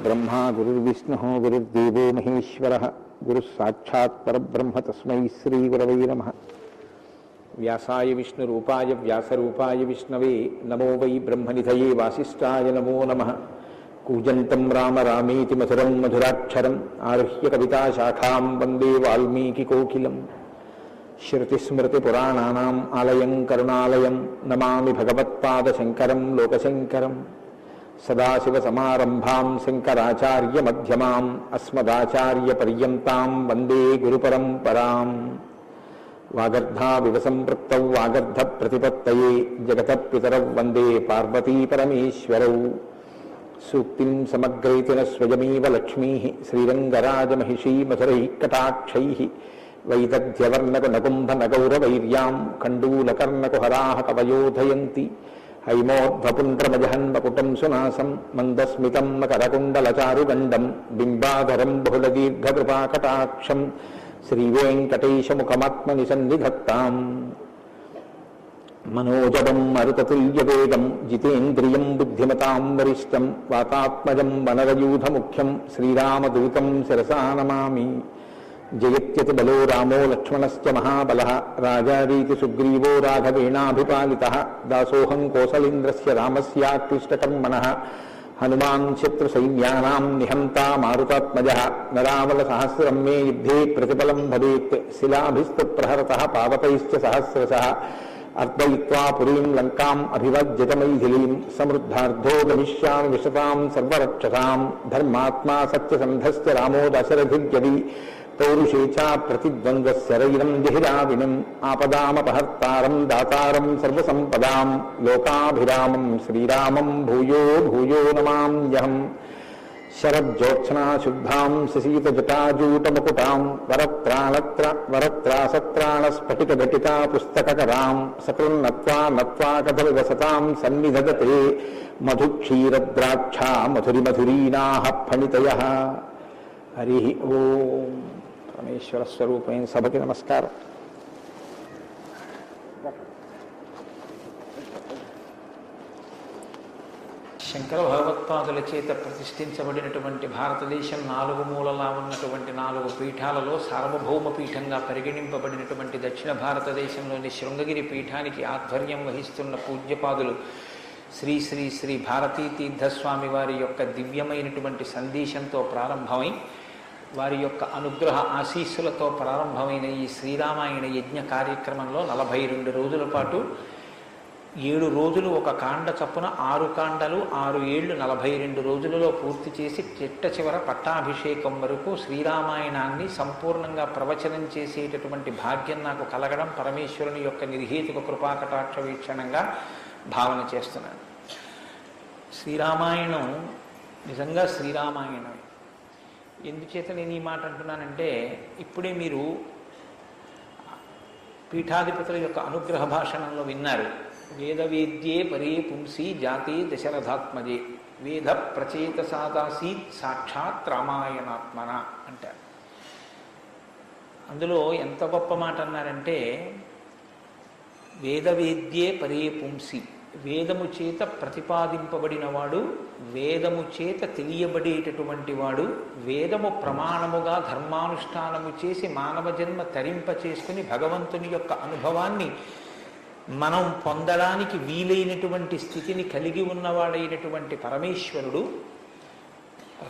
ब्रह्मा गुरुर्विष्णुः गुरुर्देवो महेश्वरः गुरुः साक्षात् परब्रह्म तस्मै श्रीगुरवे नमः। व्यासाय विष्णुरूपाय व्यासरूपाय विष्णवे नमो वै ब्रह्मनिधये वासिष्ठाय नमो नमः। कूजन्तं राम रामेति मधुरं मधुराक्षरम् आरुह्य कविताशाखां वन्दे वाल्मीकिकोकिलम्। श्रुतिस्मृतिपुराणानाम् आलयं करुणालयं नमामि भगवत्पादशङ्करं लोकशङ्करम्। सदाशिवसमारम्भां शङ्कराचार्यमध्यमाम् अस्मदाचार्यपर्यन्तां वन्दे गुरुपरम्पराम्। वागर्धाविव सम्पृक्तौ वागर्धप्रतिपत्तये जगतः पितरौ वन्दे पार्वतीपरमेश्वरौ। सूक्तिं समग्रयति न स्वयमेव लक्ष्मीः श्रीरङ्गराजमहिषी मधुरैः कटाक्षैः। वैदग्ध्यवर्णकुनकुम्भनगौरवैर्यां कण्डूलकर्णकुहराः कवयोधयन्ति। हैमोद्भपुण्ड्रमजहन्मकुटं सुनासं मन्दस्मितं मकरकुण्डलचारुगण्डं बिम्बाधरं बहुलदीर्घकृपाकटाक्षं श्रीवेङ्कटेशमुखमात्मनि सन्निधत्ताम्। मनोजवं मरुततुल्यवेगं जितेन्द्रियं बुद्धिमतां वरिष्ठं वातात्मजं वनरयूथमुख्यं श्रीरामदूतं शिरसा नमामि। जयत्यति बलो रामो लक्ष्मणश्च महाबलः राजारीति सुग्रीवो राघवेणाभिपालितः। दासोऽहं कौसलेन्द्रस्य रामस्याक्लिष्टकर्मणः हनुमान् शत्रुसैन्यानां निहन्ता मारुतात्मजः। नरावलसहस्रं मे युद्धे प्रतिफलं भवेत् शिलाभिस्तु प्रहरतः पावकैश्च सहस्रशः। अर्पयित्वा पुरीं लङ्काम् अभिवज्यत मैथिलीं समृद्धार्धो गमिष्यामि विशतां सर्वरक्षसां। धर्मात्मा सत्यसन्धश्च रामो दशरथिर्यदि पौरुषे च प्रतिद्वन्द्वस्य रैरं जहिराविणम् आपदामपहर्तारं दातारं सर्वसम्पदां लोकाभिरामं श्रीरामं भूयो भूयो नमाम्यहम्। शरज्योत्स्ना शुद्धां शशीतजटाजूटमुकुटां वरत्रासत्राणस्फटिकघटिका पुस्तककरां सकलन्नत्वा नत्वा कथविवसतां सन्निधदते मधुक्षीरद्राक्षा मधुरिमधुरीनाः फणितयः। हरि ओम। परमेश्वर स्वरूपैन सभకి నమస్కారం। శంకర భగవత్పాదుల చేత ప్రతిష్ఠించబడినటువంటి భారతదేశం నాలుగు మూలలా ఉన్నటువంటి 4 పీఠాలలో సార్వభౌమ పీఠంగా పరిగణింపబడినటువంటి దక్షిణ భారతదేశంలోని శృంగగిరి పీఠానికి ఆధ్వర్యం వహిస్తున్న పూజ్యపాదులు శ్రీ శ్రీ శ్రీ భారతీ తీర్థస్వామి వారి యొక్క దివ్యమైనటువంటి సందేశంతో ప్రారంభమై వారి యొక్క అనుగ్రహ ఆశీస్సులతో ప్రారంభమైన ఈ శ్రీరామాయణ యజ్ఞ కార్యక్రమంలో 42 రోజుల పాటు 7 రోజులు ఒక కాండ చప్పున 6 కాండలు 6 ఏళ్ళు 42 రోజులలో పూర్తి చేసి చిట్ట చివర పట్టాభిషేకం వరకు శ్రీరామాయణాన్ని సంపూర్ణంగా ప్రవచనం చేసేటటువంటి భాగ్యం నాకు కలగడం పరమేశ్వరుని యొక్క నిర్హేతుక కృపాకటాక్ష వీక్షణంగా భావన చేస్తున్నాను. శ్రీరామాయణం నిజంగా శ్రీరామాయణం. ఎందుచేత నేను ఈ మాట అంటున్నానంటే ఇప్పుడే మీరు పీఠాధిపతుల యొక్క అనుగ్రహ భాషణంలో విన్నారు. వేదవేద్యే పరే పుంసి జాతే దశరథాత్మజే వేద ప్రచేత సాదాసీత్ సాక్షాత్ రామాయణాత్మన అంటారు. అందులో ఎంత గొప్ప మాట అన్నారంటే వేదవేద్యే పరే పుంసి, వేదము చేత ప్రతిపాదింపబడినవాడు, వేదము చేత తెలియబడేటటువంటి వాడు, వేదము ప్రమాణముగా ధర్మానుష్ఠానము చేసి మానవ జన్మ తరింప చేసుకుని భగవంతుని యొక్క అనుభవాన్ని మనం పొందడానికి వీలైనటువంటి స్థితిని కలిగి ఉన్నవాడైనటువంటి పరమేశ్వరుడు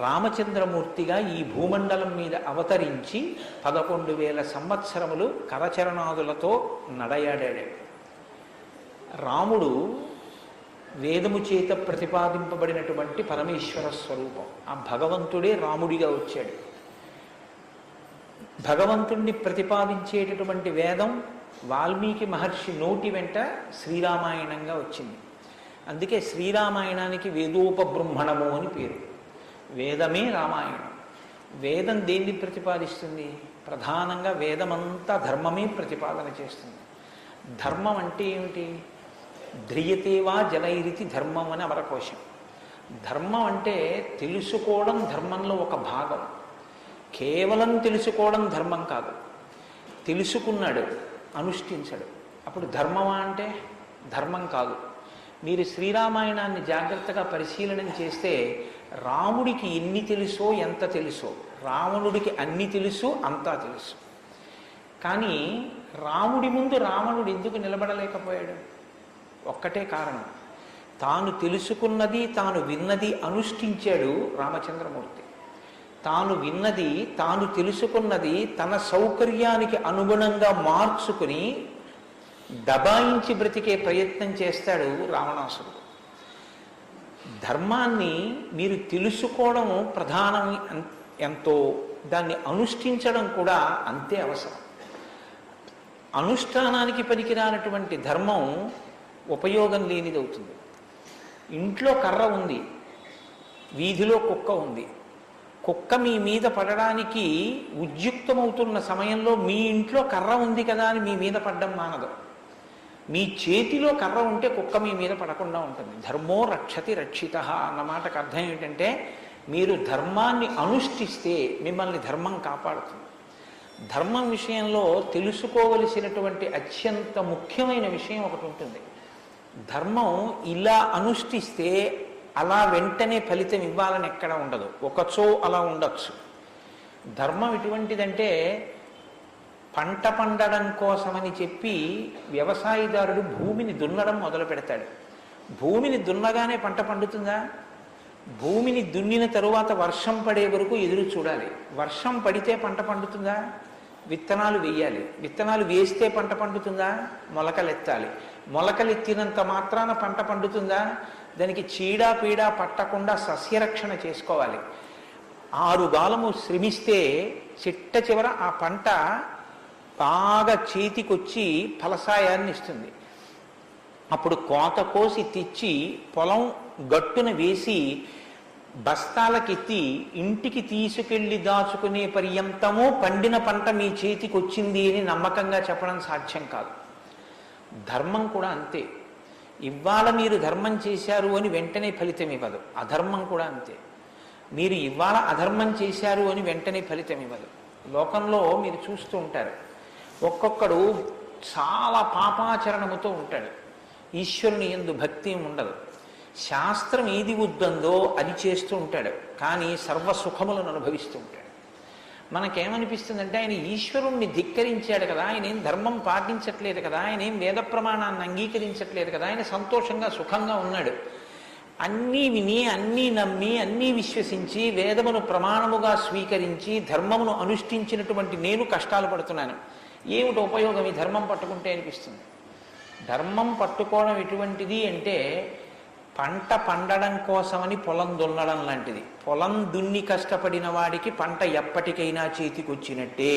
రామచంద్రమూర్తిగా ఈ భూమండలం మీద అవతరించి 11,000 సంవత్సరములు కరచరణాదులతో నడయాడాడు. రాముడు వేదము చేత ప్రతిపాదింపబడినటువంటి పరమేశ్వర స్వరూపం. ఆ భగవంతుడే రాముడిగా వచ్చాడు. భగవంతుణ్ణి ప్రతిపాదించేటటువంటి వేదం వాల్మీకి మహర్షి నోటి వెంట శ్రీరామాయణంగా వచ్చింది. అందుకే శ్రీరామాయణానికి వేదోపబృంహణము అని పేరు. వేదమే రామాయణం. వేదం దేన్ని ప్రతిపాదిస్తుంది? ప్రధానంగా వేదమంతా ధర్మమే ప్రతిపాదన చేస్తుంది. ధర్మం అంటే ఏమిటి? ధ్రియతేవా జనైరితి ధర్మం అని అమరకోశం. ధర్మం అంటే తెలుసుకోవడం ధర్మంలో ఒక భాగం. కేవలం తెలుసుకోవడం ధర్మం కాదు. తెలుసుకున్నాడు, అనుష్ఠించాడు, అప్పుడు ధర్మమా అంటే ధర్మం కాదు. మీరు శ్రీరామాయణాన్ని జాగ్రత్తగా పరిశీలన చేస్తే రాముడికి ఎన్ని తెలుసో ఎంత తెలుసో, రావణుడికి అన్ని తెలుసు అంతా తెలుసు. కానీ రాముడి ముందు రావణుడు ఎందుకు నిలబడలేకపోయాడు? ఒక్కటే కారణం, తాను తెలుసుకున్నది తాను విన్నది అనుష్ఠించాడు రామచంద్రమూర్తి. తాను విన్నది తాను తెలుసుకున్నది తన సౌకర్యానికి అనుగుణంగా మార్చుకుని దబాయించి బ్రతికే ప్రయత్నం చేస్తాడు రావణాసురుడు. ధర్మాన్ని మీరు తెలుసుకోవడం ప్రధానం ఎంతో, దాన్ని అనుష్ఠించడం కూడా అంతే అవసరం. అనుష్ఠానానికి పనికిరానటువంటి ధర్మం ఉపయోగం లేనిదవుతుంది. ఇంట్లో కర్ర ఉంది, వీధిలో కుక్క ఉంది. కుక్క మీ మీద పడడానికి ఉద్యుక్తమవుతున్న సమయంలో మీ ఇంట్లో కర్ర ఉంది కదా అని మీ మీద పడ్డం మానదు. మీ చేతిలో కర్ర ఉంటే కుక్క మీ మీద పడకుండా ఉంటుంది. ధర్మో రక్షతి రక్షిత అన్న మాటకు అర్థం ఏంటంటే, మీరు ధర్మాన్ని అనుష్ఠిస్తే మిమ్మల్ని ధర్మం కాపాడుతుంది. ధర్మం విషయంలో తెలుసుకోవలసినటువంటి అత్యంత ముఖ్యమైన విషయం ఒకటి ఉంటుంది. ధర్మం ఇలా అనుష్ఠిస్తే అలా వెంటనే ఫలితం ఇవ్వాలని ఎక్కడ ఉండదు, ఒకచో అలా ఉండొచ్చు. ధర్మం ఎటువంటిదంటే, పంట పండడం కోసమని చెప్పి వ్యవసాయదారుడు భూమిని దున్నడం మొదలు పెడతాడు. భూమిని దున్నగానే పంట పండుతుందా? భూమిని దున్నిన తరువాత వర్షం పడే వరకు ఎదురు చూడాలి. వర్షం పడితే పంట పండుతుందా? విత్తనాలు వేయాలి. విత్తనాలు వేస్తే పంట పండుతుందా? మొలకలెత్తాలి. మొలకలెత్తినంత మాత్రాన పంట పండుతుందా? దానికి చీడ పీడ పట్టకుండా సస్యరక్షణ చేసుకోవాలి. 6 గాలము శ్రమిస్తే చిట్ట చివర ఆ పంట బాగా చేతికొచ్చి ఫలసాయాన్ని ఇస్తుంది. అప్పుడు కోత కోసి తెచ్చి పొలం గట్టున వేసి బస్తాలకెత్తి ఇంటికి తీసుకెళ్లి దాచుకునే పర్యంతము పండిన పంట మీ చేతికి వచ్చింది అని నమ్మకంగా చెప్పడం సాధ్యం కాదు. ధర్మం కూడా అంతే. ఇవాళ మీరు ధర్మం చేశారు అని వెంటనే ఫలితం ఇవ్వదు. అధర్మం కూడా అంతే. మీరు ఇవాళ అధర్మం చేశారు అని వెంటనే ఫలితం ఇవ్వదు. లోకంలో మీరు చూస్తూ ఉంటారు, ఒక్కొక్కడు చాలా పాపాచరణముతో ఉంటాడు, ఈశ్వరుని యందు భక్తి ఉండదు, శాస్త్రం ఏది వద్దందో అది చేస్తూ ఉంటాడు, కానీ సర్వసుఖములను అనుభవిస్తూ ఉంటాడు. మనకేమనిపిస్తుందంటే, ఆయన ఈశ్వరుణ్ణి ధిక్కరించాడు కదా, ఆయన ఏం ధర్మం పాటించట్లేదు కదా, ఆయన ఏం వేద ప్రమాణాన్ని అంగీకరించట్లేదు కదా, ఆయన సంతోషంగా సుఖంగా ఉన్నాడు. అన్నీ విని అన్నీ నమ్మి అన్నీ విశ్వసించి వేదమును ప్రమాణముగా స్వీకరించి ధర్మమును అనుష్ఠించినటువంటి నేను కష్టాలు పడుతున్నాను. ఏమిటి ఉపయోగం ఈ ధర్మం పట్టుకుంటే అనిపిస్తుంది. ధర్మం పట్టుకోవడం ఎటువంటిది అంటే, పంట పండడం కోసమని పొలం దున్నడం లాంటిది. పొలం దున్ని కష్టపడిన వాడికి పంట ఎప్పటికైనా చేతికొచ్చినట్టే.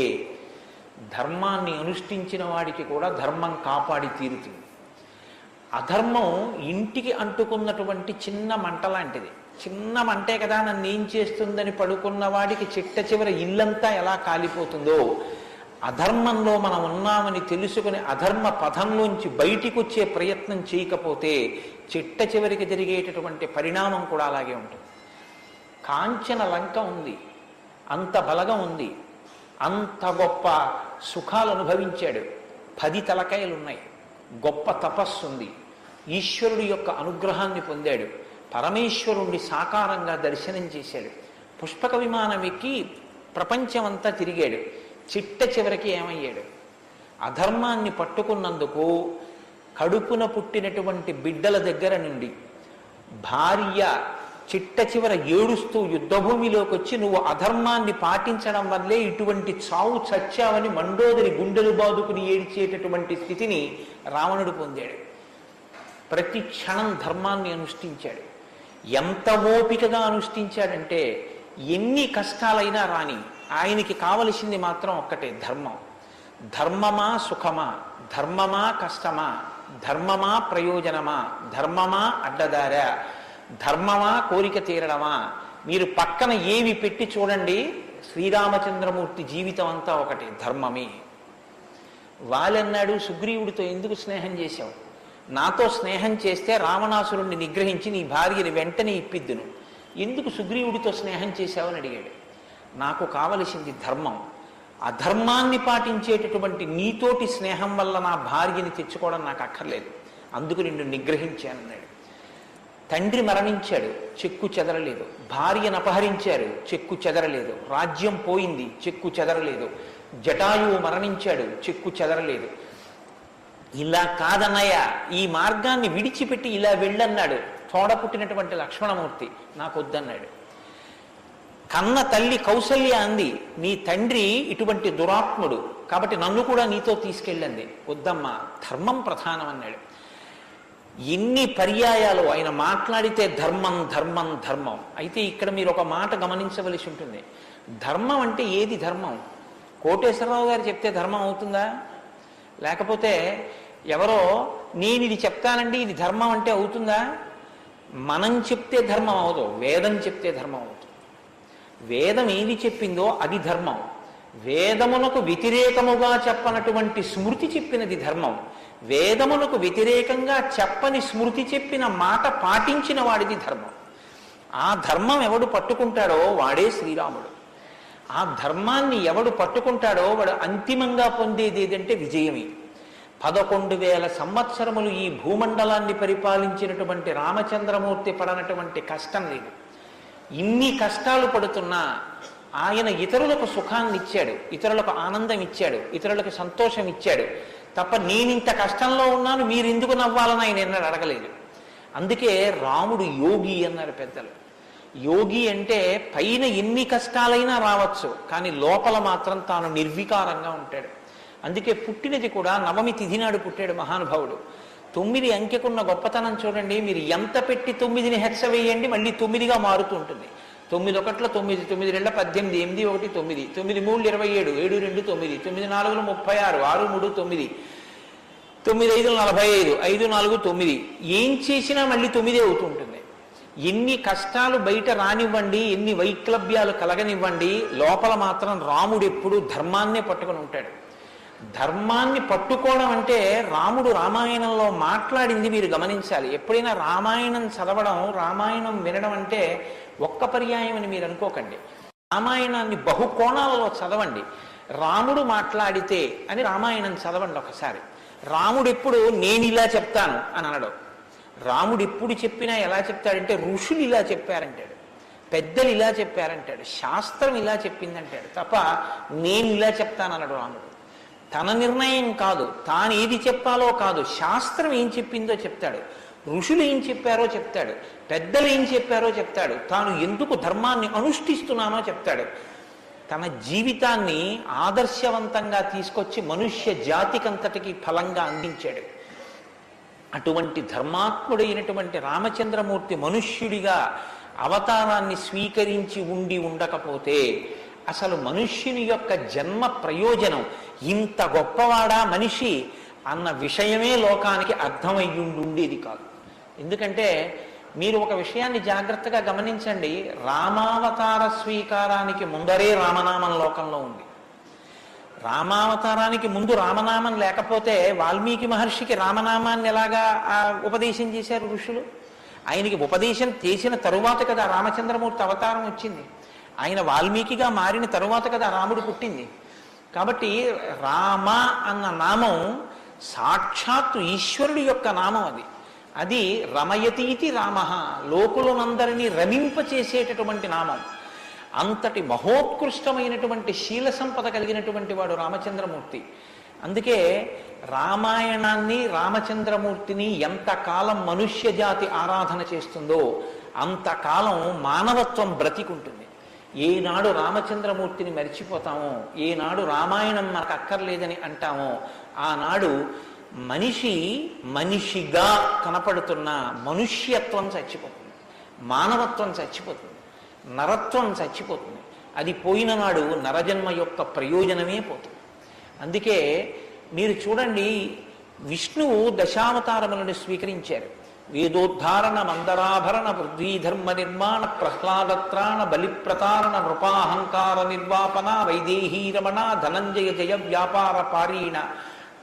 ధర్మాన్ని అనుష్ఠించిన వాడికి కూడా ధర్మం కాపాడి తీరుతుంది. అధర్మం ఇంటికి అంటుకున్నటువంటి చిన్న మంట లాంటిది. చిన్న మంటే కదా నన్ను ఏం చేస్తుందని పడుకున్న వాడికి చిట్ట చివర ఇల్లంతా ఎలా కాలిపోతుందో, అధర్మంలో మనం ఉన్నామని తెలుసుకుని అధర్మ పథంలోంచి బయటికి వచ్చే ప్రయత్నం చేయకపోతే చిట్ట చివరికి జరిగేటటువంటి పరిణామం కూడా అలాగే ఉంటుంది. కాంచన లంక ఉంది, అంత బలగం ఉంది, అంత గొప్ప సుఖాలు అనుభవించాడు, 10 తలకాయలు ఉన్నాయి, గొప్ప తపస్సు ఉంది, ఈశ్వరుడి యొక్క అనుగ్రహాన్ని పొందాడు, పరమేశ్వరుణ్ణి సాకారంగా దర్శనం చేశాడు, పుష్పక విమానం ఎక్కి ప్రపంచమంతా తిరిగాడు. చిట్ట చివరికి ఏమయ్యాడు? అధర్మాన్ని పట్టుకున్నందుకు కడుపున పుట్టినటువంటి బిడ్డల దగ్గర నుండి భార్య చిట్ట చివర ఏడుస్తూ యుద్ధభూమిలోకి వచ్చి, నువ్వు అధర్మాన్ని పాటించడం వల్లే ఇటువంటి చావు చచ్చావని మండోదరి గుండెలు బాదుకుని ఏడ్చేటటువంటి స్థితిని రావణుడు పొందాడు. ప్రతి క్షణం ధర్మాన్ని అనుష్ఠించాడు. ఎంత ఓపికగా అనుష్ఠించాడంటే, ఎన్ని కష్టాలైనా రాని ఆయనకి కావలసింది మాత్రం ఒక్కటే, ధర్మం. ధర్మమా సుఖమా, ధర్మమా కష్టమా, ధర్మమా ప్రయోజనమా, ధర్మమా అడ్డదారా, ధర్మమా కోరిక తీరడమా, మీరు పక్కన ఏవి పెట్టి చూడండి, శ్రీరామచంద్రమూర్తి జీవితం అంతా ఒకటి, ధర్మమే. వాళ్ళన్నాడు, సుగ్రీవుడితో ఎందుకు స్నేహం చేశావు? నాతో స్నేహం చేస్తే రావణాసురుణ్ణి నిగ్రహించి నీ భార్యని వెంటనే ఇప్పిద్దును, ఎందుకు సుగ్రీవుడితో స్నేహం చేశావని అడిగాడు. నాకు కావలసింది ధర్మం. అధర్మాన్ని పాటించేటటువంటి నీతోటి స్నేహం వల్ల నా భార్యని తెచ్చుకోవడం నాకు అక్కర్లేదు, అందుకు నిన్ను నిగ్రహించానన్నాడు. తండ్రి మరణించాడు, చెక్కు చెదరలేదు. భార్యను అపహరించారు, చెక్కు చెదరలేదు. రాజ్యం పోయింది, చెక్కు చెదరలేదు. జటాయువు మరణించాడు, చెక్కు చెదరలేదు. ఇలా కాదన్నయ్య, ఈ మార్గాన్ని విడిచిపెట్టి ఇలా వెళ్ళన్నాడు. తోడ పుట్టినటువంటి లక్ష్మణమూర్తి నాకు వద్దన్నాడు. కన్న తల్లి కౌసల్య అంది, నీ తండ్రి ఇటువంటి దురాత్ముడు కాబట్టి నన్ను కూడా నీతో తీసుకెళ్ళండి. వద్దమ్మా, ధర్మం ప్రధానం అన్నాడు. ఎన్ని పర్యాయాలు ఆయన మాట్లాడితే ధర్మం ధర్మం ధర్మం. అయితే ఇక్కడ మీరు ఒక మాట గమనించవలసి ఉంటుంది. ధర్మం అంటే ఏది ధర్మం? కోటేశ్వరరావు గారు చెప్తే ధర్మం అవుతుందా? లేకపోతే ఎవరో నేను ఇది చెప్తానండి ఇది ధర్మం అంటే అవుతుందా? మనం చెప్తే ధర్మం అవదు, వేదం చెప్తే ధర్మం అవుతుంది. వేదం ఏది చెప్పిందో అది ధర్మం. వేదమునకు వ్యతిరేకముగా చెప్పనటువంటి స్మృతి చెప్పినది ధర్మం. వేదమునకు వ్యతిరేకంగా చెప్పని స్మృతి చెప్పిన మాట పాటించిన వాడిది ధర్మం. ఆ ధర్మం ఎవడు పట్టుకుంటాడో వాడే శ్రీరాముడు. ఆ ధర్మాన్ని ఎవడు పట్టుకుంటాడో వాడు అంతిమంగా పొందేది ఏదంటే విజయమే. 11,000 సంవత్సరములు ఈ భూమండలాన్ని పరిపాలించినటువంటి రామచంద్రమూర్తి పడనటువంటి కష్టం లేదు. ఇన్ని కష్టాలు పడుతున్నా ఆయన ఇతరులకు సుఖాన్ని ఇచ్చాడు, ఇతరులకు ఆనందం ఇచ్చాడు, ఇతరులకు సంతోషం ఇచ్చాడు తప్ప నేనింత కష్టంలో ఉన్నాను మీరు ఎందుకు నవ్వాలని ఆయన ఎన్నడూ అడగలేదు. అందుకే రాముడు యోగి అన్నారు పెద్దలు. యోగి అంటే పైన ఎన్ని కష్టాలైనా రావచ్చు, కానీ లోపల మాత్రం తాను నిర్వికారంగా ఉంటాడు. అందుకే పుట్టినది కూడా నవమి తిథి నాడు పుట్టాడు మహానుభావుడు. 9 అంకెకున్న గొప్పతనం చూడండి. మీరు ఎంత పెట్టి 9ని హెచ్చ వేయండి మళ్ళీ 9గా మారుతూ ఉంటుంది. 9 ఒకట్ల 9, 9 2 18, 8 1 9, 9 3 27, 7 2 9, 9 4 36, 6 3 9, 9 5 45, 5 4 9. ఏం చేసినా మళ్ళీ 9 అవుతూ ఉంటుంది. ఎన్ని కష్టాలు బయట రానివ్వండి, ఎన్ని వైక్లభ్యాలు కలగనివ్వండి, లోపల మాత్రం రాముడు ఎప్పుడు ధర్మాన్నే పట్టుకొని ఉంటాడు. ధర్మాన్ని పట్టుకోవడం అంటే రాముడు రామాయణంలో మాట్లాడింది మీరు గమనించాలి. ఎప్పుడైనా రామాయణం చదవడం, రామాయణం వినడం అంటే ఒక్క పర్యాయం అని మీరు అనుకోకండి. రామాయణాన్ని బహుకోణాలలో చదవండి. రాముడు మాట్లాడితే అని రామాయణం చదవండి ఒకసారి. రాముడు ఎప్పుడు నేను ఇలా చెప్తాను అని అనడు. రాముడు ఎప్పుడు చెప్పినా ఎలా చెప్తాడంటే ఋషులు ఇలా చెప్పారంటాడు, పెద్దలు ఇలా చెప్పారంటాడు, శాస్త్రం ఇలా చెప్పిందంటాడు తప్ప నేను ఇలా చెప్తానన్నాడు రాముడు. తన నిర్ణయం కాదు, తాను ఏది చెప్పాలో కాదు, శాస్త్రం ఏం చెప్పిందో చెప్తాడు, ఋషులు ఏం చెప్పారో చెప్తాడు, పెద్దలు ఏం చెప్పారో చెప్తాడు, తాను ఎందుకు ధర్మాన్ని అనుష్ఠిస్తున్నానో చెప్తాడు. తన జీవితాన్ని ఆదర్శవంతంగా తీసుకొచ్చి మనుష్య జాతికంతటికి ఫలంగా అందించాడు. అటువంటి ధర్మాత్ముడైనటువంటి రామచంద్రమూర్తి మనుష్యుడిగా అవతారాన్ని స్వీకరించి ఉండకపోతే అసలు మనుష్యుని యొక్క జన్మ ప్రయోజనం ఇంత గొప్పవాడా మనిషి అన్న విషయమే లోకానికి అర్థమయ్యుండేది కాదు. ఎందుకంటే మీరు ఒక విషయాన్ని జాగ్రత్తగా గమనించండి. రామావతార స్వీకారానికి ముందరే రామనామం లోకంలో ఉంది. రామావతారానికి ముందు రామనామం లేకపోతే వాల్మీకి మహర్షికి రామనామాన్ని ఎలాగా ఉపదేశం చేశారు ఋషులు? ఆయనకి ఉపదేశం చేసిన తరువాత కదా రామచంద్రమూర్తి అవతారం వచ్చింది. ఆయన వాల్మీకిగా మారిన తరువాత కదా రాముడు పుట్టింది. కాబట్టి రామ అన్న నామం సాక్షాత్తు ఈశ్వరుడి యొక్క నామం. అది రమయతీతి రామ, లోకులనందరినీ రమింపచేసేటటువంటి నామం. అంతటి మహోత్కృష్టమైనటువంటి శీల సంపద కలిగినటువంటి వాడు రామచంద్రమూర్తి. అందుకే రామాయణాన్ని, రామచంద్రమూర్తిని ఎంతకాలం మనుష్య జాతి ఆరాధన చేస్తుందో అంతకాలం మానవత్వం బ్రతికుంటుంది. ఏనాడు రామచంద్రమూర్తిని మర్చిపోతామో, ఏనాడు రామాయణం మనకు అక్కర్లేదని అంటామో, ఆనాడు మనిషిగా కనపడుతున్న మనుష్యత్వం చచ్చిపోతుంది, మానవత్వం చచ్చిపోతుంది, నరత్వం చచ్చిపోతుంది. అది పోయిన నాడు నరజన్మ యొక్క ప్రయోజనమే పోతుంది. అందుకే మీరు చూడండి, విష్ణువు దశావతారములను స్వీకరించారు. వేదోద్ధారణ, మందరాభరణ, పృథ్వీధర్మ నిర్మాణ, ప్రహ్లాదత్రాణ, బలిప్రతారణ, నృపాహంకార నిర్వాపన, వైదేహీరమణ, ధనంజయ జయ వ్యాపార పారీణ,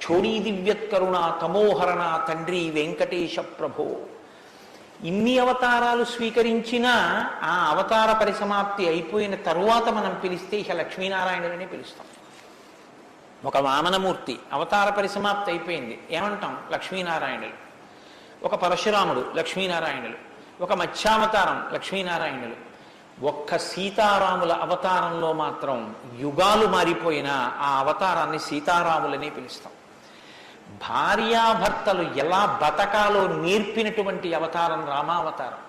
క్షోణీ దివ్యత్కరుణ, తమోహరణ, తండ్రి వెంకటేశ ప్రభో. ఇన్ని అవతారాలు స్వీకరించినా ఆ అవతార పరిసమాప్తి అయిపోయిన తరువాత మనం పిలిస్తే ఇక లక్ష్మీనారాయణులని పిలుస్తాం. ఒక వామనమూర్తి అవతార పరిసమాప్తి అయిపోయింది, ఏమంటాం? లక్ష్మీనారాయణులు. ఒక పరశురాముడు, లక్ష్మీనారాయణులు. ఒక మత్స్యావతారం లక్ష్మీనారాయణులు. ఒక్క సీతారాముల అవతారంలో మాత్రం యుగాలు మారిపోయినా ఆ అవతారాన్ని సీతారాములని పిలుస్తాం. భార్యాభర్తలు ఎలా బతకాలో నేర్పినటువంటి అవతారం రామావతారం.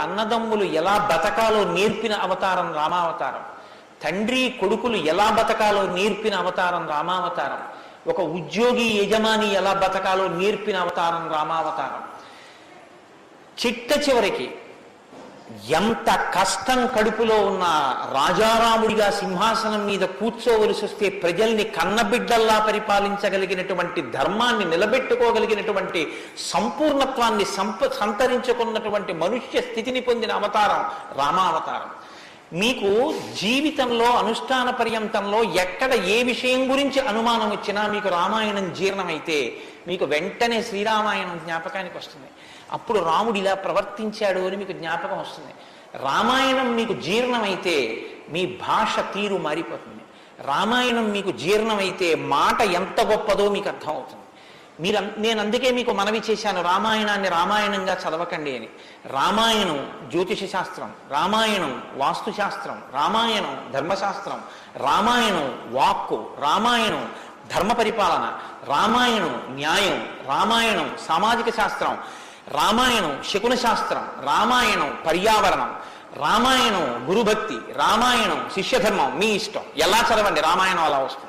అన్నదమ్ములు ఎలా బతకాలో నేర్పిన అవతారం రామావతారం. తండ్రి కొడుకులు ఎలా బతకాలో నేర్పిన అవతారం రామావతారం. ఒక ఉద్యోగి యజమాని ఎలా బతకాలో నేర్పిన అవతారం రామావతారం. చిట్ట చివరికి ఎంత కష్టం కడుపులో ఉన్న రాజారాముడిగా సింహాసనం మీద కూర్చోవలసి వస్తే ప్రజల్ని కన్నబిడ్డల్లా పరిపాలించగలిగినటువంటి ధర్మాన్ని నిలబెట్టుకోగలిగినటువంటి సంపూర్ణత్వాన్ని సంతరించుకున్నటువంటి మనుష్య స్థితిని పొందిన అవతారం రామావతారం. మీకు జీవితంలో అనుష్ఠాన పర్యంతంలో ఎక్కడ ఏ విషయం గురించి అనుమానం వచ్చినా మీకు రామాయణం జీర్ణమైతే మీకు వెంటనే శ్రీరామాయణం జ్ఞాపకానికి వస్తుంది. అప్పుడు రాముడు ఇలా ప్రవర్తించాడు అని మీకు జ్ఞాపకం వస్తుంది. రామాయణం మీకు జీర్ణమైతే మీ భాష తీరు మారిపోతుంది. రామాయణం మీకు జీర్ణమైతే మాట ఎంత గొప్పదో మీకు అర్థమవుతుంది. నేను అందుకే మీకు మనవి చేశాను, రామాయణాన్ని రామాయణంగా చదవకండి అని. రామాయణం జ్యోతిష శాస్త్రం, రామాయణం వాస్తుశాస్త్రం, రామాయణం ధర్మశాస్త్రం, రామాయణం వాక్కు, రామాయణం ధర్మ పరిపాలన, రామాయణం న్యాయం, రామాయణం సామాజిక శాస్త్రం, రామాయణం శకున శాస్త్రం, రామాయణం పర్యావరణం, రామాయణం గురుభక్తి, రామాయణం శిష్యధర్మం. మీ ఇష్టం, ఎలా చదవండి, రామాయణం అలా వస్తుంది.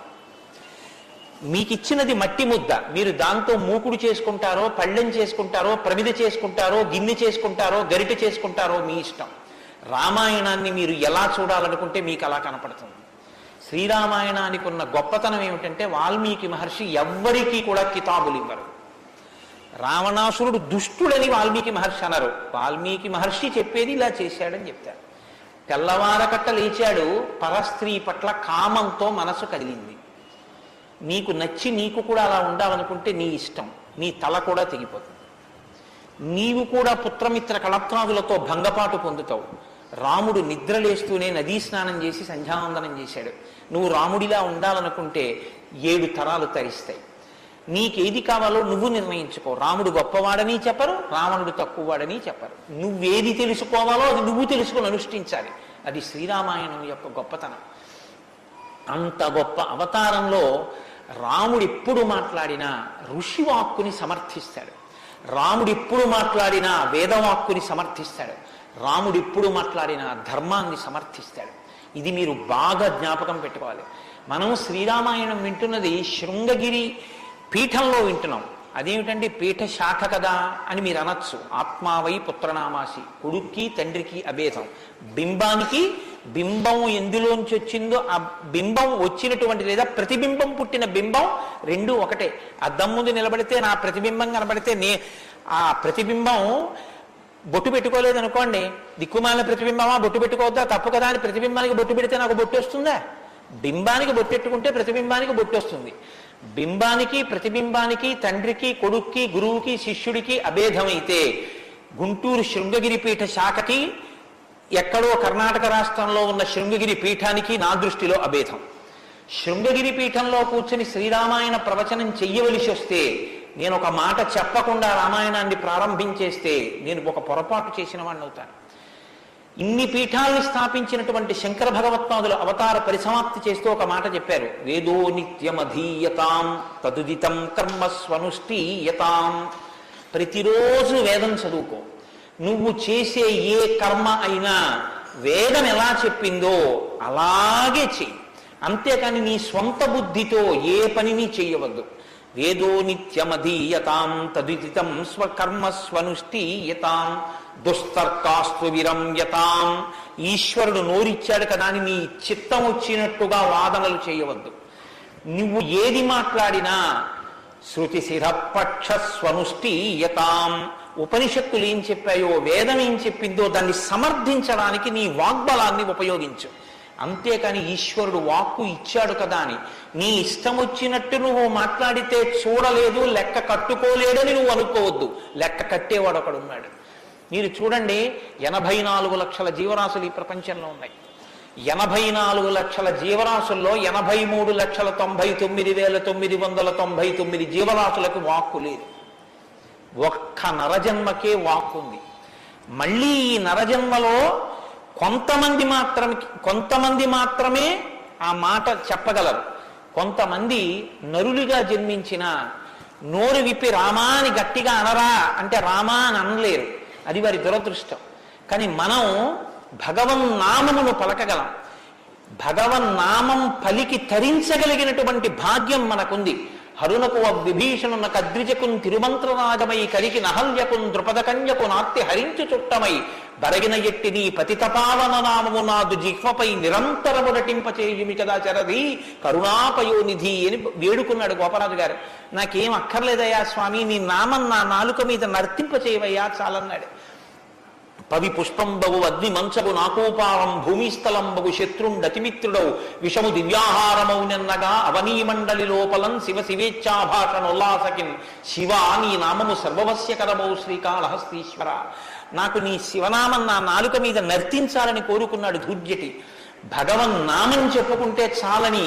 మీకు ఇచ్చినది మట్టి ముద్ద, మీరు దాంతో మూకుడు చేసుకుంటారో, పళ్ళెం చేసుకుంటారో, ప్రమిద చేసుకుంటారో, గిన్నె చేసుకుంటారో, గరిటె చేసుకుంటారో మీ ఇష్టం. రామాయణాన్ని మీరు ఎలా చూడాలనుకుంటే మీకు అలా కనపడుతుంది. శ్రీరామాయణానికి ఉన్న గొప్పతనం ఏమిటంటే వాల్మీకి మహర్షి ఎవ్వరికీ కూడా కితాబులు ఇవ్వరు. రావణాసురుడు దుష్టుడని వాల్మీకి మహర్షి అనరు. వాల్మీకి మహర్షి చెప్పేది ఇలా చేశాడని చెప్తారు. తెల్లవారకట్ట లేచాడు, పరస్త్రీ పట్ల కామంతో మనసు కదిలింది. నీకు నచ్చి నీకు కూడా అలా ఉండాలనుకుంటే నీ ఇష్టం, నీ తల కూడా తెగిపోతుంది. నీవు కూడా పుత్రమిత్ర కళత్రాదులతో భంగపాటు పొందుతావు. రాముడు నిద్రలేస్తూనే నదీ స్నానం చేసి సంధ్యావందనం చేశాడు. నువ్వు రాముడిలా ఉండాలనుకుంటే 7 తరాలు తరిస్తాయి. నీకేది కావాలో నువ్వు నిర్ణయించుకో. రాముడు గొప్పవాడని చెప్పరు, రావణుడు తక్కువవాడని చెప్పరు. నువ్వేది తెలుసుకోవాలో అది నువ్వు తెలుసుకొని అనుష్ఠించాలి. అది శ్రీరామాయణం యొక్క గొప్పతనం. అంత గొప్ప అవతారంలో రాముడు ఎప్పుడు మాట్లాడినా ఋషివాక్కుని సమర్థిస్తాడు. రాముడు ఎప్పుడు మాట్లాడినా వేదవాక్కుని సమర్థిస్తాడు. రాముడు ఎప్పుడు మాట్లాడినా ధర్మాన్ని సమర్థిస్తాడు. ఇది మీరు బాగా జ్ఞాపకం పెట్టుకోవాలి. మనం శ్రీరామాయణం వింటున్నది శృంగగిరి పీఠంలో వింటున్నాం. అదేమిటంటే పీఠ శాఖ కదా అని మీరు అనొచ్చు. ఆత్మావై పుత్రనామాసి, కొడుక్కి తండ్రికి అభేదం. బింబానికి బింబం ఎందులోంచి వచ్చిందో ఆ బింబం వచ్చినటువంటి లేదా ప్రతిబింబం పుట్టిన బింబం రెండు ఒకటే. అద్దం ముందు నిలబడితే నా ప్రతిబింబం కనబడితే ఆ ప్రతిబింబం బొట్టు పెట్టుకోలేదు అనుకోండి, దిక్కుమాలిన ప్రతిబింబమా బొట్టు పెట్టుకోవద్దా, తప్పు కదా అని ప్రతిబింబానికి బొట్టు పెడితే నాకు బొట్టు వస్తుందా? బింబానికి బొట్టెట్టుకుంటే ప్రతిబింబానికి బొట్టు వస్తుంది. బింబానికి ప్రతిబింబానికి తండ్రికి కొడుక్కి గురువుకి శిష్యుడికి అభేదమైతే గుంటూరు శృంగగిరి పీఠ శాఖకి ఎక్కడో కర్ణాటక రాష్ట్రంలో ఉన్న శృంగగిరి పీఠానికి నా దృష్టిలో అభేదం. శృంగగిరి పీఠంలో కూర్చొని శ్రీరామాయణ ప్రవచనం చెయ్యవలసి వస్తే నేను ఒక మాట చెప్పకుండా రామాయణాన్ని ప్రారంభించేస్తే నేను ఒక పొరపాటు చేసిన వాడిని అవుతాను. ఇన్ని పీఠాలను స్థాపించినటువంటి శంకర భగవత్పాదులు అవతార పరిసమాప్తి చేస్తూ ఒక మాట చెప్పారు. వేదో నిత్యమధీయతాం తదుదితం కర్మస్వనుష్ఠీయతాం. ప్రతిరోజు వేదం చదువుకో. నువ్వు చేసే ఏ కర్మ అయినా వేదం ఎలా చెప్పిందో అలాగే చెయ్యి. అంతేకాని నీ స్వంత బుద్ధితో ఏ పనిని చెయ్యవద్దు. వేదో నిత్యమధీయతాం తదుదితం స్వకర్మస్వనుష్ఠీయతాం దుస్తర్కాస్తు విరమ్యతాం. ఈశ్వరుడు నోరిచ్చాడు కదా అని నీ చిత్తం వచ్చినట్టుగా వాదనలు చేయవద్దు. నువ్వు ఏది మాట్లాడినా శృతిశిరపక్షస్వనుష్ఠీయతాం. ఉపనిషత్తులు ఏం చెప్పాయో వేదం ఏం చెప్పిందో దాన్ని సమర్థించడానికి నీ వాగ్బలాన్ని ఉపయోగించు. అంతేకాని ఈశ్వరుడు వాక్కు ఇచ్చాడు కదా అని నీ ఇష్టం వచ్చినట్టు నువ్వు మాట్లాడితే చూడలేదు లెక్క కట్టుకోలేడని నువ్వు అనుకోవద్దు. లెక్క కట్టేవాడు ఒకడున్నాడు. మీరు చూడండి, 84 లక్షల జీవరాశులు ఈ ప్రపంచంలో ఉన్నాయి. 84 లక్షల జీవరాశుల్లో 83,99,999 జీవరాశులకు వాక్కు లేదు. ఒక్క నరజన్మకే వాక్ ఉంది. మళ్ళీ ఈ నరజన్మలో కొంతమంది మాత్రమే ఆ మాట చెప్పగలరు. కొంతమంది నరులుగా జన్మించిన నోరు విప్పి రామా అని గట్టిగా అనరా అంటే రామా అని అనలేరు. అది వారి దురదృష్టం. కానీ మనం భగవన్నామమును పలకగలం. భగవన్నామం పలికి తరించగలిగినటువంటి భాగ్యం మనకుంది. హరునకు విభీషణున కద్రిజకున్ తిరుమంత్రరాజమై కరికి నహల్యకున్ ద్రుపదకన్యకు నాత్తి హరించు చుట్టమై బరగిన ఎట్టిని పతితపావన నామము నాదు జిహ్వపై నిరంతరము నటింపచేయుమి కదా చరది కరుణాపయోనిధి అని వేడుకున్నాడు గోపరాజు గారు. నాకేం అక్కర్లేదయ్యా స్వామి, నీ నామం నా నాలుక మీద నర్తింపచేయవయ్యా చాలన్నాడు. పవి పుష్పంబగు అగ్ని మంచగు నాకోపావం భూమిస్థలంబగు శత్రుండతిమిత్రుడవు విషము దివ్యాహారమౌనెన్నగా అవనీమండలి లోపలం శివ శివేచ్ఛాభాషణోల్లాసకిన్ శివ నీ నామము సర్వవస్యకరమౌ శ్రీకాళహస్తీశ్వర. నాకు నీ శివనామం నా నాలుక మీద నర్తించాలని కోరుకున్నాడు ధూర్జటి. భగవన్నామం చెప్పుకుంటే చాలని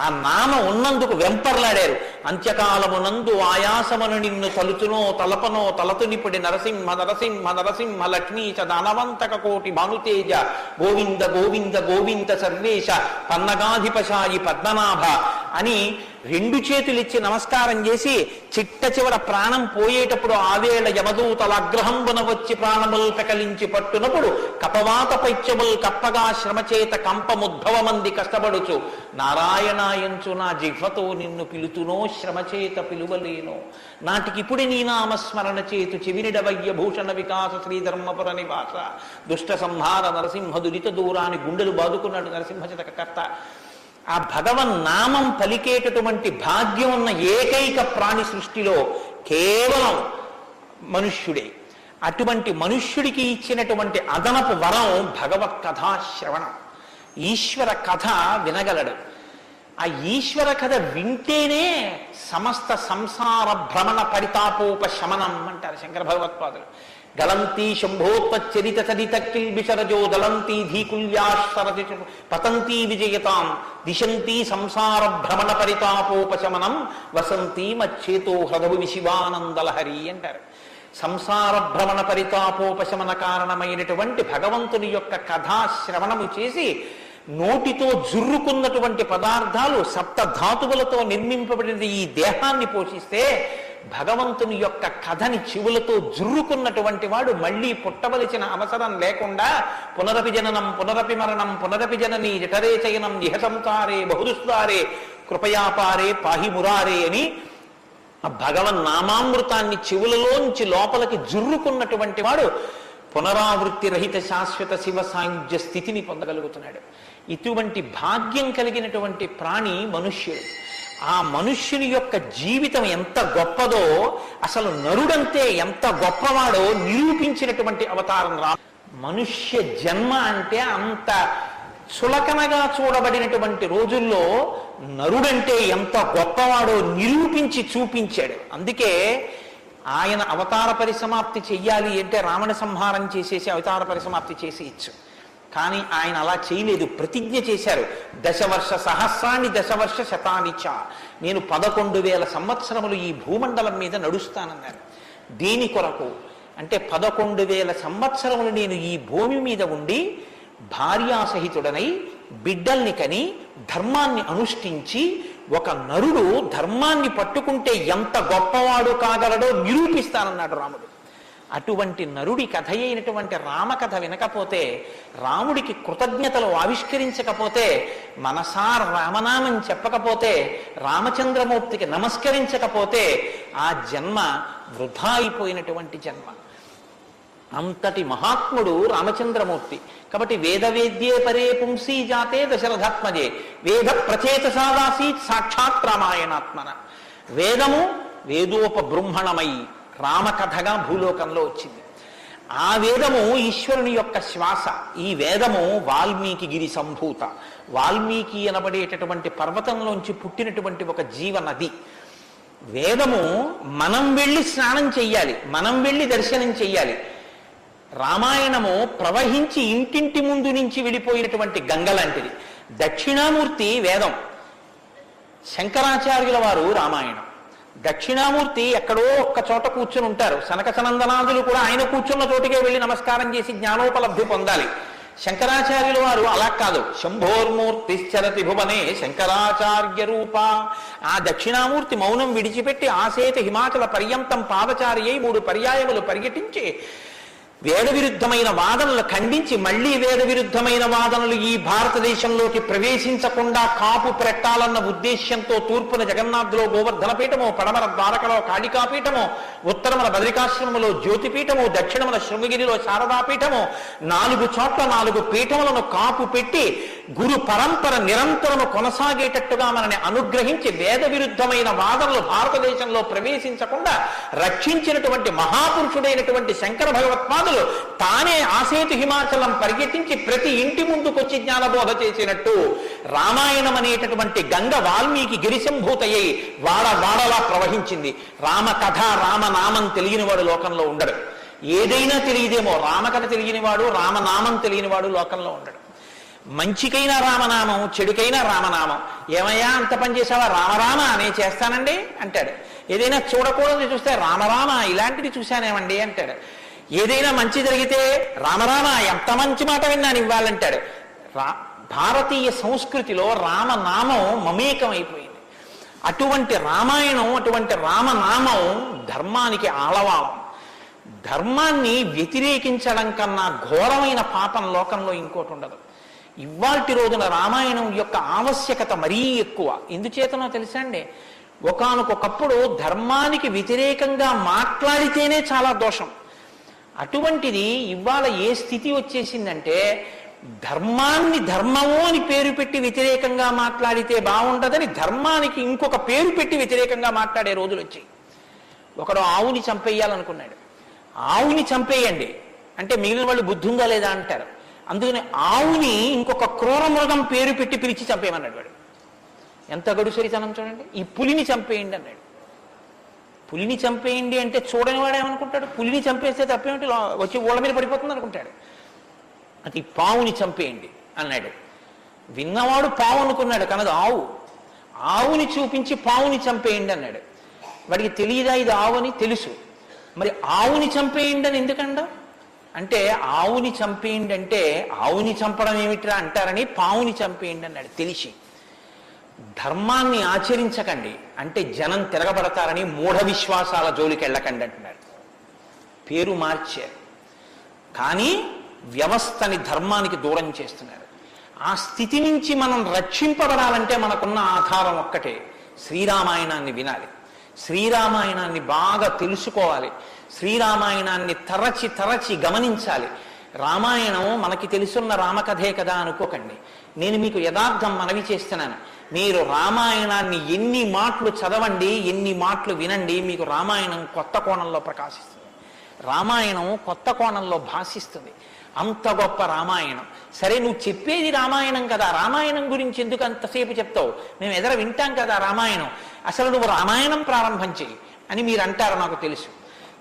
ఆ నామం ఉన్నందుకు వెంపర్లాడారు. అంత్యకాలమునందు ఆయాసమును నిన్ను తలుచునో తలపనో తలతునిపుడి నరసింహ నరసింహ నరసింహ లక్ష్మీ చ దానవంతక కోటి భానుతేజ గోవింద గోవింద గోవింద సర్వేశ పన్నగాధిపశాయి పద్మనాభ అని రెండు చేతులిచ్చి నమస్కారం చేసి చిట్ట చివర ప్రాణం పోయేటప్పుడు ఆవేళ యమదూతల అగ్రహంబున వచ్చి ప్రాణములు పెకలించి పట్టునప్పుడు కపవాత పైత్యములు కప్పగా శ్రమచేత కంపముద్భవమంది కష్టపడుచు నారాయణాయంచు నా జిహ్వతో నిన్ను పిలుతునో శ్రమచేత పిలువలేనో నాటికిపుడి నీ నామస్మరణ చేతు చెవినిడవయ్య భూషణ వికాస శ్రీధర్మపుర నివాస దుష్ట సంహార నరసింహ దురిత దూరాన్ని గుండెలు బాదుకున్నాడు నరసింహశతకర్త. ఆ భగవన్నామం పలికేటటువంటి భాగ్యం ఉన్న ఏకైక ప్రాణి సృష్టిలో కేవలం మనుష్యుడే. అటువంటి మనుష్యుడికి ఇచ్చినటువంటి అదనపు వరం భగవత్ కథాశ్రవణం. ఈశ్వర కథ వినగలడు. ఆ ఈశ్వర కథ వింటేనే సమస్త సంసార భ్రమణ పరితాపోపశమనం అంటారు శంకర భగవత్పాదులు. గలంతి శంభోత్పచ్చరిత చరిత కిల్బిషరజో దళంతి ధీకుల్యాశ్వరతి పతంతి విజయతాం దిశంతి సంసార భ్రమణ పరితాపోపశమనం వసంతి మచ్చేతో హృదవు విశివానందలహరి అంటారు. సంసార భ్రమణ పరితాపోపశమన కారణమైనటువంటి భగవంతుని యొక్క కథాశ్రవణము చేసి నోటితో జుర్రుకున్నటువంటి పదార్థాలు సప్త ధాతువులతో నిర్మింపబడిన ఈ దేహాన్ని పోషిస్తే భగవంతుని యొక్క కథని చెవులతో జుర్రుకున్నటువంటి వాడు మళ్ళీ పుట్టవలసిన అవసరం లేకుండా పునరపి జననం పునరపి మరణం పునరపి జనని జఠరే చయనం ఇహ సంసారే బహుదుస్తారే కృపయాపారే పాహి మురారే అని ఆ భగవన్నామామృతాన్ని చెవులలోంచి లోపలికి జుర్రుకున్నటువంటి వాడు పునరావృత్తి రహిత శాశ్వత శివ సాయుధ్య స్థితిని పొందగలుగుతున్నాడు. ఇటువంటి భాగ్యం కలిగినటువంటి ప్రాణి మనుష్యుడు. ఆ మనుష్యుని యొక్క జీవితం ఎంత గొప్పదో, అసలు నరుడంతే ఎంత గొప్పవాడో నిరూపించినటువంటి అవతారం మనుష్య జన్మ అంటే అంత చులకనగా చూడబడినటువంటి రోజుల్లో నరుడంటే ఎంత గొప్పవాడో నిరూపించి చూపించాడు. అందుకే ఆయన అవతార పరిసమాప్తి చెయ్యాలి అంటే రావణ సంహారం చేసేసి అవతార పరిసమాప్తి చేసేయచ్చు. కానీ ఆయన అలా చేయలేదు, ప్రతిజ్ఞ చేశారు. దశవర్ష సహస్రాన్ని దశవర్ష శతానిచ, నేను 11,000 సంవత్సరములు ఈ భూమండలం మీద నడుస్తానన్నారు. దేని కొరకు అంటే 11,000 సంవత్సరములు నేను ఈ భూమి మీద ఉండి భార్యాసహితుడనై బిడ్డల్ని కని ధర్మాన్ని అనుష్ఠించి ఒక నరుడు ధర్మాన్ని పట్టుకుంటే ఎంత గొప్పవాడు కాగలడో నిరూపిస్తానన్నాడు రాముడు. అటువంటి నరుడి కథ అయినటువంటి రామకథ వినకపోతే, రాముడికి కృతజ్ఞతలు ఆవిష్కరించకపోతే, మనసార రామనామం చెప్పకపోతే, రామచంద్రమూర్తికి నమస్కరించకపోతే ఆ జన్మ వృధా అయిపోయినటువంటి జన్మ. అంతటి మహాత్ముడు రామచంద్రమూర్తి. కాబట్టి వేదవేద్యే పరే పుంసీ జాతే దశరథాత్మజే వేద ప్రచేతసాదాసీత్ సాక్షాత్ రామాయణాత్మన. వేదము వేదోపబృంహణమై రామకథగా భూలోకంలో వచ్చింది. ఆ వేదము ఈశ్వరుని యొక్క శ్వాస. ఈ వేదము వాల్మీకి గిరి సంభూత. వాల్మీకి అనబడేటటువంటి పర్వతంలోంచి పుట్టినటువంటి ఒక జీవనది. వేదము మనం వెళ్ళి స్నానం చెయ్యాలి, మనం వెళ్ళి దర్శనం చెయ్యాలి. రామాయణము ప్రవహించి ఇంటింటి ముందు నుంచి వెళ్ళిపోయినటువంటి గంగ లాంటిది. దక్షిణామూర్తి వేదం, శంకరాచార్యుల వారు రామాయణం. దక్షిణామూర్తి ఎక్కడో ఒక్క చోట కూర్చుని ఉంటారు. సనక సనందనాదులు కూడా ఆయన కూర్చున్న చోటికే వెళ్ళి నమస్కారం చేసి జ్ఞానోపలబ్ధి పొందాలి. శంకరాచార్యుల వారు అలా కాదు. శంభోర్మూర్తిశ్చరతి భువనే శంకరాచార్య రూప. ఆ దక్షిణామూర్తి మౌనం విడిచిపెట్టి ఆసేత హిమాచల పర్యంతం పాదచారి అయి 3 పర్యాయములు పర్యటించి వేద విరుద్ధమైన వాదనలు ఖండించి మళ్లీ వేద విరుద్ధమైన వాదనలు ఈ భారతదేశంలోకి ప్రవేశించకుండా కాపు పెట్టాలన్న ఉద్దేశ్యంతో తూర్పున జగన్నాథ్లో గోవర్ధన పీఠమో, పడమర ద్వారకలో కాళికాపీఠమో, ఉత్తరమున బద్రికాశ్రమములో జ్యోతిపీఠము, దక్షిణమున శృంగగిరిలో శారదాపీఠము, 4 చోట్ల 4 పీఠములను కాపు పెట్టి గురు పరంపర నిరంతరము కొనసాగేటట్టుగా మనని అనుగ్రహించి వేద విరుద్ధమైన వాదనలు భారతదేశంలో ప్రవేశించకుండా రక్షించినటువంటి మహాపురుషుడైనటువంటి శంకర భగవత్పాదులు తానే ఆసేతు హిమాచలం పర్యటించి ప్రతి ఇంటి ముందుకొచ్చి జ్ఞానబోధ చేసినట్టు రామాయణం అనేటటువంటి గంగ వాల్మీకి గిరిశంభూతయ్యి వాడలా ప్రవహించింది. రామకథ రామనామం తెలియనివాడు లోకంలో ఉండడు. ఏదైనా తెలియదేమో, రామకథ తెలియనివాడు రామనామం తెలియనివాడు లోకంలో ఉండడు. మంచికైనా రామనామం, చెడుకైనా రామనామం. ఏమయ్యా అంత పని చేసావా? రామరామ అనే చేస్తానండి అంటాడు. ఏదైనా చూడకూడదు చూస్తే రామరామ ఇలాంటిది చూశానేమండి అంటాడు. ఏదైనా మంచి జరిగితే రామరామ ఎంత మంచి మాట విన్నాను ఇవ్వాలంటాడు. భారతీయ సంస్కృతిలో రామనామం మమేకమైపోయింది. అటువంటి రామాయణం, అటువంటి రామనామం ధర్మానికి ఆలవాలం. ధర్మాన్ని వ్యతిరేకించడం కన్నా ఘోరమైన పాపం లోకంలో ఇంకోటి ఉండదు. ఇవాల్టి రోజున రామాయణం యొక్క ఆవశ్యకత మరీ ఎక్కువ. ఎందుచేతనో తెలుసా అండి? ఒకానొకప్పుడు ధర్మానికి వ్యతిరేకంగా మాట్లాడితేనే చాలా దోషం. అటువంటిది ఇవాళ ఏ స్థితి వచ్చేసిందంటే ధర్మాన్ని ధర్మము అని పేరు పెట్టి వ్యతిరేకంగా మాట్లాడితే బాగుండదని ధర్మానికి ఇంకొక పేరు పెట్టి వ్యతిరేకంగా మాట్లాడే రోజులు వచ్చాయి. ఒకడు ఆవుని చంపేయాలనుకున్నాడు. ఆవుని చంపేయండి అంటే మిగిలిన వాళ్ళు బుద్ధి ఉందా లేదా అంటారు. అందుకని ఆవుని ఇంకొక క్రూర మృగం పేరు పెట్టి పిలిచి చంపేయమన్నాడు వాడు. ఎంత గడుసరితనం చూడండి. ఈ పులిని చంపేయండి అన్నాడు. పులిని చంపేయండి అంటే చూడని వాడు ఏమనుకుంటాడు? పులిని చంపేస్తే తప్పేమిటి, వచ్చి ఓళ్ళ మీద పడిపోతుంది అనుకుంటాడు. అది పావుని చంపేయండి అన్నాడు. విన్నవాడు పావు అనుకున్నాడు, కనదు ఆవు. ఆవుని చూపించి పావుని చంపేయండి అన్నాడు. వాడికి తెలియదా ఇది ఆవు అని? తెలుసు. మరి ఆవుని చంపేయండి అని ఎందుకండా అంటే ఆవుని చంపేయండి అంటే ఆవుని చంపడం ఏమిట్రా అంటారని పావుని చంపేయండి అన్నాడు. తెలిసి ధర్మాన్ని ఆచరించకండి అంటే జనం తిరగబడతారని మూఢ విశ్వాసాల జోలికి వెళ్ళకండి అంటున్నాడు. పేరు మార్చారు కానీ వ్యవస్థని ధర్మానికి దూరం చేస్తున్నారు. ఆ స్థితి నుంచి మనం రక్షింపబడాలంటే మనకున్న ఆధారం ఒక్కటే, శ్రీరామాయణాన్ని వినాలి, శ్రీరామాయణాన్ని బాగా తెలుసుకోవాలి, శ్రీరామాయణాన్ని తరచి తరచి గమనించాలి. రామాయణం మనకి తెలుసున్న రామకథే కదా అనుకోకండి. నేను మీకు యథార్థం మనవి చేస్తున్నాను. మీరు రామాయణాన్ని ఎన్ని మాటలు చదవండి, ఎన్ని మాటలు వినండి, మీకు రామాయణం కొత్త కోణంలో ప్రకాశిస్తుంది, రామాయణం కొత్త కోణంలో భాషిస్తుంది. అంత గొప్ప రామాయణం. సరే నువ్వు చెప్పేది రామాయణం కదా, రామాయణం గురించి ఎందుకు అంతసేపు చెప్తావు? మేము ఎదర వింటాం కదా రామాయణం. అసలు నువ్వు రామాయణం ప్రారంభం చెయ్యి అని మీరు అంటారు, నాకు తెలుసు.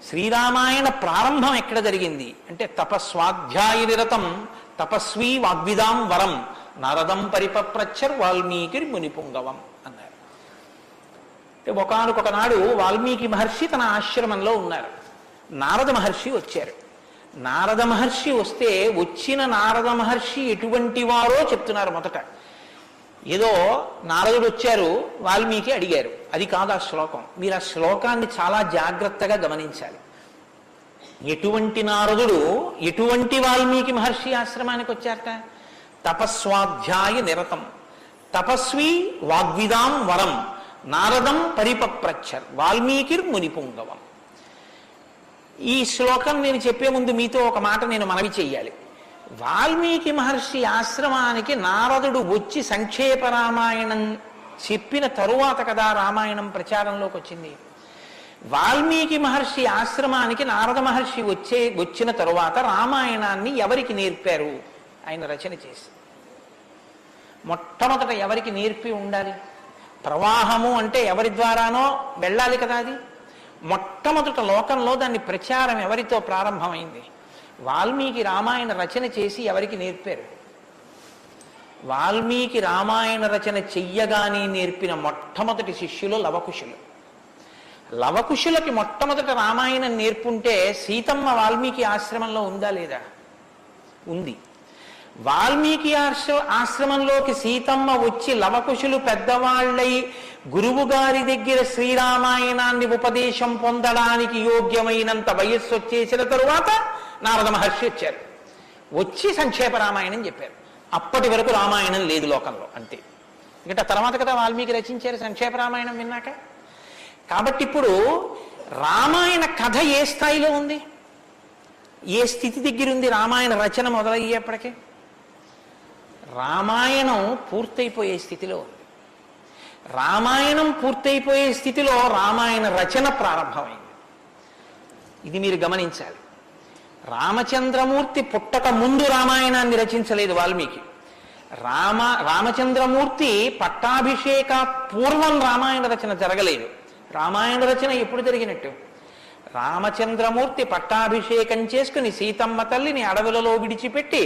శ్రీరామాయణ ప్రారంభం ఎక్కడ జరిగింది అంటే తపస్వాధ్యాయ నిరతం తపస్వీ వాగ్విదాం వరం నారదం పరిపప్రచ్చర్ వాల్మీకి మునిపుంగవం అన్నారు. అంటే ఒకానొక నాడు వాల్మీకి మహర్షి తన ఆశ్రమంలో ఉన్నారు. నారద మహర్షి వచ్చారు. నారద మహర్షి వస్తే వచ్చిన నారద మహర్షి ఎటువంటి వారో చెప్తున్నారు. మొదట ఏదో నారదుడు వచ్చారు, వాల్మీకి అడిగారు, అది కాదు ఆ శ్లోకం. మీరు ఆ శ్లోకాన్ని చాలా జాగ్రత్తగా గమనించాలి. ఎటువంటి నారదుడు ఎటువంటి వాల్మీకి మహర్షి ఆశ్రమానికి వచ్చారట? తపస్వాధ్యాయ నిరతం తపస్వి వాగ్విదాం వరం నారదం పరిపప్రచ్చర్ వాల్మీకిర్ మునిపుంగవం. ఈ శ్లోకం నేను చెప్పే ముందు మీతో ఒక మాట నేను మనవి చెయ్యాలి. వాల్మీకి మహర్షి ఆశ్రమానికి నారదుడు వచ్చి సంక్షేప రామాయణం చెప్పిన తరువాత కదా రామాయణం ప్రచారంలోకి వచ్చింది. వాల్మీకి మహర్షి ఆశ్రమానికి నారద మహర్షి వచ్చిన తరువాత రామాయణాన్ని ఎవరికి నేర్పారు? ఆయన రచన చేసి మొట్టమొదట ఎవరికి నేర్పి ఉండాలి? ప్రవాహము అంటే ఎవరి ద్వారానో వెళ్ళాలి కదా. అది మొట్టమొదట లోకంలో దాన్ని ప్రచారం ఎవరితో ప్రారంభమైంది? వాల్మీకి రామాయణ రచన చేసి ఎవరికి నేర్పారు? వాల్మీకి రామాయణ రచన చెయ్యగానే నేర్పిన మొట్టమొదటి శిష్యులు లవకుశులు. లవకుశులకి మొట్టమొదట రామాయణం నేర్పుంటే సీతమ్మ వాల్మీకి ఆశ్రమంలో ఉందా లేదా? ఉంది. వాల్మీకి ఆశ్రమంలోకి సీతమ్మ వచ్చి లవకుశులు పెద్దవాళ్ళై గురువు గారి దగ్గర శ్రీరామాయణాన్ని ఉపదేశం పొందడానికి యోగ్యమైనంత వయస్సు వచ్చేసిన తరువాత నారద మహర్షి వచ్చారు. వచ్చి సంక్షేప రామాయణం చెప్పారు. అప్పటి వరకు రామాయణం లేదు లోకంలో, అంతే. ఇంకా తర్వాత కదా వాల్మీకి రచించారు సంక్షేప రామాయణం విన్నాక. కాబట్టి ఇప్పుడు రామాయణ కథ ఏ స్థాయిలో ఉంది, ఏ స్థితి దగ్గర ఉంది? రామాయణ రచన మొదలయ్యేప్పటికే రామాయణం పూర్తయిపోయే స్థితిలో ఉంది. రామాయణం పూర్తయిపోయే స్థితిలో రామాయణ రచన ప్రారంభమైంది. ఇది మీరు గమనించాలి. రామచంద్రమూర్తి పుట్టక ముందు రామాయణాన్ని రచించలేదు వాల్మీకి. రామచంద్రమూర్తి పట్టాభిషేక పూర్వం రామాయణ రచన జరగలేదు. రామాయణ రచన ఎప్పుడు జరిగినట్టు? రామచంద్రమూర్తి పట్టాభిషేకం చేసుకుని సీతమ్మ తల్లిని అడవులలో విడిచిపెట్టి,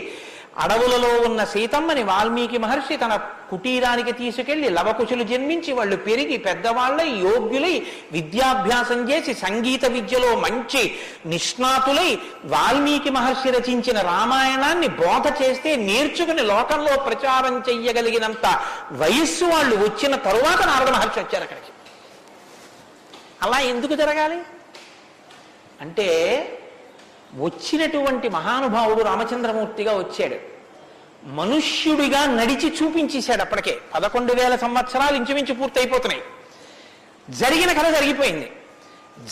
అడవులలో ఉన్న సీతమ్మని వాల్మీకి మహర్షి తన కుటీరానికి తీసుకెళ్లి లవకుశులు జన్మించి వాళ్ళు పెరిగి పెద్దవాళ్ళై యోగ్యులై విద్యాభ్యాసం చేసి సంగీత విద్యలో మంచి నిష్ణాతులై వాల్మీకి మహర్షి రచించిన రామాయణాన్ని బోధ చేస్తే నేర్చుకుని లోకంలో ప్రచారం చెయ్యగలిగినంత వయస్సు వాళ్ళు వచ్చిన తరువాత నారద మహర్షి వచ్చారు అక్కడికి. అలా ఎందుకు జరగాలి అంటే, వచ్చినటువంటి మహానుభావుడు రామచంద్రమూర్తిగా వచ్చాడు, మనుష్యుడిగా నడిచి చూపించేశాడు. అప్పటికే 11,000 సంవత్సరాలు ఇంచుమించు పూర్తయిపోతున్నాయి. జరిగిన కథ జరిగిపోయింది.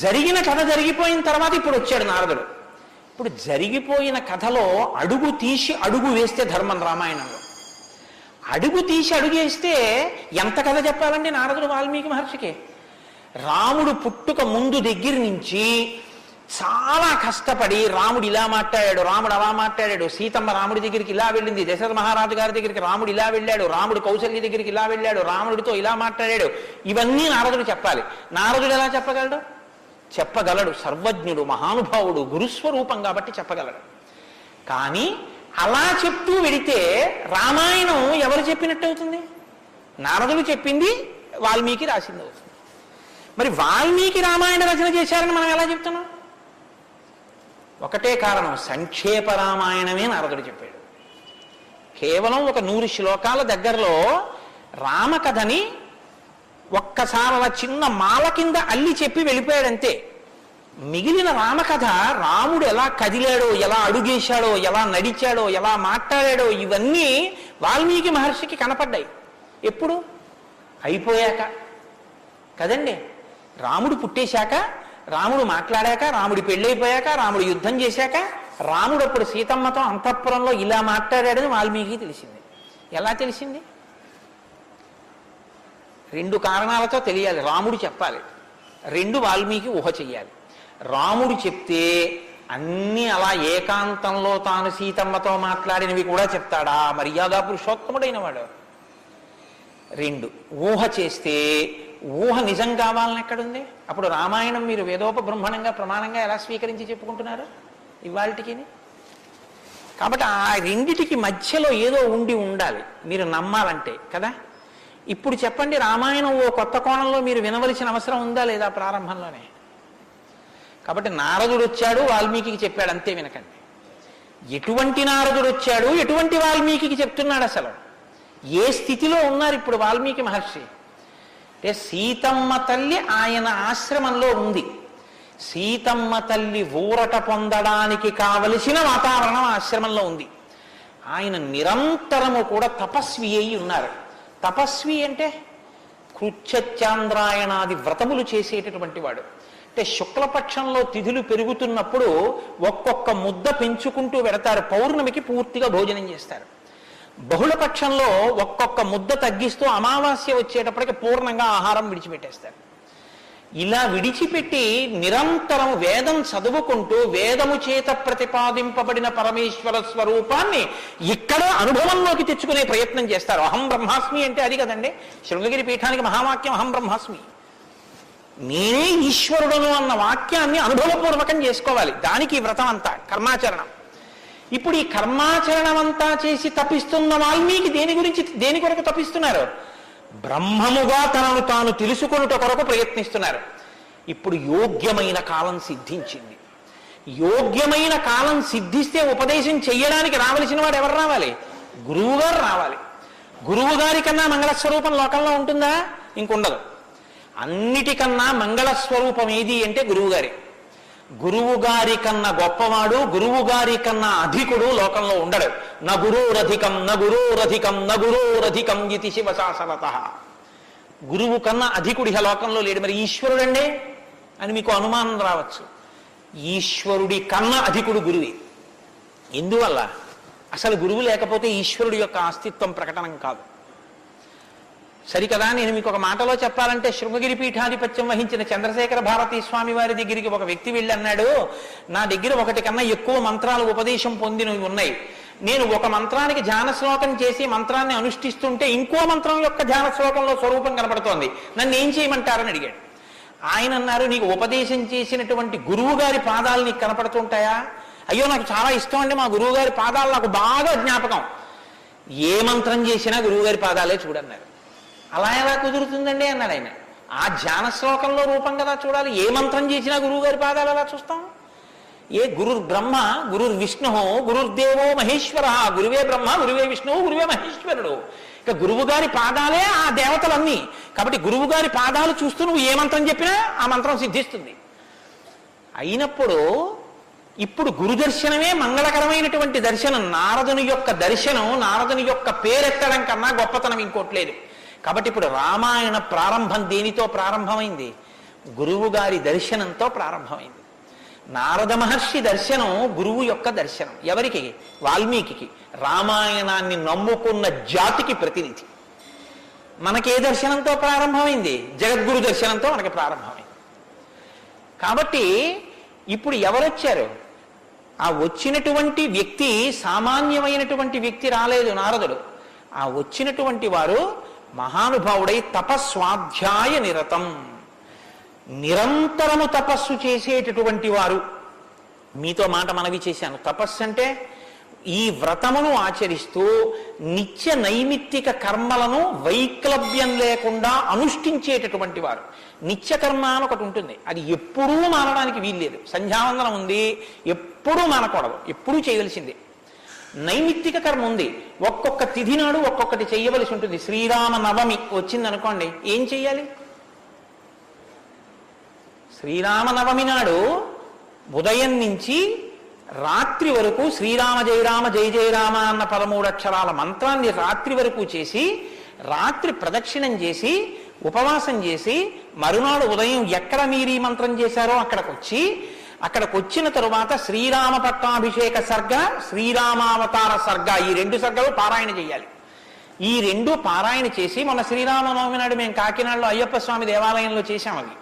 జరిగిన కథ జరిగిపోయిన తర్వాత ఇప్పుడు వచ్చాడు నారదుడు. ఇప్పుడు జరిగిపోయిన కథలో అడుగు తీసి అడుగు వేస్తే ధర్మం. రామాయణంలో అడుగు తీసి అడుగేస్తే ఎంత కథ చెప్పాలండి నారదుడు వాల్మీకి మహర్షికి? రాముడు పుట్టుక ముందు దగ్గర నుంచి చాలా కష్టపడి రాముడు ఇలా మాట్లాడాడు, రాముడు అలా మాట్లాడాడు, సీతమ్మ రాముడి దగ్గరికి ఇలా వెళ్ళింది, దశరథ మహారాజు గారి దగ్గరికి రాముడు ఇలా వెళ్ళాడు, రాముడు కౌసల్య దగ్గరికి ఇలా వెళ్ళాడు, రాముడితో ఇలా మాట్లాడాడు, ఇవన్నీ నారదుడు చెప్పాలి. నారదుడు ఎలా చెప్పగలడు? చెప్పగలడు. సర్వజ్ఞుడు, మహానుభావుడు, గురుస్వరూపం కాబట్టి చెప్పగలడు. కానీ అలా చెప్తూ వెడితే రామాయణం ఎవరు చెప్పినట్టు అవుతుంది? నారదుడు చెప్పింది వాల్మీకి రాసింది అవుతుంది. మరి వాల్మీకి రామాయణ రచన చేశారని మనం ఎలా చెప్తున్నాం? ఒకటే కారణం, సంక్షేప రామాయణమే నారదుడు చెప్పాడు. కేవలం ఒక 100 శ్లోకాల దగ్గరలో రామకథని ఒక్కసారి అలా చిన్న మాల కింద అల్లి చెప్పి వెళ్ళిపోయాడంతే. మిగిలిన రామకథ రాముడు ఎలా కదిలాడో, ఎలా అడుగేశాడో, ఎలా నడిచాడో, ఎలా మాట్లాడాడో ఇవన్నీ వాల్మీకి మహర్షికి కనపడ్డాయి. ఎప్పుడు? అయిపోయాక కదండి. రాముడు పుట్టేశాక, రాముడు మాట్లాడాక, రాముడి పెళ్ళైపోయాక, రాముడు యుద్ధం చేశాక, రాముడు అప్పుడు సీతమ్మతో అంతఃపురంలో ఇలా మాట్లాడాడని వాల్మీకి తెలిసింది. ఎలా తెలిసింది? 2 కారణాలతో తెలియాలి. రాముడు చెప్పాలి, 2 వాల్మీకి ఊహ చెయ్యాలి. రాముడు చెప్తే అన్నీ అలా ఏకాంతంలో తాను సీతమ్మతో మాట్లాడినవి కూడా చెప్తాడా? మర్యాదా పురుషోత్తముడైన వాడు. 2 ఊహ చేస్తే ఊహ నిజం కావాలని ఎక్కడుంది? అప్పుడు రామాయణం మీరు వేదోపబ్రహ్మణంగా ప్రమాణంగా ఎలా స్వీకరించి చెప్పుకుంటున్నారు ఇవాళకి? కాబట్టి ఆ రెండిటికి మధ్యలో ఏదో ఉండాలి మీరు నమ్మాలంటే కదా. ఇప్పుడు చెప్పండి, రామాయణం ఓ కొత్త కోణంలో మీరు వినవలసిన అవసరం ఉందా లేదా ప్రారంభంలోనే? కాబట్టి నారదుడు వచ్చాడు, వాల్మీకి చెప్పాడు, అంతే. వినకండి. ఎటువంటి నారదుడు వచ్చాడు, ఎటువంటి వాల్మీకి చెప్తున్నాడు, అసలు ఏ స్థితిలో ఉన్నారు ఇప్పుడు వాల్మీకి మహర్షి అంటే, సీతమ్మ తల్లి ఆయన ఆశ్రమంలో ఉంది. సీతమ్మ తల్లి ఊరట పొందడానికి కావలసిన వాతావరణం ఆశ్రమంలో ఉంది. ఆయన నిరంతరము కూడా తపస్వి అయి ఉన్నారు. తపస్వి అంటే కృచ్ఛచాంద్రాయణాది వ్రతములు చేసేటటువంటి వాడు. అంటే శుక్లపక్షంలో తిథులు పెరుగుతున్నప్పుడు ఒక్కొక్క ముద్ద పెంచుకుంటూ వెడతారు. పౌర్ణమికి పూర్తిగా భోజనం చేస్తారు. బహుళపక్షంలో ఒక్కొక్క ముద్ద తగ్గిస్తూ అమావాస్య వచ్చేటప్పటికి పూర్ణంగా ఆహారం విడిచిపెట్టేస్తారు. ఇలా విడిచిపెట్టి నిరంతరం వేదం చదువుకుంటూ వేదము చేత ప్రతిపాదింపబడిన పరమేశ్వర స్వరూపాన్ని ఇక్కడ అనుభవంలోకి తెచ్చుకునే ప్రయత్నం చేస్తారు. అహం బ్రహ్మాస్మి అంటే అది కదండి. శృంగగిరి పీఠానికి మహావాక్యం అహం బ్రహ్మాస్మి, నేనే ఈశ్వరుడును అన్న వాక్యాన్ని అనుభవపూర్వకం చేసుకోవాలి. దానికి వ్రతం అంతా కర్మాచరణం. ఇప్పుడు ఈ కర్మాచరణం అంతా చేసి తపిస్తున్న వాల్మీకి దేని కొరకు తపిస్తున్నారు? బ్రహ్మముగా తనను తాను తెలుసుకొనుట కొరకు ప్రయత్నిస్తున్నారు. ఇప్పుడు యోగ్యమైన కాలం సిద్ధించింది. యోగ్యమైన కాలం సిద్ధిస్తే ఉపదేశం చెయ్యడానికి రావలసిన వాడు ఎవరు రావాలి? గురువుగారు రావాలి. గురువు గారి కన్నా మంగళస్వరూపం లోకంలో ఉంటుందా? ఇంకుండదు. అన్నిటికన్నా మంగళస్వరూపం ఏది అంటే గురువుగారి. గురువు గారి కన్నా గొప్పవాడు, గురువు గారి కన్నా అధికుడు లోకంలో ఉండడు. నగురోరధికం నగురోరధికం నగురోరధికం ఇది శివశాసనత. గురువు కన్నా అధికుడి లోకంలో లేడు. మరి ఈశ్వరుడండి అని మీకు అనుమానం రావచ్చు. ఈశ్వరుడి కన్నా అధికుడు గురువే. ఎందువల్ల? అసలు గురువు లేకపోతే ఈశ్వరుడి యొక్క అస్తిత్వం ప్రకటనం కాదు. సరికదా? నేను మీకు ఒక మాటలో చెప్పాలంటే, శృంగగిరి పీఠాధిపత్యం వహించిన చంద్రశేఖర భారతీ స్వామి వారి దగ్గరికి ఒక వ్యక్తి వెళ్ళి అన్నాడు, నా దగ్గర ఒకటి కన్నా ఎక్కువ మంత్రాలు ఉపదేశం పొందినవి ఉన్నాయి. నేను ఒక మంత్రానికి ధ్యాన శ్లోకం చేసి మంత్రాన్ని అనుష్ఠిస్తుంటే ఇంకో మంత్రం యొక్క ధ్యాన శ్లోకంలో స్వరూపం కనపడుతోంది, నన్ను ఏం చేయమంటారని అడిగాడు. ఆయన అన్నారు, నీకు ఉపదేశం చేసినటువంటి గురువు గారి పాదాలు నీకు కనపడుతుంటాయా? అయ్యో నాకు చాలా ఇష్టం అండి, మా గురువు గారి పాదాలు నాకు బాగా జ్ఞాపకం. ఏ మంత్రం చేసినా గురువుగారి పాదాలే చూడన్నారు. అలా ఎలా కుదురుతుందండి అన్నాడు ఆయన. ఆ ధ్యాన శ్లోకంలో రూపం కదా చూడాలి. ఏ మంత్రం చేసినా గురువుగారి పాదాలు ఎలా చూస్తాం? ఏ గురుర్ బ్రహ్మ గురుర్ విష్ణు గురుర్దేవో మహేశ్వర, గురువే బ్రహ్మ గురువే విష్ణువు గురువే మహేశ్వరుడు. ఇక గురువు గారి పాదాలే ఆ దేవతలన్నీ. కాబట్టి గురువు గారి పాదాలు చూస్తూ నువ్వు ఏ మంత్రం చెప్పినా ఆ మంత్రం సిద్ధిస్తుంది. అయినప్పుడు ఇప్పుడు గురు దర్శనమే మంగళకరమైనటువంటి దర్శనం. నారదుని యొక్క దర్శనం, నారదుని యొక్క పేరెత్తడం కన్నా గొప్పతనం ఇంకోట్లేదు. కాబట్టి ఇప్పుడు రామాయణ ప్రారంభం దేనితో ప్రారంభమైంది? గురువు గారి దర్శనంతో ప్రారంభమైంది. నారద మహర్షి దర్శనం గురువు యొక్క దర్శనం. ఎవరికి? వాల్మీకి. రామాయణాన్ని నమ్ముకున్న జాతికి ప్రతినిధి. మనకే దర్శనంతో ప్రారంభమైంది? జగద్గురు దర్శనంతో మనకి ప్రారంభమైంది. కాబట్టి ఇప్పుడు ఎవరొచ్చారు? ఆ వచ్చినటువంటి వ్యక్తి సామాన్యమైనటువంటి వ్యక్తి రాలేదు, నారదుడు. ఆ వచ్చినటువంటి వారు మహానుభావుడై తపస్వాధ్యాయ నిరతం, నిరంతరము తపస్సు చేసేటటువంటి వారు. మీతో మాట మనవి చేశాను. తపస్సు అంటే ఈ వ్రతమును ఆచరిస్తూ నిత్య నైమిత్తిక కర్మలను వైక్లభ్యం లేకుండా అనుష్ఠించేటటువంటి వారు. నిత్యకర్మ అని ఒకటి ఉంటుంది, అది ఎప్పుడూ మానడానికి వీల్లేదు. సంధ్యావందనం ఉంది, ఎప్పుడూ మానకూడదు, ఎప్పుడూ చేయవలసిందే. నైమిత్తిక కర్మ ఉంది, ఒక్కొక్క తిథి నాడు ఒక్కొక్కటి చెయ్యవలసి ఉంటుంది. శ్రీరామ నవమి వచ్చిందనుకోండి, ఏం చెయ్యాలి? శ్రీరామనవమి నాడు ఉదయం నుంచి రాత్రి వరకు శ్రీరామ జయ రామ జయ జయ రామ అన్న 13 అక్షరాల మంత్రాన్ని రాత్రి వరకు చేసి, రాత్రి ప్రదక్షిణం చేసి, ఉపవాసం చేసి, మరునాడు ఉదయం ఎక్కడ మీరు ఈ మంత్రం చేశారో అక్కడికి వచ్చిన తరువాత శ్రీరామ పట్టాభిషేక సర్గ, శ్రీరామావతార సర్గ, ఈ 2 సర్గలు పారాయణ చేయాలి. ఈ 2 పారాయణ చేసి, మొన్న శ్రీరామనవమి నాడు మేము కాకినాడలో అయ్యప్ప స్వామి దేవాలయంలో చేశాం. అవి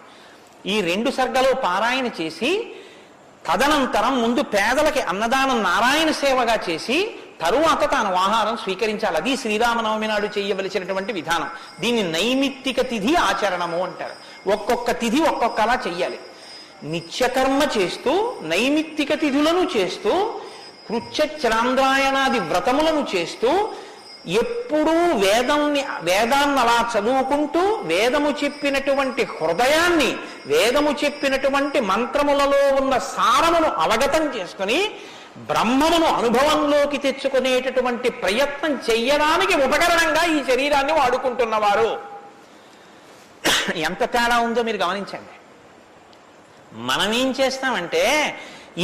ఈ 2 సర్గలు పారాయణ చేసి, తదనంతరం ముందు పేదలకి అన్నదానం నారాయణ సేవగా చేసి, తరువాత తాను ఆహారం స్వీకరించాలి. అది శ్రీరామనవమి నాడు చేయవలసినటువంటి విధానం. దీన్ని నైమిత్తిక తిథి ఆచరణము అంటారు. ఒక్కొక్క తిథి ఒక్కొక్కలా చెయ్యాలి. నిత్యకర్మ చేస్తూ, నైమిత్తిక తిథులను చేస్తూ, కృత్యచ్రాంద్రాయణాది వ్రతములను చేస్తూ, ఎప్పుడూ వేదాన్ని అలా చదువుకుంటూ, వేదము చెప్పినటువంటి హృదయాన్ని, వేదము చెప్పినటువంటి మంత్రములలో ఉన్న సారమును అవగతం చేసుకుని బ్రహ్మమును అనుభవంలోకి తెచ్చుకునేటటువంటి ప్రయత్నం చెయ్యడానికి ఉపకరణంగా ఈ శరీరాన్ని వాడుకుంటున్నవారు. ఎంత తేడా ఉందో మీరు గమనించండి. మనం ఏం చేస్తామంటే,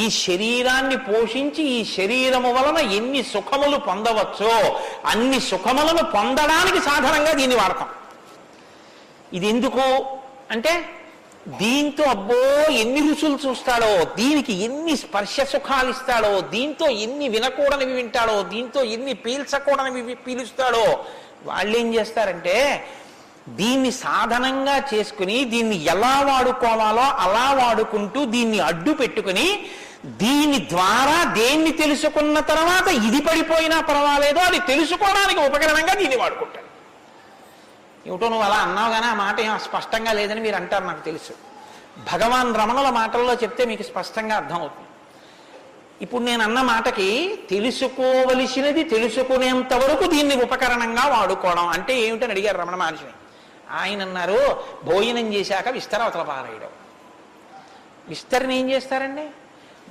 ఈ శరీరాన్ని పోషించి ఈ శరీరము వలన ఎన్ని సుఖములు పొందవచ్చో అన్ని సుఖములను పొందడానికి సాధనంగా దీన్ని వాడతాం. ఇది ఎందుకు అంటే, దీంతో అబ్బో ఎన్ని రుచులు చూస్తాడో, దీనికి ఎన్ని స్పర్శ సుఖాలు ఇస్తాడో, దీంతో ఎన్ని వినకూడనివి వింటాడో, దీంతో ఎన్ని పీల్చకూడనివి పీలుస్తాడో. వాళ్ళు ఏం చేస్తారంటే, దీన్ని సాధనంగా చేసుకుని దీన్ని ఎలా వాడుకోవాలో అలా వాడుకుంటూ దీన్ని అడ్డు పెట్టుకుని, దీని ద్వారా దేన్ని తెలుసుకున్న తర్వాత ఇది పడిపోయినా పర్వాలేదో అది తెలుసుకోవడానికి ఉపకరణంగా దీన్ని వాడుకుంటాడు. ఏమిటో నువ్వు అలా అన్నావు కానీ ఆ మాట ఏం స్పష్టంగా లేదని మీరు అంటారు, నాకు తెలుసు. భగవాన్ రమణుల మాటల్లో చెప్తే మీకు స్పష్టంగా అర్థమవుతుంది. ఇప్పుడు నేను అన్న మాటకి తెలుసుకోవలసినది తెలుసుకునేంత వరకు దీన్ని ఉపకరణంగా వాడుకోవడం అంటే ఏమిటని అడిగారు రమణ మహర్షిని. ఆయన అన్నారు, భోజనం చేశాక విస్తరావతల పారేయడం. విస్తరణ ఏం చేస్తారండి?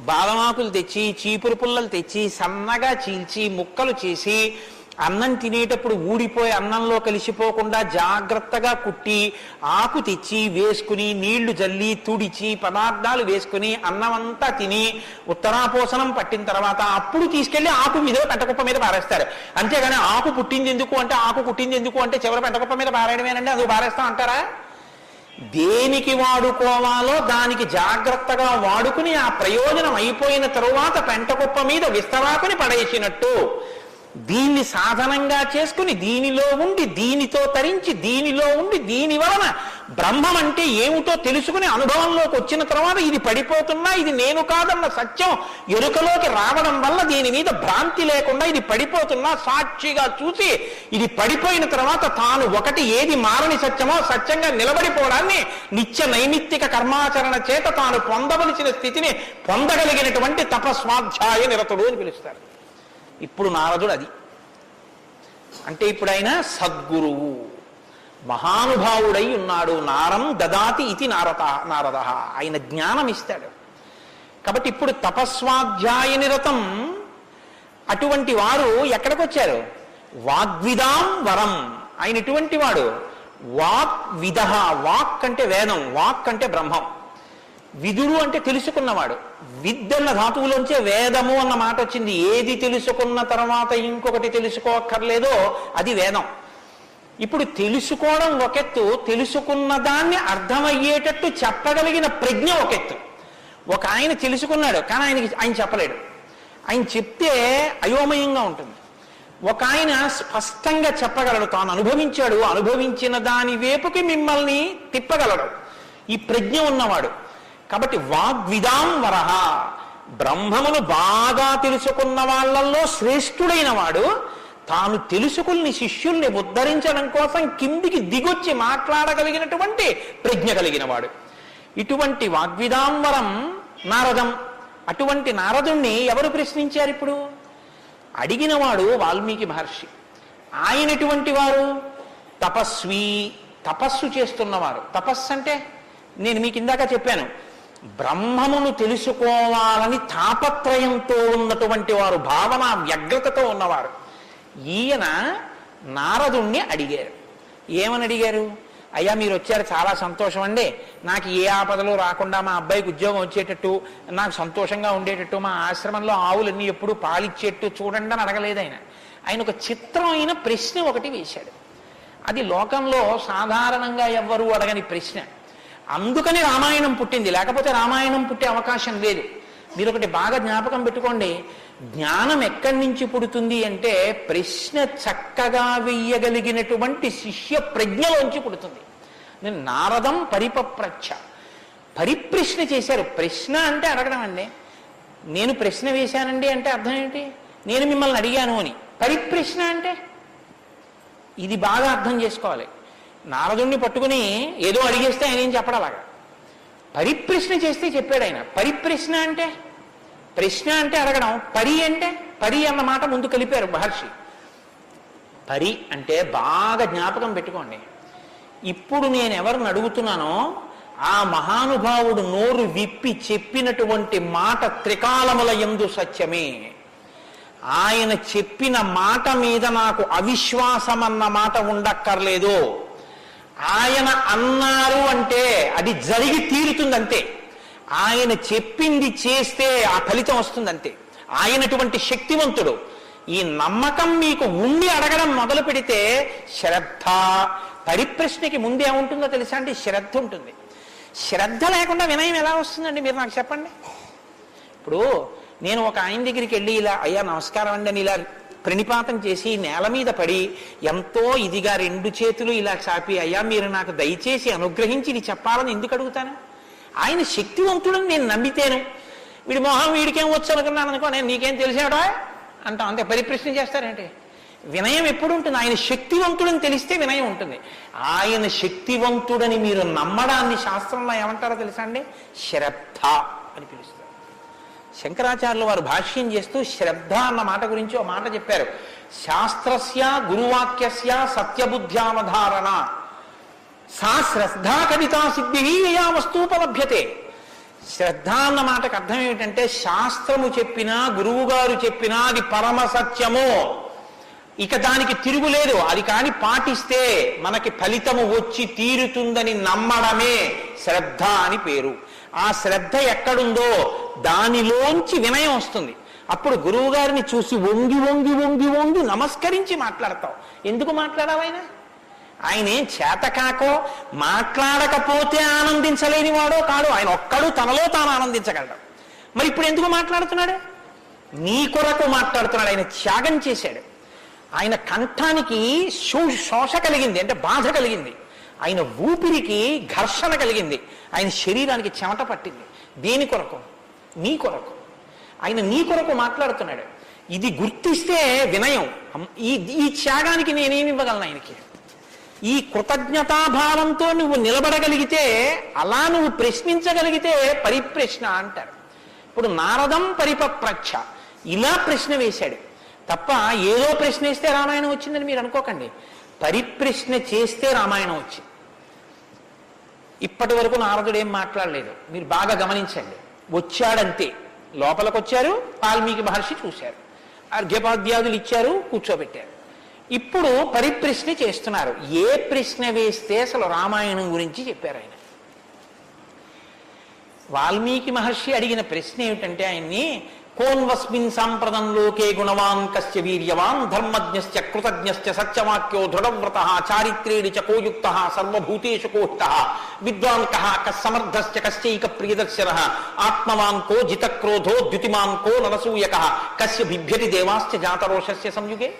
బాదమాకులు తెచ్చి, చీపురు పుల్లలు తెచ్చి, సన్నగా చీల్చి, ముక్కలు చేసి, అన్నం తినేటప్పుడు ఊడిపోయి అన్నంలో కలిసిపోకుండా జాగ్రత్తగా కుట్టి, ఆకు తెచ్చి వేసుకుని, నీళ్లు జల్లి తుడిచి, పదార్థాలు వేసుకుని, అన్నం అంతా తిని ఉత్తరాపోసనం పట్టిన తర్వాత అప్పుడు తీసుకెళ్లి ఆకు మీద పెంటకుప్ప మీద పారేస్తారు. అంతేగాని ఆకు పుట్టింది ఎందుకు అంటే, ఆకు పుట్టింది ఎందుకు అంటే చివరి పెంటకుప్ప మీద పారేయడమేనండి, అది పారేస్తాం అంటారా? దేనికి వాడుకోవాలో దానికి జాగ్రత్తగా వాడుకుని ఆ ప్రయోజనం అయిపోయిన తరువాత పెంటకుప్ప మీద విస్తరాకుని పడేసినట్టు దీన్ని సాధనంగా చేసుకుని, దీనిలో ఉండి దీనితో తరించి, దీనిలో ఉండి దీని వలన బ్రహ్మం అంటే ఏమిటో తెలుసుకుని అనుభవంలోకి వచ్చిన తర్వాత ఇది పడిపోతున్నా, ఇది నేను కాదన్న సత్యం ఎరుకలోకి రావడం వల్ల దీని మీద భ్రాంతి లేకుండా ఇది పడిపోతున్నా సాక్షిగా చూసి, ఇది పడిపోయిన తర్వాత తాను ఒకటి ఏది మారని సత్యమో సత్యంగా నిలబడిపోవడాన్ని నిత్య నైమిత్తిక కర్మాచరణ చేత తాను పొందవలసిన స్థితిని పొందగలిగినటువంటి తపస్వాధ్యాయ నిరతుడు అని పిలుస్తారు. ఇప్పుడు నారదుడు అది అంటే ఇప్పుడు ఆయన సద్గురువు, మహానుభావుడై ఉన్నాడు. నారం దదాతి ఇది నారద, ఆయన జ్ఞానం ఇస్తాడు. కాబట్టి ఇప్పుడు తపస్వాధ్యాయ నిరతం అటువంటి వారు ఎక్కడికి వచ్చారు? వాగ్విదాం వరం. ఆయన ఇటువంటి వాడు. వాగ్విద, వాక్ అంటే వేదం, వాక్ అంటే బ్రహ్మం, విదుడు అంటే తెలుసుకున్నవాడు. విద్దన్న ధాతువులోంచే వేదము అన్న మాట వచ్చింది. ఏది తెలుసుకున్న తర్వాత ఇంకొకటి తెలుసుకోక్కర్లేదో అది వేదం. ఇప్పుడు తెలుసుకోవడం ఒకెత్తు, తెలుసుకున్న దాన్ని అర్థమయ్యేటట్టు చెప్పగలిగిన ప్రజ్ఞ ఒకెత్తు. ఒక ఆయన తెలుసుకున్నాడు కానీ ఆయన చెప్పలేడు, ఆయన చెప్తే అయోమయంగా ఉంటుంది. ఒక ఆయన స్పష్టంగా చెప్పగలడు, తాను అనుభవించాడు, అనుభవించిన దాని వైపుకి మిమ్మల్ని తిప్పగలడు, ఈ ప్రజ్ఞ ఉన్నవాడు. కాబట్టి వాగ్విదాం వరహ, బ్రహ్మమును బాగా తెలుసుకున్న వాళ్ళల్లో శ్రేష్ఠుడైన వాడు, తాను తెలుసుకుని శిష్యుల్ని ఉద్ధరించడం కోసం కిందికి దిగొచ్చి మాట్లాడగలిగినటువంటి ప్రజ్ఞ కలిగిన వాడు. ఇటువంటి వాగ్విదాంవరం నారదం. అటువంటి నారదుణ్ణి ఎవరు ప్రశ్నించారు? ఇప్పుడు అడిగినవాడు వాల్మీకి మహర్షి. ఆయన ఎటువంటి వారు? తపస్వి, తపస్సు చేస్తున్నవారు. తపస్సు అంటే నేను మీకు ఇందాక చెప్పాను, బ్రహ్మమును తెలుసుకోవాలని తాపత్రయంతో ఉన్నటువంటి వారు, భావన వ్యగ్రతతో ఉన్నవారు. ఈయన నారదుణ్ణి అడిగారు. ఏమని అడిగారు? అయ్యా మీరు వచ్చారు, చాలా సంతోషం అండి, నాకు ఏ ఆపదలు రాకుండా మా అబ్బాయికి ఉద్యోగం వచ్చేటట్టు, నాకు సంతోషంగా ఉండేటట్టు, మా ఆశ్రమంలో ఆవులన్నీ ఎప్పుడు పాలిచ్చేట్టు చూడండి అని అడగలేదు ఆయన. ఆయన ఒక చిత్రమైన ప్రశ్న ఒకటి వేశాడు. అది లోకంలో సాధారణంగా ఎవ్వరూ అడగని ప్రశ్న. అందుకని రామాయణం పుట్టింది, లేకపోతే రామాయణం పుట్టే అవకాశం లేదు. మీరు ఒకటి బాగా జ్ఞాపకం పెట్టుకోండి, జ్ఞానం ఎక్కడి నుంచి పుడుతుంది అంటే ప్రశ్న చక్కగా వెయ్యగలిగినటువంటి శిష్య ప్రజ్ఞలోంచి పుడుతుంది. నేను నారదం పరిపప్రచ్ఛ, పరిప్రశ్న చేశారు. ప్రశ్న అంటే అడగడం అండి. నేను ప్రశ్న వేశానండి అంటే అర్థం ఏంటి? నేను మిమ్మల్ని అడిగాను అని. పరిప్రశ్న అంటే ఇది బాగా అర్థం చేసుకోవాలి. నారదుణ్ణి పట్టుకుని ఏదో అడిగేస్తే ఆయన ఏం చెప్పడం అలాగా. పరిప్రశ్న చేస్తే చెప్పాడు ఆయన. పరిప్రశ్న అంటే, ప్రశ్న అంటే అడగడం, పరి అంటే, పరి అన్న మాట ముందు కలిపారు మహర్షి. పరి అంటే బాగా జ్ఞాపకం పెట్టుకోండి. ఇప్పుడు నేను ఎవరిని అడుగుతున్నానో ఆ మహానుభావుడు నోరు విప్పి చెప్పినటువంటి మాట త్రికాలముల యందు సత్యమే. ఆయన చెప్పిన మాట మీద నాకు అవిశ్వాసం అన్న మాట ఉండక్కర్లేదు. ఆయన అన్నారు అంటే అది జరిగి తీరుతుందంతే. ఆయన చెప్పింది చేస్తే ఆ ఫలితం వస్తుందంతే. ఆయనటువంటి శక్తివంతుడు. ఈ నమ్మకం మీకు ఉండి అడగడం మొదలు పెడితే శ్రద్ధ, పరిప్రశ్నకి ముందే ఉంటుందో తెలుసా అంటే శ్రద్ధ ఉంటుంది. శ్రద్ధ లేకుండా వినయం ఎలా వస్తుందండి మీరు నాకు చెప్పండి. ఇప్పుడు నేను ఒక ఆయన దగ్గరికి వెళ్ళి ఇలా అయ్యా నమస్కారం అండి అని ఇలా ప్రణిపాతం చేసి నేల మీద పడి ఎంతో ఇదిగా రెండు చేతులు ఇలా చాపి అయ్యా మీరు నాకు దయచేసి అనుగ్రహించి ఇది చెప్పాలని ఎందుకు అడుగుతాను? ఆయన శక్తివంతుడని నేను నమ్మితేను. వీడి మొహం వీడికేం వచ్చు అనుకున్నాను అనుకో, నేను నీకేం తెలిసాడా అంటాం, అంతే. పరిప్రశ్న చేస్తారేంటి? వినయం ఎప్పుడు ఉంటుంది? ఆయన శక్తివంతుడని తెలిస్తే వినయం ఉంటుంది. ఆయన శక్తివంతుడని మీరు నమ్మడాన్ని శాస్త్రంలో ఏమంటారో తెలుసా అండి? శ్రద్ధ అని పిలుస్తారు. శంకరాచార్యులు వారు భాష్యం చేస్తూ శ్రద్ధ అన్న మాట గురించి ఒక మాట చెప్పారు. శాస్త్రస్య గురువాక్యస్య సత్యబుద్ధ్యావధారణ సా శ్రద్ధా కవితా సిద్ధి యా వస్తూపలభ్యతే. శ్రద్ధ అన్న మాటకు అర్థం ఏమిటంటే శాస్త్రము చెప్పినా గురువుగారు చెప్పినా అది పరమ సత్యము, ఇక దానికి తిరుగులేదు, అది కాని పాటిస్తే మనకి ఫలితము వచ్చి తీరుతుందని నమ్మడమే శ్రద్ధ అని పేరు. ఆ శ్రద్ధ ఎక్కడుందో దానిలోంచి వినయం వస్తుంది. అప్పుడు గురువు గారిని చూసి వంగి వంగి వంగి వంగి నమస్కరించి మాట్లాడతావు. ఎందుకు మాట్లాడావైనా? ఆయన ఏం చేతకాకో మాట్లాడకపోతే ఆనందించలేని వాడో కాడు, ఆయన ఒక్కడు తనలో తాను ఆనందించగలడు. మరి ఇప్పుడు ఎందుకు మాట్లాడుతున్నాడు? నీ కొరకు మాట్లాడుతున్నాడు. ఆయన త్యాగం చేశాడు. ఆయన కంఠానికి శోష కలిగింది, అంటే బాధ కలిగింది. ఆయన ఊపిరికి ఘర్షణ కలిగింది. ఆయన శరీరానికి చెమట పట్టింది. దేని కొరకు? నీ కొరకు. ఆయన నీ కొరకు మాట్లాడుతున్నాడు. ఇది గుర్తిస్తే వినయం. ఈ త్యాగానికి నేనేమి ఇవ్వగలను ఆయనకి? ఈ కృతజ్ఞతాభావంతో నువ్వు నిలబడగలిగితే, అలా నువ్వు ప్రశ్నించగలిగితే పరిప్రశ్న అంటారు. ఇప్పుడు నారదం పరిపప్రచ్ఛ, ఇలా ప్రశ్న వేశాడు తప్ప ఏదో ప్రశ్న వేస్తే రామాయణం వచ్చిందని మీరు అనుకోకండి. పరిప్రశ్న చేస్తే రామాయణం వచ్చింది. ఇప్పటి వరకు నారదుడు ఏం మాట్లాడలేదు, మీరు బాగా గమనించండి. వచ్చాడంతే, లోపలికి వచ్చారు, వాల్మీకి మహర్షి చూశారు, అర్ఘ్యపాద్యాదులు ఇచ్చారు, కూర్చోబెట్టారు. ఇప్పుడు పరిప్రశ్న చేస్తున్నారు. ఏ ప్రశ్న వేస్తే అసలు రామాయణం గురించి చెప్పారు ఆయన? వాల్మీకి మహర్షి అడిగిన ప్రశ్న ఏమిటంటే ఆయన్ని, కోన్వస్మిన్ సాంప్రదం లోకే గుణవాన్ కస్య వీర్యవాన్ ధర్మజ్ఞశ్చ కృతజ్ఞశ్చ సత్యవాక్యో దృఢవ్రతః చారిత్రేణి చ కోయుక్తః సర్వభూతేషు కోహితః విద్వాన్ కః కస్సమర్థశ్చ కశ్చైక ప్రియదర్శనః ఆత్మవాన్ కో జితక్రోధో ద్యుతిమాన్ కో నరసూయకః కస్య బిభ్యతి దేవాశ్చ జాతరోషస్య సంయుగే.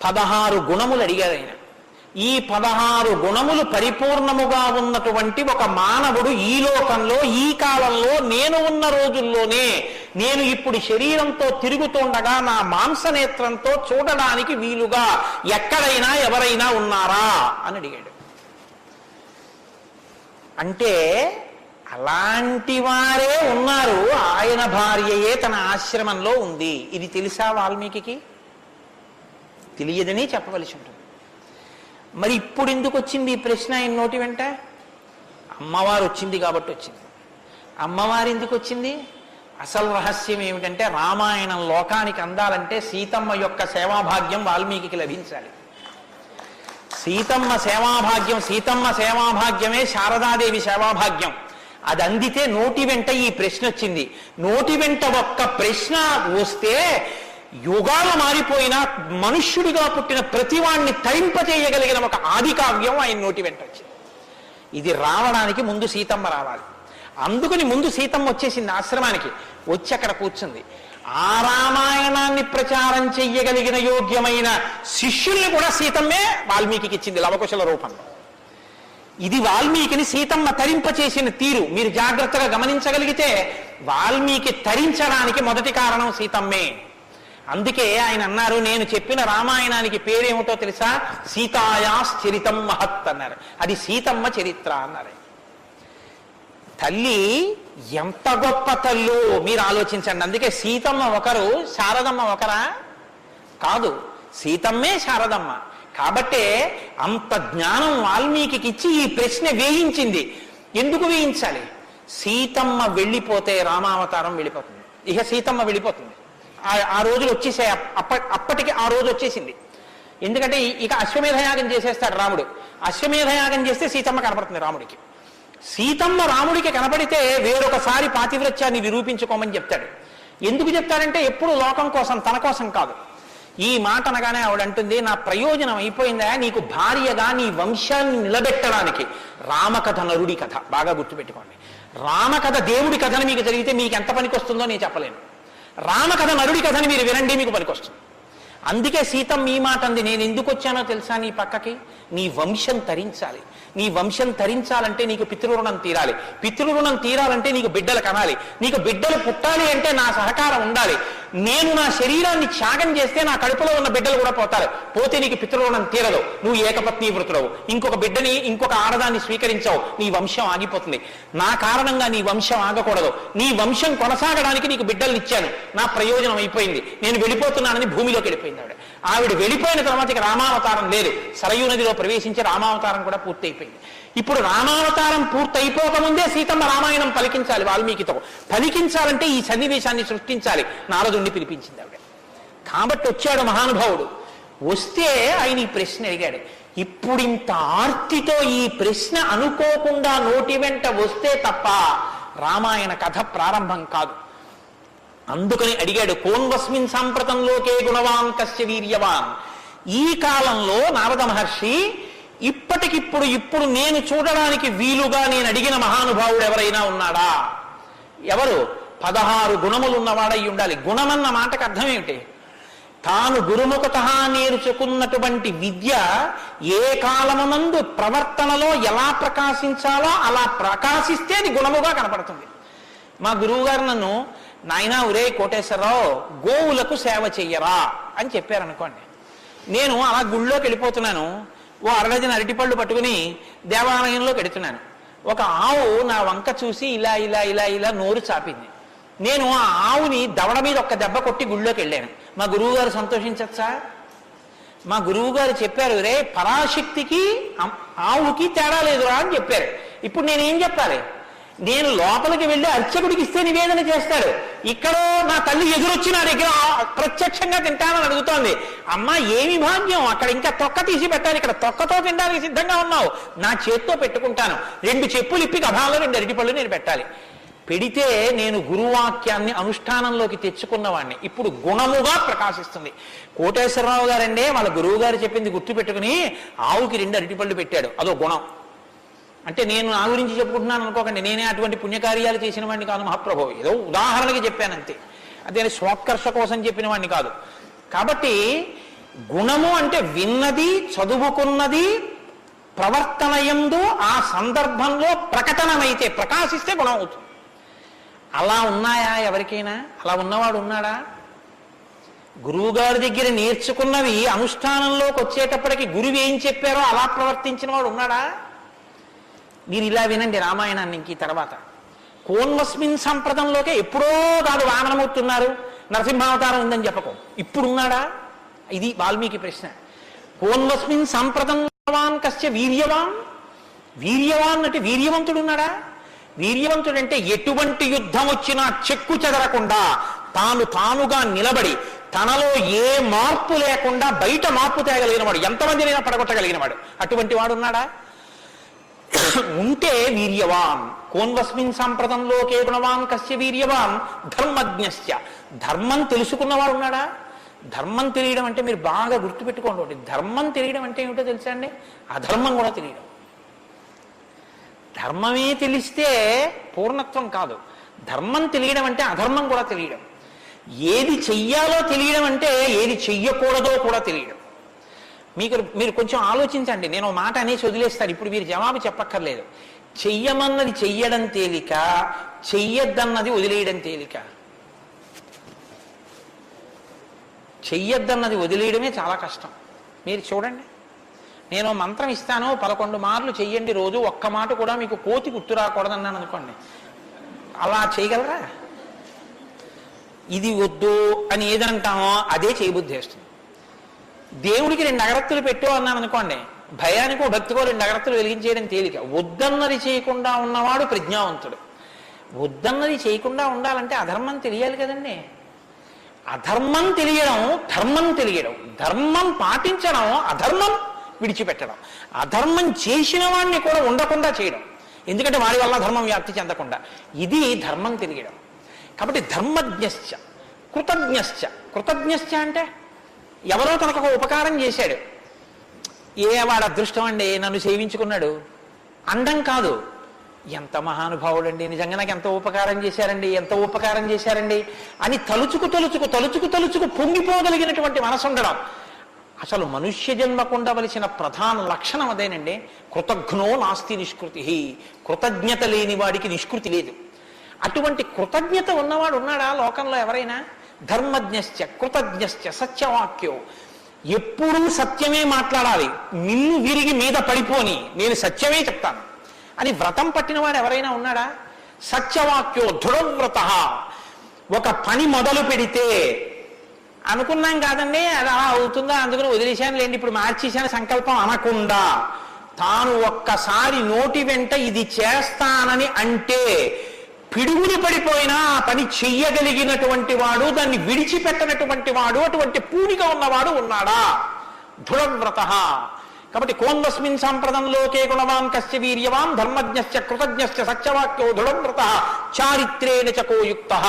16 గుణములు అడిగారు ఆయన. ఈ 16 గుణములు పరిపూర్ణముగా ఉన్నటువంటి ఒక మానవుడు ఈ లోకంలో, ఈ కాలంలో, నేను ఉన్న రోజుల్లోనే, నేను ఇప్పుడు శరీరంతో తిరుగుతుండగా నా మాంసనేత్రంతో చూడడానికి వీలుగా ఎక్కడైనా ఎవరైనా ఉన్నారా అని అడిగాడు. అంటే అలాంటి వారే ఉన్నారు. ఆయన భార్యయే తన ఆశ్రమంలో ఉంది. ఇది తెలుసా వాల్మీకి? తెలియదని చెప్పవలసి ఉంటుంది. మరి ఇప్పుడు ఎందుకు వచ్చింది ఈ ప్రశ్న ఆయన నోటి వెంట? అమ్మవారు వచ్చింది కాబట్టి వచ్చింది. అమ్మవారు ఎందుకు వచ్చింది? అసలు రహస్యం ఏమిటంటే, రామాయణం లోకానికి అందాలంటే సీతమ్మ యొక్క సేవాభాగ్యం వాల్మీకి లభించాలి. సీతమ్మ సేవాభాగ్యమే శారదాదేవి సేవాభాగ్యం. అది అందితే నోటి వెంట ఈ ప్రశ్న వచ్చింది. నోటి వెంట ఒక్క ప్రశ్న వస్తే యుగాలు మారిపోయినా మనుష్యుడిగా పుట్టిన ప్రతివాణ్ణి తరింపచేయగలిగిన ఒక ఆది కావ్యం ఆయన నోటి వెంట వచ్చింది. ఇది రావడానికి ముందు సీతమ్మ రావాలి. అందుకని ముందు సీతమ్మ వచ్చేసింది ఆశ్రమానికి. వచ్చి అక్కడ కూర్చుంది. ఆ రామాయణాన్ని ప్రచారం చెయ్యగలిగిన యోగ్యమైన శిష్యుల్ని కూడా సీతమ్మే వాల్మీకి ఇచ్చింది లవకుశల రూపంలో. ఇది వాల్మీకిని సీతమ్మ తరింపచేసిన తీరు మీరు జాగ్రత్తగా గమనించగలిగితే, వాల్మీకి తరించడానికి మొదటి కారణం సీతమ్మే. అందుకే ఆయన అన్నారు, నేను చెప్పిన రామాయణానికి పేరేమిటో తెలుసా? సీతాయాశ్చరితం మహత్ అన్నారు. అది సీతమ్మ చరిత్ర అన్నారు. తల్లి ఎంత గొప్ప తల్లు మీరు ఆలోచించండి. అందుకే సీతమ్మ ఒకరు, శారదమ్మ ఒకరా? కాదు, సీతమ్మే శారదమ్మ. కాబట్టే అంత జ్ఞానం వాల్మీకి ఇచ్చి ఈ ప్రశ్న వేయించింది. ఎందుకు వేయించాలి? సీతమ్మ వెళ్ళిపోతే రామావతారం వెళ్ళిపోతుంది. ఇక సీతమ్మ వెళ్ళిపోతుంది. ఆ రోజులు వచ్చేసాయి. అప్పటికి ఆ రోజు వచ్చేసింది. ఎందుకంటే ఇక అశ్వమేధయాగం చేసేస్తాడు రాముడు. అశ్వమేధయాగం చేస్తే సీతమ్మ కనపడుతుంది రాముడికి. సీతమ్మ రాముడికి కనపడితే వేరొకసారి పాతివ్రత్యాన్ని నిరూపించుకోమని చెప్తాడు. ఎందుకు చెప్తాడంటే ఎప్పుడు లోకం కోసం, తన కోసం కాదు. ఈ మాట అనగానే ఆవిడంటుంది, నా ప్రయోజనం అయిపోయిందా, నీకు భార్యగా నీ వంశాన్ని నిలబెట్టడానికి. రామకథ నరుడి కథ బాగా గుర్తుపెట్టుకోండి. రామకథ దేవుడి కథను మీకు జరిగితే మీకు ఎంత పనికి వస్తుందో నేను చెప్పలేను. రామకథ నరుడి కథని మీరు వినండి, మీకు పనికొస్తుంది. అందుకే సీతమ్మ ఈ మాట అంది, నేను ఎందుకు వచ్చానో తెలుసా నీ పక్కకి? నీ వంశం తరించాలి. నీ వంశం తరించాలంటే నీకు పితృరుణం తీరాలి. పితృరుణం తీరాలంటే నీకు బిడ్డలు కనాలి. నీకు బిడ్డలు పుట్టాలి అంటే నా సహకారం ఉండాలి. నేను నా శరీరాన్ని త్యాగం చేస్తే నా కడుపులో ఉన్న బిడ్డలు కూడా పోతారు. పోతే నీకు పితృరుణం తీరదు. నువ్వు ఏకపత్ని వృతుడవు. ఇంకొక బిడ్డని, ఇంకొక ఆడదాన్ని స్వీకరించావు, నీ వంశం ఆగిపోతుంది. నా కారణంగా నీ వంశం ఆగకూడదు. నీ వంశం కొనసాగడానికి నీకు బిడ్డలు ఇచ్చాను. నా ప్రయోజనం అయిపోయింది, నేను వెళ్ళిపోతున్నానని భూమిలోకి వెళ్ళిపోయింది ఆవిడ. ఆవిడ వెళ్ళిపోయిన తర్వాత ఇక రామావతారం లేదు. సరయూ నదిలో ప్రవేశించి రామావతారం కూడా పూర్తయిపోయింది. ఇప్పుడు రామావతారం పూర్తయిపోకముందే సీతమ్మ రామాయణం పలికించాలి వాల్మీకితో. పలికించాలంటే ఈ సన్నివేశాన్ని సృష్టించాలి. నారదుణ్ణి పిలిపించింది ఆవిడ. కాబట్టి వచ్చాడు మహానుభావుడు. వస్తే ఆయన ఈ ప్రశ్న అడిగాడు. ఇప్పుడు ఇంత ఆర్తితో ఈ ప్రశ్న అనుకోకుండా నోటి వెంట వస్తే తప్ప రామాయణ కథ ప్రారంభం కాదు. అందుకని అడిగాడు, కోన్వస్మిన్ సాంప్రతంలోకే గుణవాన్ కస్య వీర్యవాన్. ఈ కాలంలో నారద మహర్షి ఇప్పుడు నేను చూడడానికి వీలుగా నేను అడిగిన మహానుభావుడు ఎవరైనా ఉన్నాడా? ఎవరు? 16 గుణములు ఉన్నవాడై ఉండాలి. గుణమన్న మాటకు అర్థం ఏమిటి? తాను గురుముఖత నేర్చుకున్నటువంటి విద్య ఏ కాలమునందు ప్రవర్తనలో ఎలా ప్రకాశించాలో అలా ప్రకాశిస్తే అది గుణముగా కనపడుతుంది. మా గురువు గారు నన్ను, నాయనా ఒరే కోటేశ్వరరావు, గోవులకు సేవ చెయ్యరా అని చెప్పారనుకోండి. నేను అలా గుళ్ళోకి వెళ్ళిపోతున్నాను. ఓ అరడజన అరటిపళ్ళు పట్టుకుని దేవాలయంలోకి వెడుతున్నాను. ఒక ఆవు నా వంక చూసి ఇలా ఇలా ఇలా ఇలా నోరు చాపింది. నేను ఆ ఆవుని దవడ మీద ఒక్క దెబ్బ కొట్టి గుళ్ళోకి వెళ్ళాను. మా గురువు గారు సంతోషించచ్చా? మా గురువు గారు చెప్పారు, రే పరాశక్తికి ఆవుకి తేడా లేదురా అని చెప్పారు. ఇప్పుడు నేనేం చెప్పాలి? నేను లోపలికి వెళ్ళి అర్చకుడికి ఇస్తే నివేదన చేస్తాడు. ఇక్కడ నా తల్లి ఎదురొచ్చి నా దగ్గర ప్రత్యక్షంగా తింటానని అడుగుతోంది. అమ్మ ఏమి భాగ్యం, అక్కడ ఇంకా తొక్క తీసి పెట్టాలి, ఇక్కడ తొక్కతో తినడానికి సిద్ధంగా ఉన్నావు, నా చేత్తో పెట్టుకుంటాను. 2 చెప్పులు ఇప్పి గభాలో 2 అరటిపళ్ళు నేను పెట్టాలి. పెడితే నేను గురువాక్యాన్ని అనుష్ఠానంలోకి తెచ్చుకున్నవాడిని. ఇప్పుడు గుణముగా ప్రకాశిస్తుంది. కోటేశ్వరరావు గారండే వాళ్ళ గురువు గారు చెప్పింది గుర్తు పెట్టుకుని ఆవుకి 2 అరటిపళ్ళు పెట్టాడు. అదో గుణం. అంటే నేను నా గురించి చెప్పుకుంటున్నాను అనుకోకండి, నేనే అటువంటి పుణ్యకార్యాలు చేసిన వాడిని కాదు మహాప్రభు. ఏదో ఉదాహరణకి చెప్పానంతే, అదే స్వోత్కర్ష కోసం చెప్పిన వాడిని కాదు. కాబట్టి గుణము అంటే విన్నది, చదువుకున్నది, ప్రవర్తనయందు ఆ సందర్భంలో ప్రకటనమైతే ప్రకాశిస్తే గుణం అవుతుంది. అలా ఉన్నాయా ఎవరికైనా? అలా ఉన్నవాడు ఉన్నాడా? గురువుగారి దగ్గర నేర్చుకున్నవి అనుష్ఠానంలోకి వచ్చేటప్పటికి గురువు ఏం చెప్పారో అలా ప్రవర్తించిన వాడు ఉన్నాడా? మీరు ఇలా వినండి రామాయణాన్ని. ఇంక తర్వాత కోన్వస్మిన్ సంప్రదంలోకే ఎప్పుడో కాదు వామనమవుతున్నారు, నరసింహావతారం ఉందని చెప్పకు. ఇప్పుడున్నాడా? ఇది వాల్మీకి ప్రశ్న. కోన్వస్మిన్ సంప్రదంవాన్ కస్య వీర్యవాన్. వీర్యవాన్ అంటే వీర్యవంతుడున్నాడా? వీర్యవంతుడంటే ఎటువంటి యుద్ధం వచ్చినా చెక్కు చెదరకుండా తానుగా నిలబడి తనలో ఏ మార్పు లేకుండా బయట మార్పు తేగలిగిన వాడు, ఎంతమందినైనా పడగొట్టగలిగిన వాడు. అటువంటి వాడు ఉన్నాడా? ఉంటే వీర్యవాన్. కోన్వస్మిన్ సంప్రదంలోకే గుణవాన్ కస్య వీర్యవాన్ ధర్మజ్ఞస్య. ధర్మం తెలుసుకున్నవాడు ఉన్నాడా? ధర్మం తెలియడం అంటే మీరు బాగా గుర్తుపెట్టుకోండి. ధర్మం తెలియడం అంటే ఏమిటో తెలుసా అండి? అధర్మం కూడా తెలియడం. ధర్మమే తెలిస్తే పూర్ణత్వం కాదు. ధర్మం తెలియడం అంటే అధర్మం కూడా తెలియడం. ఏది చెయ్యాలో తెలియడం అంటే ఏది చెయ్యకూడదో కూడా తెలియడం. మీరు కొంచెం ఆలోచించండి. నేను మాట అనేసి వదిలేస్తాను, ఇప్పుడు మీరు జవాబు చెప్పక్కర్లేదు. చెయ్యమన్నది చెయ్యడం తేలిక, చెయ్యొద్దన్నది వదిలేయడం తేలిక. చెయ్యొద్దన్నది వదిలేయడమే చాలా కష్టం. మీరు చూడండి, నేను మంత్రం ఇస్తాను, 11 మార్లు చెయ్యండి రోజు, ఒక్క మాట కూడా మీకు కోతి గుర్తు రాకూడదన్నాను అనుకోండి, అలా చేయగలరా? ఇది వద్దు అని ఏదంటామో అదే చేయబుద్ధి వేస్తుంది. దేవుడికి 2 అగరత్తులు పెట్టు అన్నాను అనుకోండి, భయానికో భక్తికో 2 అగరత్తులు వెలిగించేయడం తేలిక. వద్దన్నది చేయకుండా ఉన్నవాడు ప్రజ్ఞావంతుడు. వద్దన్నది చేయకుండా ఉండాలంటే అధర్మం తెలియాలి కదండి. అధర్మం తెలియడం, ధర్మం తెలియడం, ధర్మం పాటించడం, అధర్మం విడిచిపెట్టడం, అధర్మం చేసిన వాడిని కూడా ఉండకుండా చేయడం, ఎందుకంటే వాడి వల్ల ధర్మం వ్యాప్తి చెందకుండా. ఇది ధర్మం తెలియడం. కాబట్టి ధర్మజ్ఞశ్చ కృతజ్ఞశ్చ. కృతజ్ఞశ్చ అంటే ఎవరో తనకు ఒక ఉపకారం చేశాడు, వాడు అదృష్టం అండి నన్ను సేవించుకున్నాడు అండం కాదు. ఎంత మహానుభావుడండి, నిజంగా నాకు ఎంత ఉపకారం చేశారండి, ఎంత ఉపకారం చేశారండి అని తలుచుకు పొంగిపోగలిగినటువంటి మనసు ఉండడం. అసలు మనుష్య జన్మకు ఉండవలసిన ప్రధాన లక్షణం అదేనండి. కృతజ్ఞో నాస్తి నిష్కృతి. కృతజ్ఞత లేని వాడికి నిష్కృతి లేదు. అటువంటి కృతజ్ఞత ఉన్నవాడు ఉన్నాడా లోకంలో ఎవరైనా? ధర్మజ్ఞశ్చ కృతజ్ఞశ్చ సత్యవాక్యో. ఎప్పుడూ సత్యమే మాట్లాడాలి, నిన్ను విరిగి మీద పడిపోని నేను సత్యమే చెప్తాను అని వ్రతం పట్టినవాడు ఎవరైనా ఉన్నాడా? సత్యవాక్యో దృఢవ్రత. ఒక పని మొదలు పెడితే అనుకున్నాం కాదండి, అది అలా అవుతుందా అందుకని వదిలేశాను లేండి ఇప్పుడు మార్చేశాను సంకల్పం అనకుండా తాను ఒక్కసారి నోటి వెంట ఇది చేస్తానని అంటే పిడుగులు పడిపోయినా ఆ పని చెయ్యగలిగినటువంటి వాడు, దాన్ని విడిచిపెట్టనటువంటి వాడు, అటువంటి పూనిక ఉన్నవాడు ఉన్నాడా? దృఢవ్రత. కాబట్టి కోన్వస్మిన్ సాంప్రదంలోకే గుణవాన్ కస్య వీర్యవాన్ ధర్మజ్ఞస్య కృతజ్ఞస్య సత్యవాక్యో దృఢవ్రత చారిత్రేణ చకోయుక్తః.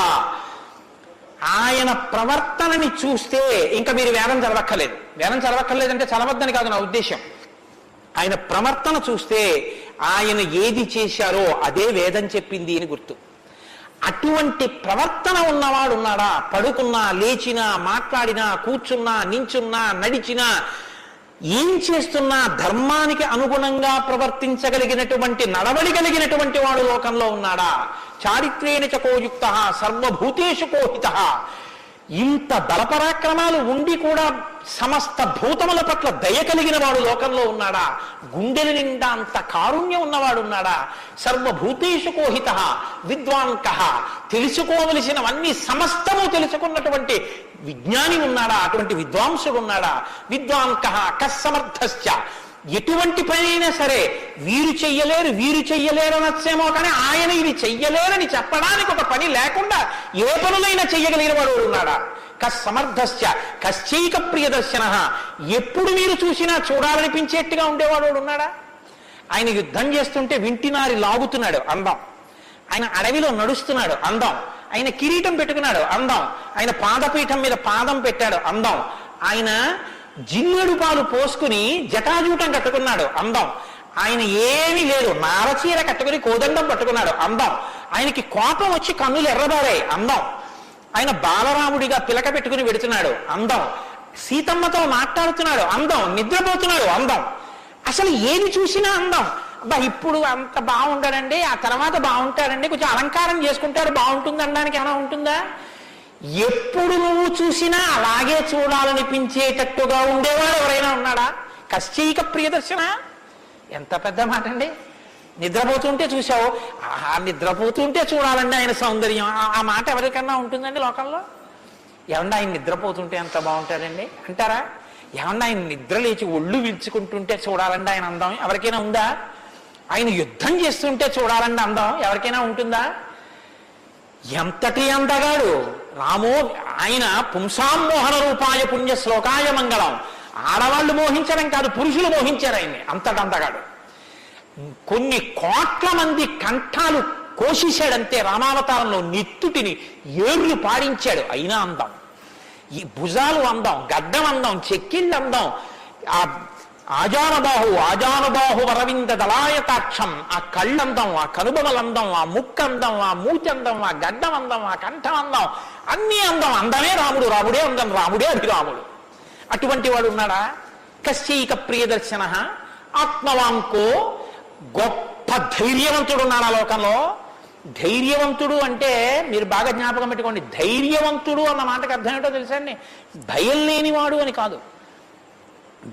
ఆయన ప్రవర్తనని చూస్తే ఇంకా మీరు వేదం చదవక్కర్లేదు. వేదం చదవక్కర్లేదంటే చదవద్దని కాదు నా ఉద్దేశం. ఆయన ప్రవర్తన చూస్తే ఆయన ఏది చేశారో అదే వేదం చెప్పింది అని గుర్తు. అటువంటి ప్రవర్తన ఉన్నవాడు ఉన్నాడా? పడుకున్నా, లేచినా, మాట్లాడినా, కూర్చున్నా, నించున్నా, నడిచినా, ఏం చేస్తున్నా ధర్మానికి అనుగుణంగా ప్రవర్తించగలిగినటువంటి నడవడి కలిగినటువంటి వాడు లోకంలో ఉన్నాడా? చారిత్రేణ చకోయుక్త సర్వభూతేషు కోహితః. ఇంత బలపరాక్రమాలు ఉండి కూడా సమస్త భూతముల పట్ల దయ కలిగిన వాడు లోకంలో ఉన్నాడా? గుండెల నిండా అంత కారుణ్యం ఉన్నవాడు ఉన్నాడా? సర్వభూతేషు కోహితః విద్వాన్ కః. తెలుసుకోవలసినవన్నీ సమస్తము తెలుసుకున్నటువంటి విజ్ఞాని ఉన్నాడా? అటువంటి విద్వాంసుడు ఉన్నాడా? విద్వాన్ కః కస్సమర్థశ్చ. ఎటువంటి పనైనా సరే వీరు చెయ్యలేరు అనొచ్చేమో కానీ ఆయన ఇది చెయ్యలేరని చెప్పడానికి ఒక పని లేకుండా ఏ పనులైనా చెయ్యగలిగిన వాడు ఉన్నాడా? కస్సమర్థశ్చ కశ్చైక ప్రియదర్శన. ఎప్పుడు మీరు చూసినా చూడాలనిపించేట్టుగా ఉండేవాడు ఉన్నాడా? ఆయన యుద్ధం చేస్తుంటే వింటినారి లాగుతున్నాడు, అందం. ఆయన అడవిలో నడుస్తున్నాడు, అందం. ఆయన కిరీటం పెట్టుకున్నాడు, అందం. ఆయన పాదపీఠం మీద పాదం పెట్టాడు, అందం. ఆయన జిల్లెడు పాలు పోసుకుని జటాజూటం కట్టుకున్నాడు, అందం. ఆయన ఏమీ లేదు, నారచీర కట్టుకుని కోదండం పట్టుకున్నాడు, అందం. ఆయనకి కోపం వచ్చి కన్నులు ఎర్రబారాయి, అందం. ఆయన బాలరాముడిగా పిలక పెట్టుకుని వెడుతున్నాడు, అందం. సీతమ్మతో మాట్లాడుతున్నాడు, అందం. నిద్రపోతున్నాడు, అందం. అసలు ఏది చూసినా అందం. అబ్బా ఇప్పుడు అంత బాగుంటాడండి, ఆ తర్వాత బాగుంటాడండి, కొంచెం అలంకారం చేసుకుంటాడు బాగుంటుంది అనడానికి ఏమైనా ఉంటుందా? ఎప్పుడు నువ్వు చూసినా అలాగే చూడాలనిపించేటట్టుగా ఉండేవాడు ఎవరైనా ఉన్నాడా? కశ్చైక ప్రియదర్శన. ఎంత పెద్ద మాట అండి. నిద్రపోతుంటే చూసావు, ఆహా నిద్రపోతుంటే చూడాలండి ఆయన సౌందర్యం. ఆ మాట ఎవరికన్నా ఉంటుందండి లోకంలో? ఏమన్నా ఆయన నిద్రపోతుంటే ఎంత బాగుంటాడండి అంటారా? ఏమన్నా ఆయన నిద్ర లేచి ఒళ్ళు విల్చుకుంటుంటే చూడాలండి ఆయన అందం ఎవరికైనా ఉందా? ఆయన యుద్ధం చేస్తుంటే చూడాలండి అందం ఎవరికైనా ఉంటుందా? ఎంతటి అందగాడు రామో. ఆయన పుంసామోహన రూపాయ పుణ్య శ్లోకాయ మంగళం. ఆడవాళ్ళు మోహించడం కాదు, పురుషులు మోహించారు ఆయన్ని. అంతటి అందగాడు. కొన్ని కోట్ల మంది కంఠాలు కోసేశాడంతే రామావతారంలో. నెత్తుటిని ఏర్లు పాడించాడు, అయినా అందం. ఈ భుజాలు అందం, గడ్డం అందం, చెక్కిళ్ళు అందం. ఆ ఆజానబాహు వరవింద దళాయతాక్షం. ఆ కళ్ళందం, ఆ కనుబొమలందం, ఆ ముక్కందం, ఆ మూచందం, ఆ గడ్డం అందం, ఆ కంఠం అందం, అన్నీ అందం. అందమే రాముడు, రాముడే అందం, రాముడే అభిరాముడు. అటువంటి వాడు ఉన్నాడా? కశ్చైక ప్రియదర్శన ఆత్మవాంకో. గొప్ప ధైర్యవంతుడు ఉన్నాడు ఆ లోకంలో. ధైర్యవంతుడు అంటే మీరు బాగా జ్ఞాపకం పెట్టుకోండి. ధైర్యవంతుడు అన్న మాటకు అర్థం ఏంటో తెలుసా అండి? భయం లేనివాడు అని కాదు.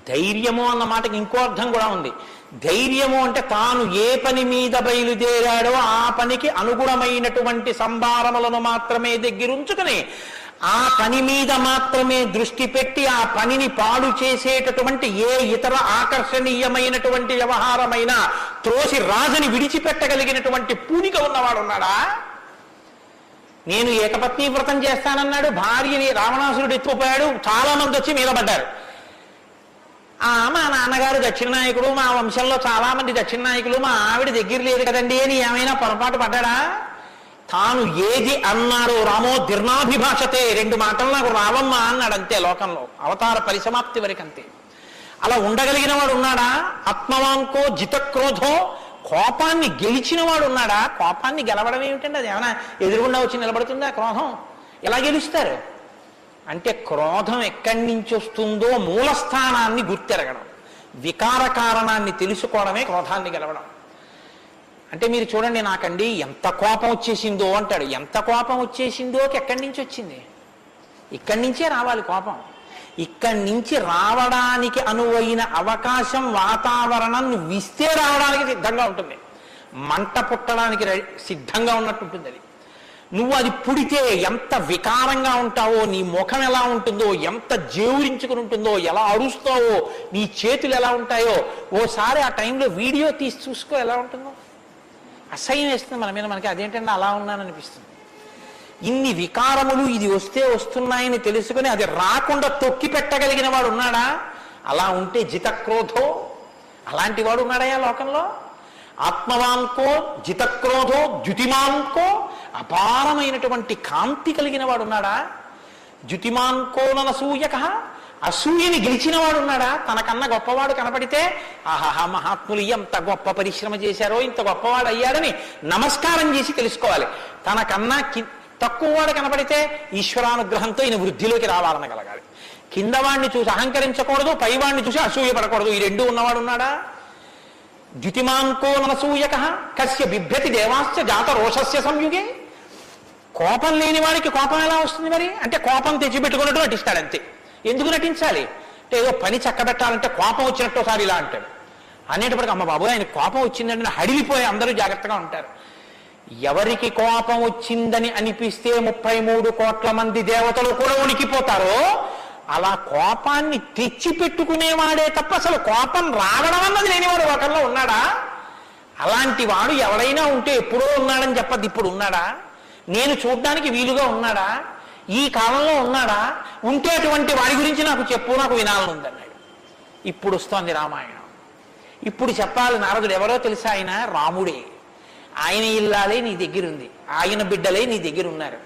ధైర్యము అన్న మాటకి ఇంకో అర్థం కూడా ఉంది. ధైర్యము అంటే తాను ఏ పని మీద బయలుదేరాడో ఆ పనికి అనుగుణమైనటువంటి సంభారములను మాత్రమే దగ్గరుంచుకుని ఆ పని మీద మాత్రమే దృష్టి పెట్టి ఆ పనిని పాడు చేసేటటువంటి ఏ ఇతర ఆకర్షణీయమైనటువంటి వ్యవహారమైనా త్రోసి రాజని విడిచిపెట్టగలిగినటువంటి పూనిక ఉన్నవాడు ఉన్నాడా? నేను ఏకపత్ని వ్రతం చేస్తానన్నాడు, భార్యని రావణాసురుడు ఎత్తుకుపోయాడు, చాలా మంది వచ్చి మీద పడ్డారు. మా నాన్నగారు దక్షిణ నాయకుడు, మా వంశంలో చాలా మంది దక్షిణ నాయకులు, మా ఆవిడ దగ్గర లేదు కదండి అని ఏమైనా పొరపాటు పడ్డాడా? తాను ఏది అన్నారో రామో దీర్ణాభిభాషతే, 2 మాటలు నాకు రావమ్మా అన్నాడు అంతే. లోకంలో అవతార పరిసమాప్తి వరకు అంతే. అలా ఉండగలిగిన వాడు ఉన్నాడా? ఆత్మవాంకో జితక్రోధో. కోపాన్ని గెలిచిన వాడు ఉన్నాడా? కోపాన్ని గెలవడం ఏమిటండి? అది ఏమైనా ఎదురుగుండా వచ్చి నిలబడుతుందా క్రోధం? ఎలా గెలుస్తారు అంటే క్రోధం ఎక్కడి నుంచి వస్తుందో మూలస్థానాన్ని గుర్తెరగడం, వికార కారణాన్ని తెలుసుకోవడమే క్రోధాన్ని గెలవడం. అంటే మీరు చూడండి, నాకండి ఎంత కోపం వచ్చేసిందో అంటాడు. ఎంత కోపం వచ్చేసిందో ఎక్కడి నుంచి వచ్చింది? ఇక్కడి నుంచే రావాలి కోపం. ఇక్కడి నుంచి రావడానికి అనువైన అవకాశం, వాతావరణం నువ్వు ఇస్తే రావడానికి సిద్ధంగా ఉంటుంది. మంట పుట్టడానికి సిద్ధంగా ఉన్నట్టు ఉంటుంది. అది నువ్వు అది పుడితే ఎంత వికారంగా ఉంటావో, నీ ముఖం ఎలా ఉంటుందో, ఎంత జేవురించుకుని ఉంటుందో, ఎలా అరుస్తావో, నీ చేతులు ఎలా ఉంటాయో ఓసారి ఆ టైంలో వీడియో తీసి చూసుకో ఎలా ఉంటుందో. అసహ్యం వేస్తుంది మన మీద. మనకి అదేంటంటే అలా ఉన్నాననిపిస్తుంది. ఇన్ని వికారములు ఇది వస్తే వస్తున్నాయని తెలుసుకుని అది రాకుండా తొక్కి పెట్టగలిగిన వాడు ఉన్నాడా? అలా ఉంటే జితక్రోధో, అలాంటి వాడు ఉన్నాడయా లోకంలో? ఆత్మవాన్కో జితక్రోధో ద్యుతిమాన్కో, అపారమైనటువంటి కాంతి కలిగిన వాడు ఉన్నాడా? ద్యుతిమాన్కో ననసూయక, అసూయని గెలిచిన వాడు ఉన్నాడా? తనకన్నా గొప్పవాడు కనపడితే ఆహాహా మహాత్ములు ఎంత గొప్ప పరిశ్రమ చేశారో, ఇంత గొప్పవాడు అయ్యాడని నమస్కారం చేసి తెలుసుకోవాలి. తనకన్నా తక్కువవాడు కనపడితే ఈశ్వరానుగ్రహంతో ఈయన వృద్ధిలోకి రావాలనగలగాలి. కిందవాడిని చూసి అహంకరించకూడదు, పైవాడిని చూసి అసూయపడకూడదు. ఈ రెండు ఉన్నవాడు ఉన్నాడా? ద్యుతిమాన్కో ననసూయక కస్య బిభ్యతి దేవాశ్చ జాత రోషస్య సంయుగే. కోపం లేని వాడికి కోపం ఎలా వస్తుంది మరి? అంటే కోపం తెచ్చిపెట్టుకున్నట్టు నటిస్తాడు అంతే. ఎందుకు నటించాలి అంటే ఏదో పని చక్కబెట్టాలంటే కోపం వచ్చినట్టు ఒకసారి ఇలా అంటాడు. అనేటప్పటికి అమ్మ బాబు ఆయన కోపం వచ్చిందంటే హడిలిపోయి అందరూ జాగ్రత్తగా ఉంటారు. ఎవరికి కోపం వచ్చిందని అనిపిస్తే 33 కోట్ల మంది దేవతలు కూడా ఉనికిపోతారో అలా కోపాన్ని తెచ్చి పెట్టుకునేవాడే తప్ప అసలు కోపం రావడం అన్నది లేనివాడు ఒకరిలో ఉన్నాడా? అలాంటి వాడు ఎవడైనా ఉంటే ఎప్పుడో ఉన్నాడని చెప్పద్దు, ఇప్పుడు ఉన్నాడా? నేను చూడ్డానికి వీలుగా ఉన్నాడా? ఈ కాలంలో ఉన్నాడా? ఉంటే అటువంటి వాడి గురించి నాకు చెప్పు, నాకు వినాలని ఉందన్నాడు. ఇప్పుడు వస్తోంది రామాయణం. ఇప్పుడు చెప్పాలి. నారదుడు ఎవరో తెలుసా? ఆయన రాముడే. ఆయన ఇల్లాలే నీ దగ్గరుంది, ఆయన బిడ్డలే నీ దగ్గర ఉన్నారు.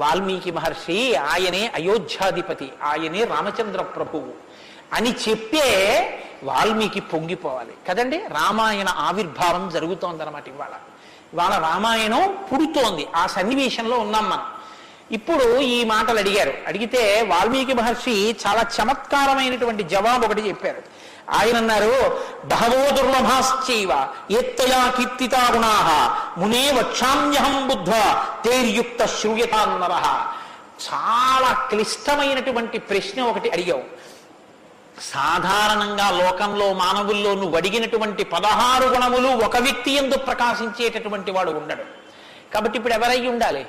వాల్మీకి మహర్షి ఆయనే అయోధ్యాధిపతి, ఆయనే రామచంద్ర ప్రభువు అని చెప్పే వాల్మీకి పొంగిపోవాలి కదండి. రామాయణ ఆవిర్భావం జరుగుతోందన్నమాట. ఇవాళ రామాయణం పుడుతోంది. ఆ సన్నివేశంలో ఉన్నాం మనం. ఇప్పుడు ఈ మాటలు అడిగితే వాల్మీకి మహర్షి చాలా చమత్కారమైనటువంటి జవాబు ఒకటి చెప్పారు. ఆయన అన్నారు, బహవో దుర్లభాశ్చైవ ఏత్తయా కీర్తితా గుణాః మునే వక్షామ్యహం బుద్ధ్వా తేర్యుక్త శ్రూయతాన్నరః. చాలా క్లిష్టమైనటువంటి ప్రశ్న ఒకటి అడిగావు. సాధారణంగా లోకంలో మానవుల్లో నువ్వు అడిగినటువంటి 16 గుణములు ఒక వ్యక్తి యందు ప్రకాశించేటటువంటి వాడు ఉండడు. కాబట్టి ఇప్పుడు ఎవరై ఉండాలి?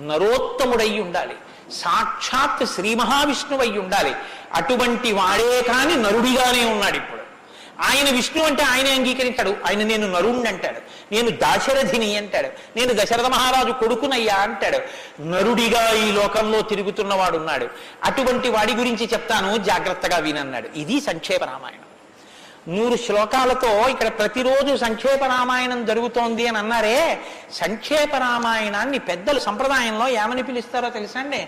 నరోత్తముడై ఉండాలి, సాక్షాత్ శ్రీ మహావిష్ణువై ఉండాలి. అటువంటి వాడే కాని నరుడిగానే ఉన్నాడు. ఇప్పుడు ఆయన విష్ణు అంటే ఆయనే అంగీకరించాడు. ఆయన నేను నరుణ్ణి అంటాడు, నేను దాశరథిని అంటాడు, నేను దశరథ మహారాజు కొడుకునయ్యా అంటాడు. నరుడిగా ఈ లోకంలో తిరుగుతున్నవాడు ఉన్నాడు. అటువంటి వాడి గురించి చెప్తాను, జాగ్రత్తగా వినన్నాడు. ఇది సంక్షేప రామాయణం. 100 శ్లోకాలతో ఇక్కడ ప్రతిరోజు సంక్షేప రామాయణం జరుగుతోంది అని అన్నారే. సంక్షేప రామాయణాన్ని పెద్దలు సంప్రదాయంలో ఏమని పిలుస్తారో తెలుసా అండి?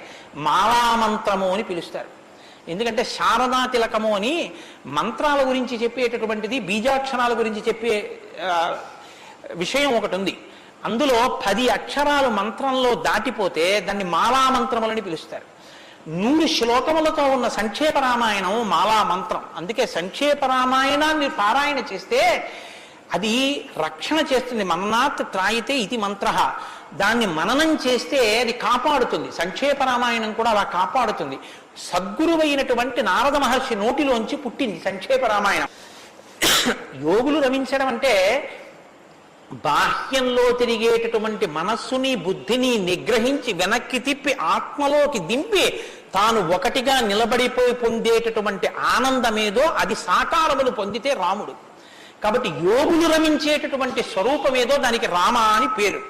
మాలామంత్రము అని పిలుస్తారు. ఎందుకంటే శారదా తిలకము అని మంత్రాల గురించి చెప్పేటటువంటిది, బీజాక్షరాల గురించి చెప్పే విషయం ఒకటి ఉంది. అందులో 10 అక్షరాలు మంత్రంలో దాటిపోతే దాన్ని మాలామంత్రములని పిలుస్తారు. 100 శ్లోకములతో ఉన్న సంక్షేప రామాయణం మాలా మంత్రం. అందుకే సంక్షేప రామాయణాన్ని పారాయణ చేస్తే అది రక్షణ చేస్తుంది. మన్నాత్ త్రాయితే ఇది మంత్ర. దాన్ని మననం చేస్తే అది కాపాడుతుంది. సంక్షేప రామాయణం కూడా అలా కాపాడుతుంది. సద్గురువైనటువంటి నారద మహర్షి నోటిలోంచి పుట్టింది సంక్షేప రామాయణం. యోగులు రమించడం అంటే బాహ్యంలో తిరిగేటటువంటి మనస్సుని బుద్ధిని నిగ్రహించి వెనక్కి తిప్పి ఆత్మలోకి దింపి తాను ఒకటిగా నిలబడిపోయి పొందేటటువంటి ఆనందమేదో అది సాకారములు పొందితే రాముడు. కాబట్టి యోగులు రమించేటటువంటి స్వరూపమేదో దానికి రామ అని పేరు.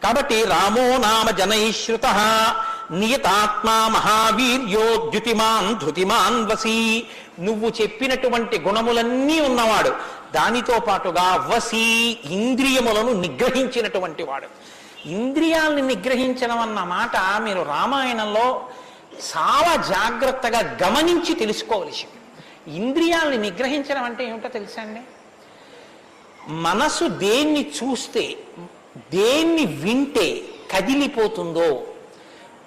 కాబట్టి రామో నామ జనైశ్రుత నియతాత్మా మహావీర్యో ద్యుతిమాన్ ధృతిమాన్ వసీ. నువ్వు చెప్పినటువంటి గుణములన్నీ ఉన్నవాడు, దానితో పాటుగా వసీ ఇంద్రియములను నిగ్రహించినటువంటి వాడు. ఇంద్రియాలను నిగ్రహించడం అన్న మాట మీరు రామాయణంలో చాలా జాగ్రత్తగా గమనించి తెలుసుకోవలసింది. ఇంద్రియాలని నిగ్రహించడం అంటే ఏమిటో తెలుసా అండి? మనసు దేన్ని చూస్తే, దేన్ని వింటే కదిలిపోతుందో,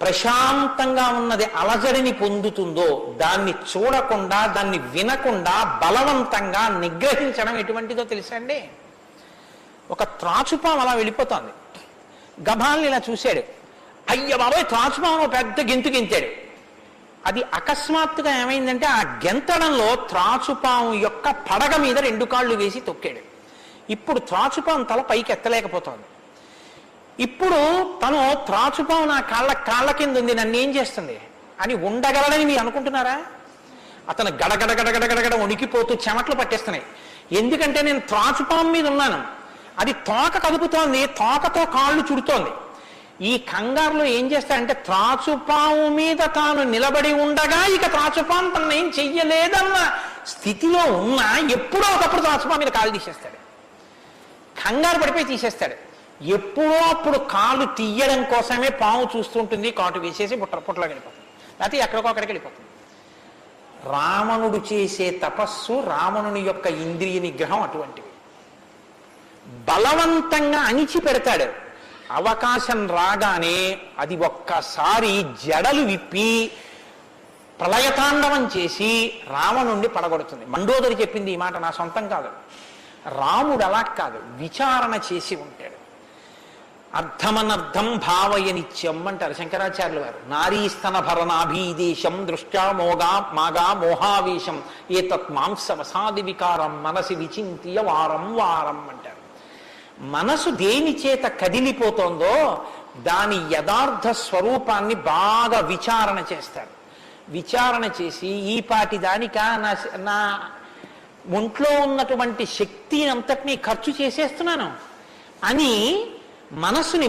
ప్రశాంతంగా ఉన్నది అలజడిని పొందుతుందో దాన్ని చూడకుండా, దాన్ని వినకుండా బలవంతంగా నిగ్రహించడం ఎటువంటిదో తెలుసా అండి? ఒక త్రాచుపాము అలా వెళ్ళిపోతుంది. గభాల్ని ఇలా చూశాడు, అయ్య బాబాయ్ త్రాచుపాము పెద్ద గెంతు గెంతాడు. అది అకస్మాత్తుగా ఏమైందంటే ఆ గెంతడంలో త్రాచుపాము యొక్క పడగ మీద 2 కాళ్ళు వేసి తొక్కాడు. ఇప్పుడు త్రాచుపాము తల పైకి ఎత్తలేకపోతోంది. ఇప్పుడు తను త్రాచుపాము నా కాళ్ళ కింద ఉంది, నన్ను ఏం చేస్తుంది అని ఉండగలడని మీరు అనుకుంటున్నారా? అతను గడగడ వణికిపోతూ చెమట్లు పట్టేస్తున్నాయి. ఎందుకంటే నేను త్రాచుపాము మీద ఉన్నాను, అది తోక కదుపుతోంది, తోకతో కాళ్ళు చుడుతోంది. ఈ కంగారులో ఏం చేస్తాడంటే త్రాచుపాము మీద తాను నిలబడి ఉండగా ఇక త్రాచుపాము తనను ఏం చెయ్యలేదన్న స్థితిలో ఉన్నా ఎప్పుడో ఒకప్పుడు త్రాచుపాము మీద కాళ్ళు తీసేస్తాడు, కంగారు పడిపోయి తీసేస్తాడు. ఎప్పుడో అప్పుడు కాళ్ళు తీయడం కోసమే పాము చూస్తుంటుంది, కాటు వేసేసి పుట్టలోకి వెళ్ళిపోతుంది, లేకపోతే ఎక్కడికో అక్కడికి వెళ్ళిపోతుంది. రావణుడు చేసే తపస్సు, రావణుని యొక్క ఇంద్రియ నిగ్రహం అటువంటివి. బలవంతంగా అణిచి పెడతాడు, అవకాశం రాగానే అది ఒక్కసారి జడలు విప్పి ప్రళయతాండవం చేసి రావణుణ్ణి పడగొడుతుంది. మండోదరి చెప్పింది ఈ మాట, నా సొంతం కాదు. రాముడు అలా కాదు, విచారణ చేసి ఉంటాడు. అర్థమనర్థం భావయనిత్యం అంటారు శంకరాచార్యులు వారు. నారీస్తన భరణాభీదేశం దృష్ట్యా మాగా మోహావేశం ఏతత్ మాంసవసాది వికారం మనసి విచింత్య వారం వారం అంటారు. మనసు దేని చేత కదిలిపోతోందో దాని యథార్థ స్వరూపాన్ని బాగా విచారణ చేస్తారు. విచారణ చేసి ఈ పాటి దానిక నా ఒంట్లో ఉన్నటువంటి శక్తి అంతటినీ ఖర్చు చేసేస్తున్నాను అని మనసుని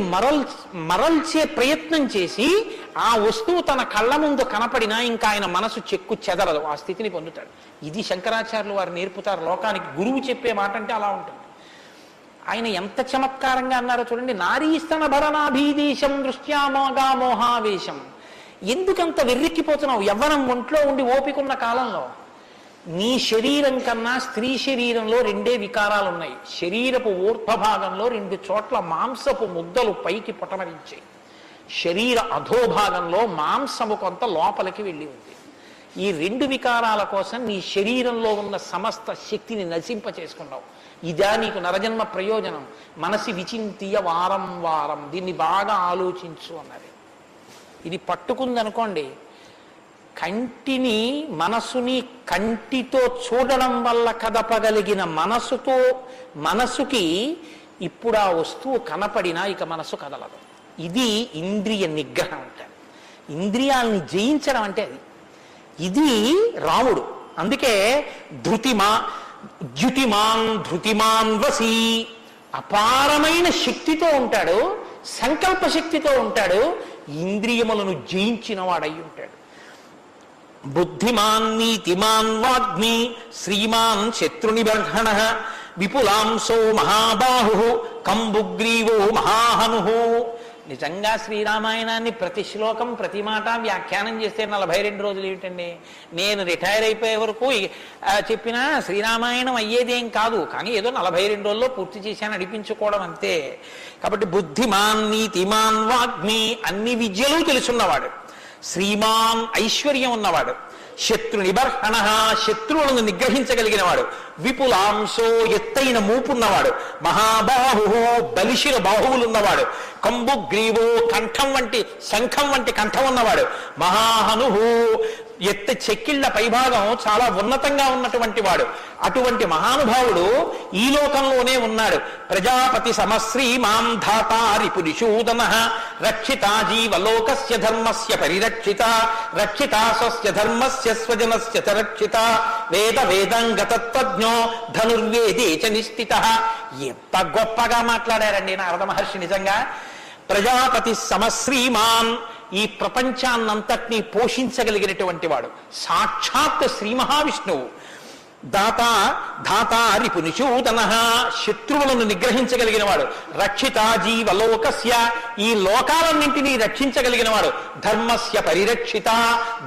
మరల్చే ప్రయత్నం చేసి ఆ వస్తువు తన కళ్ళ ముందు కనపడినా ఇంకా ఆయన మనసు చెక్కు చెదరదు, ఆ స్థితిని పొందుతాడు. ఇది శంకరాచార్యులు వారు నేర్పుతారు లోకానికి. గురువు చెప్పే మాట అంటే అలా ఉంటుంది. ఆయన ఎంత చమత్కారంగా అన్నారో చూడండి. నారీస్తన భరణాభీదేశం దృష్ట్యా మోగా మోహావేశం. ఎందుకంత వెర్రెక్కిపోతున్నావు? యవ్వనం ఒంట్లో ఉండి ఓపికన్న కాలంలో నీ శరీరం కన్నా స్త్రీ శరీరంలో రెండే వికారాలు ఉన్నాయి. శరీరపు ఊర్ధ్వభాగంలో 2 చోట్ల మాంసపు ముద్దలు పైకి పొటమరించాయి, శరీర అధోభాగంలో మాంసము కొంత లోపలికి వెళ్ళి ఉంది. ఈ 2 వికారాల కోసం నీ శరీరంలో ఉన్న సమస్త శక్తిని నశింప చేసుకున్నావు. ఇదా నీకు నరజన్మ ప్రయోజనం? మనసి విచింతీయ వారం వారం, దీన్ని బాగా ఆలోచించు అన్నది. ఇది పట్టుకుందనుకోండి, కంటిని మనసుని కంటితో చూడడం వల్ల కదపగలిగిన మనసుకి ఇప్పుడు ఆ వస్తువు కనపడినా ఇక మనసు కదలదు. ఇది ఇంద్రియ నిగ్రహం అంటారు. ఇంద్రియాలని జయించడం అంటే అది. ఇది రాముడు. అందుకే ధృతిమాన్ వసి, అపారమైన శక్తితో ఉంటాడు, సంకల్ప శక్తితో ఉంటాడు, ఇంద్రియములను జయించిన వాడై ఉంటాడు. బుద్ధిమాన్ నీతిమాన్ వాగ్మి శ్రీమాన్ శత్రునిబర్హణ విపులాంసో మహాబాహు కంబుగ్రీవో మహాహను. నిజంగా శ్రీరామాయణాన్ని ప్రతి శ్లోకం ప్రతి మాట వ్యాఖ్యానం చేస్తే 42 రోజులు ఏమిటండి? నేను రిటైర్ అయిపోయే వరకు చెప్పినా శ్రీరామాయణం అయ్యేదేం కాదు, కానీ ఏదో 42 రోజుల్లో పూర్తి చేశాను అనిపించుకోవడం అంతే. కాబట్టి బుద్ధిమాన్ నీతిమాన్ వాగ్మి, అన్ని విద్యలు తెలుసున్నవాడు, శ్రీమాన్ ఐశ్వర్యం ఉన్నవాడు, శత్రు నిబర్హణ శత్రువులను నిగ్రహించగలిగిన వాడు, విపులాంశో ఎత్తైన మూపున్నవాడు, మహాబాహు బలిశిర బాహువులున్నవాడు, కంబుగ్రీవో కంఠం వంటి శంఖం వంటి కంఠం ఉన్నవాడు, మహాహను ఎత్త చెక్కిళ్ల పైభాగం చాలా ఉన్నతంగా ఉన్నటువంటి వాడు. అటువంటి మహానుభావుడు ఈ లోకంలోనే ఉన్నాడు. ప్రజాపతి సమశ్రీమాం ధాతారి పురుషూదన రక్షితా జీవలోకస్య ధర్మస్య పరిరక్షిత రక్షితా స్వస్య ధర్మస్య స్వజనస్య చ రక్షిత వేద వేదంగతత్వజ్ఞో ధనుర్వేదే చ నిష్ఠితః. ఎంత గొప్పగా మాట్లాడారండి నారద మహర్షి. నిజంగా ప్రజాపతి సమశ్రీమాన్, ఈ ప్రపంచాన్నంతటినీ పోషించగలిగినటువంటి వాడు, సాక్షాత్ శ్రీ మహావిష్ణువు. ధాతారి పునిషూదన శత్రువులను నిగ్రహించగలిగిన వాడు, రక్షిత జీవలోకస్య ఈ లోకాలన్నింటినీ రక్షించగలిగిన వాడు, ధర్మస్య పరిరక్షిత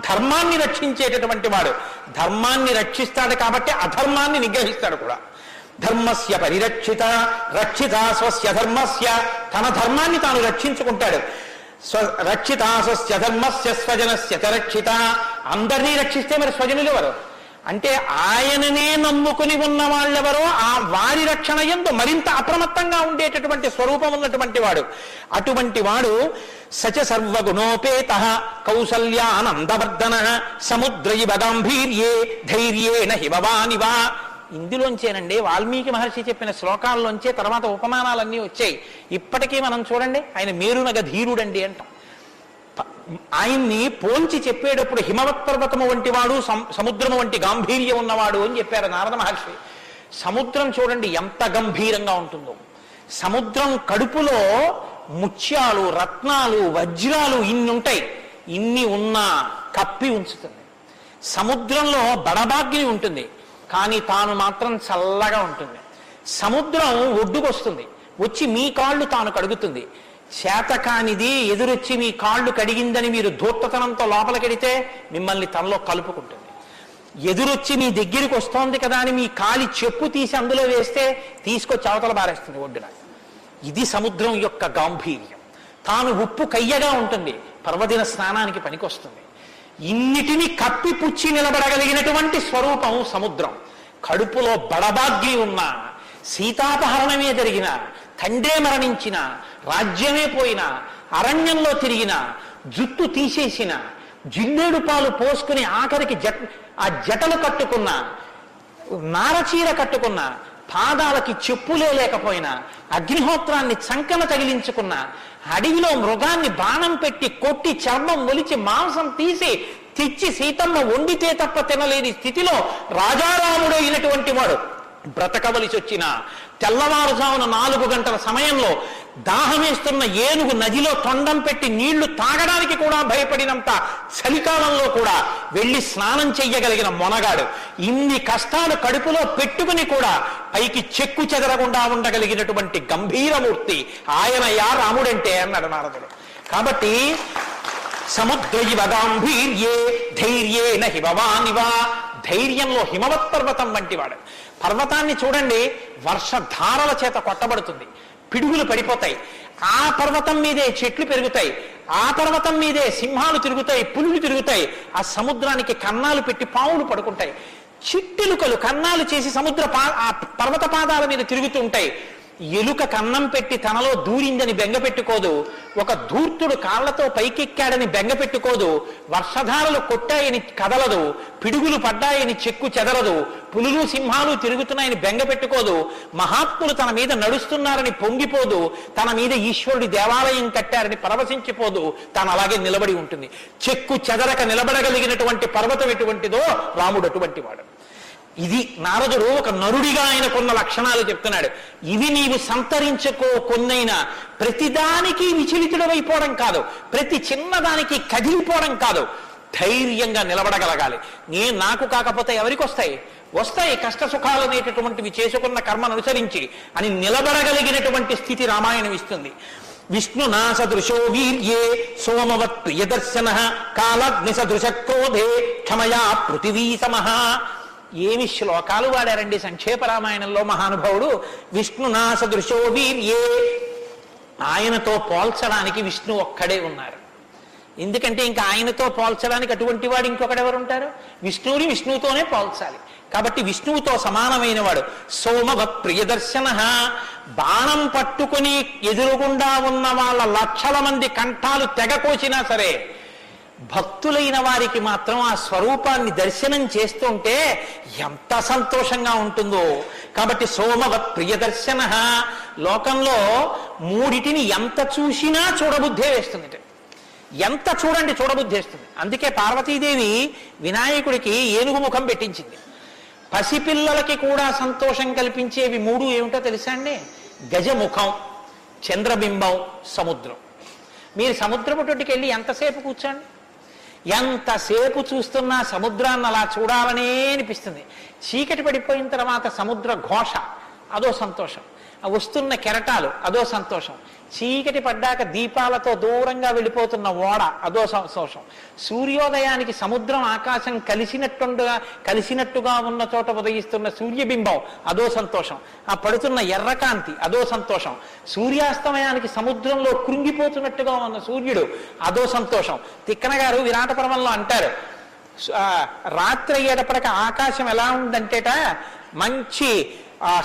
ధర్మాన్ని రక్షించేటటువంటి వాడు. ధర్మాన్ని రక్షిస్తాడు కాబట్టి అధర్మాన్ని నిగ్రహిస్తాడు కూడా. ధర్మస్య పరిరక్షిత రక్షిత స్వస్య ధర్మస్య, తన ధర్మాన్ని తాను రక్షించుకుంటాడు. రక్షిత స్వస్య ధర్మస్య స్వజనస్య చ రక్షిత, అందరినీ రక్షిస్తే మరి స్వజనులు ఎవరు అంటే ఆయననే నమ్ముకుని ఉన్న వాళ్ళెవరో ఆ వారి రక్షణ యందు మరింత అప్రమత్తంగా ఉండేటటువంటి స్వరూపం ఉన్నటువంటి వాడు. అటువంటి వాడు సచ సర్వగుణోపేత కౌసల్యానందవర్ధన సముద్ర ఇవ గాంభీర్యే ధైర్యేణ హిమవానివా. ఇందులోంచేనండి వాల్మీకి మహర్షి చెప్పిన శ్లోకాల్లోంచే తర్వాత ఉపమానాలన్నీ వచ్చాయి. ఇప్పటికీ మనం చూడండి ఆయన మేరునగ ధీరుడండి అంటాం. ఆయన్ని పోల్చి చెప్పేటప్పుడు హిమవత్ పర్వతము వంటి వాడు, సముద్రము వంటి గాంభీర్యం ఉన్నవాడు అని చెప్పారు నారద మహర్షి. సముద్రం చూడండి ఎంత గంభీరంగా ఉంటుందో. సముద్రం కడుపులో ముత్యాలు, రత్నాలు, వజ్రాలు ఇన్ని ఉంటాయి. ఇన్ని ఉన్నా కప్పి ఉంచుతుంది. సముద్రంలో బడబాగ్ని ఉంటుంది, కానీ తాను మాత్రం చల్లగా ఉంటుంది. సముద్రం ఒడ్డుకొస్తుంది, వచ్చి మీ కాళ్ళు తాను కడుగుతుంది. చేతకానిది ఎదురొచ్చి మీ కాళ్ళు కడిగిందని మీరు ధూర్తతనంతో లోపలికెడితే మిమ్మల్ని తనలో కలుపుకుంటుంది. ఎదురొచ్చి మీ దగ్గరికి వస్తోంది కదా అని మీ కాలి చెప్పు తీసి అందులో వేస్తే తీసుకొచ్చి అవతల బారేస్తుంది ఒడ్డున. ఇది సముద్రం యొక్క గాంభీర్యం. తాను ఉప్పు కయ్యగా ఉంటుంది, పర్వదిన స్నానానికి పనికొస్తుంది. ఇన్నిటిని కప్పిపుచ్చి నిలబడగలిగినటువంటి స్వరూపం సముద్రం. కడుపులో బడబాగ్ని ఉన్న, సీతాపహరణమే జరిగిన, తండ్రే మరణించిన, రాజ్యమే పోయిన, అరణ్యంలో తిరిగిన, జుట్టు తీసేసిన, జిల్లేడు పాలు పోసుకుని ఆఖరికి ఆ జటలు కట్టుకున్న, నారచీర కట్టుకున్న, పాదాలకి చెప్పులే లేకపోయినా, అగ్నిహోత్రాన్ని చంకన తగిలించుకున్న, అడవిలో మృగాన్ని బాణం పెట్టి కొట్టి చర్మం ఒలిచి మాంసం తీసి తెచ్చి సీతమ్మ వండితే తప్ప తినలేని స్థితిలో రాజారాముడు అయినటువంటి వాడు బ్రతకవలసి వచ్చిన తెల్లవారుజామున 4 గంటల సమయంలో దాహమేస్తున్న ఏనుగు నదిలో తొండం పెట్టి నీళ్లు తాగడానికి కూడా భయపడినంత చలికాలంలో కూడా వెళ్ళి స్నానం చెయ్యగలిగిన మొనగాడు. ఇన్ని కష్టాలు కడుపులో పెట్టుకుని కూడా పైకి చెక్కు చెదరకుండా ఉండగలిగినటువంటి గంభీరమూర్తి ఆయనయా రాముడంటే అన్నాడు నారదుడు. కాబట్టి సముద్రయివ గాంభీర్యే ధైర్యేన హిమవానివా, ధైర్యంలో హిమవత్ పర్వతం వంటివాడు. పర్వతాన్ని చూడండి, వర్షధారల చేత కొట్టబడుతుంది, పిడుగులు పడిపోతాయి. ఆ పర్వతం మీదే చెట్లు పెరుగుతాయి, ఆ పర్వతం మీదే సింహాలు తిరుగుతాయి, పులులు తిరుగుతాయి. ఆ సముద్రానికి కన్నాలు పెట్టి పావులు పడుకుంటాయి. చిట్టెలుకలు కన్నాలు చేసి ఆ పర్వత పాదాల మీద తిరుగుతూ ఉంటాయి. ఎలుక కన్నం పెట్టి తనలో దూరిందని బెంగపెట్టుకోదు, ఒక ధూర్తుడు కాళ్లతో పైకెక్కాడని బెంగపెట్టుకోదు, వర్షధారలు కొట్టాయని కదలదు, పిడుగులు పడ్డాయని చెక్కు చెదరదు, పులులు సింహాలు తిరుగుతున్నాయని బెంగపెట్టుకోదు, మహాత్ములు తన మీద నడుస్తున్నారని పొంగిపోదు, తన మీద ఈశ్వరుడి దేవాలయం కట్టారని పరవశించిపోదు, తాను అలాగే నిలబడి ఉంటుంది. చెక్కు చెదరక నిలబడగలిగినటువంటి పర్వతం ఎటువంటిదో రాముడు అటువంటి వాడు. ఇది నారదుడు ఒక నరుడిగా ఆయనకున్న లక్షణాలు చెప్తున్నాడు. ఇవి నీవు సంతరించుకో, కొన్నైనా ప్రతిదానికి విచలితుడమైపోవడం కాదు, ప్రతి చిన్నదానికి కదిలిపోవడం కాదు, ధైర్యంగా నిలబడగలగాలి. నాకు కాకపోతే ఎవరికి వస్తాయి? వస్తాయి కష్ట సుఖాలు అనేటటువంటివి చేసుకున్న కర్మను అనుసరించి అని నిలబడగలిగినటువంటి స్థితి రామాయణం ఇస్తుంది. విష్ణునా సదృశో వీర్యే సోమవత్ ప్రియదర్శన కాలగ్ని సదృశ క్రోధే క్షమయా పృథివీ సమః. ఏమి శ్లోకాలు వాడారండి సంక్షేప రామాయణంలో మహానుభావుడు. విష్ణునా సదృశో వీర్యే, ఆయనతో పోల్చడానికి విష్ణు ఒక్కడే ఉన్నారు. ఎందుకంటే ఇంకా ఆయనతో పోల్చడానికి అటువంటి వాడు ఇంకొకడెవరు ఉంటారు? విష్ణువుని విష్ణువుతోనే పోల్చాలి. కాబట్టి విష్ణువుతో సమానమైన వాడు. సోమవత్ ప్రియదర్శన, బాణం పట్టుకుని ఎదురుగుండా ఉన్న వాళ్ళ లక్షల మంది కంఠాలు తెగకోసినా సరే భక్తులైన వారికి మాత్రం ఆ స్వరూపాన్ని దర్శనం చేస్తుంటే ఎంత సంతోషంగా ఉంటుందో. కాబట్టి సోమవత్ ప్రియదర్శన, లోకంలో మూడిటిని ఎంత చూసినా చూడబుద్ధే వేస్తుంది. ఎంత చూడండి చూడబుద్ధి వేస్తుంది. అందుకే పార్వతీదేవి వినాయకుడికి ఏనుగు ముఖం పెట్టించింది. పసిపిల్లలకి కూడా సంతోషం కల్పించేవి 3 ఏమిటో తెలుసా అండి? గజముఖం, చంద్రబింబం, సముద్రం. మీరు సముద్రపు తొట్టికి వెళ్ళి ఎంతసేపు కూర్చోండి, ఎంతసేపు చూస్తున్నా సముద్రాన్ని అలా చూడాలనే అనిపిస్తుంది. చీకటి పడిపోయిన తర్వాత సముద్ర ఘోష అదో సంతోషం, వస్తున్న కెరటాలు అదో సంతోషం, చీకటి పడ్డాక దీపాలతో దూరంగా వెళ్ళిపోతున్న ఓడ అదో సంతోషం, సూర్యోదయానికి సముద్రం ఆకాశం కలిసినట్టుగా ఉన్న చోట ఉదయిస్తున్న సూర్యబింబం అదో సంతోషం, ఆ పడుతున్న ఎర్రకాంతి అదో సంతోషం, సూర్యాస్తమయానికి సముద్రంలో కృంగిపోతున్నట్టుగా ఉన్న సూర్యుడు అదో సంతోషం. తిక్కన గారు విరాట పర్వంలో అంటారు, రాత్రి అయ్యేటప్పటికి ఆకాశం ఎలా ఉందంటేట మంచి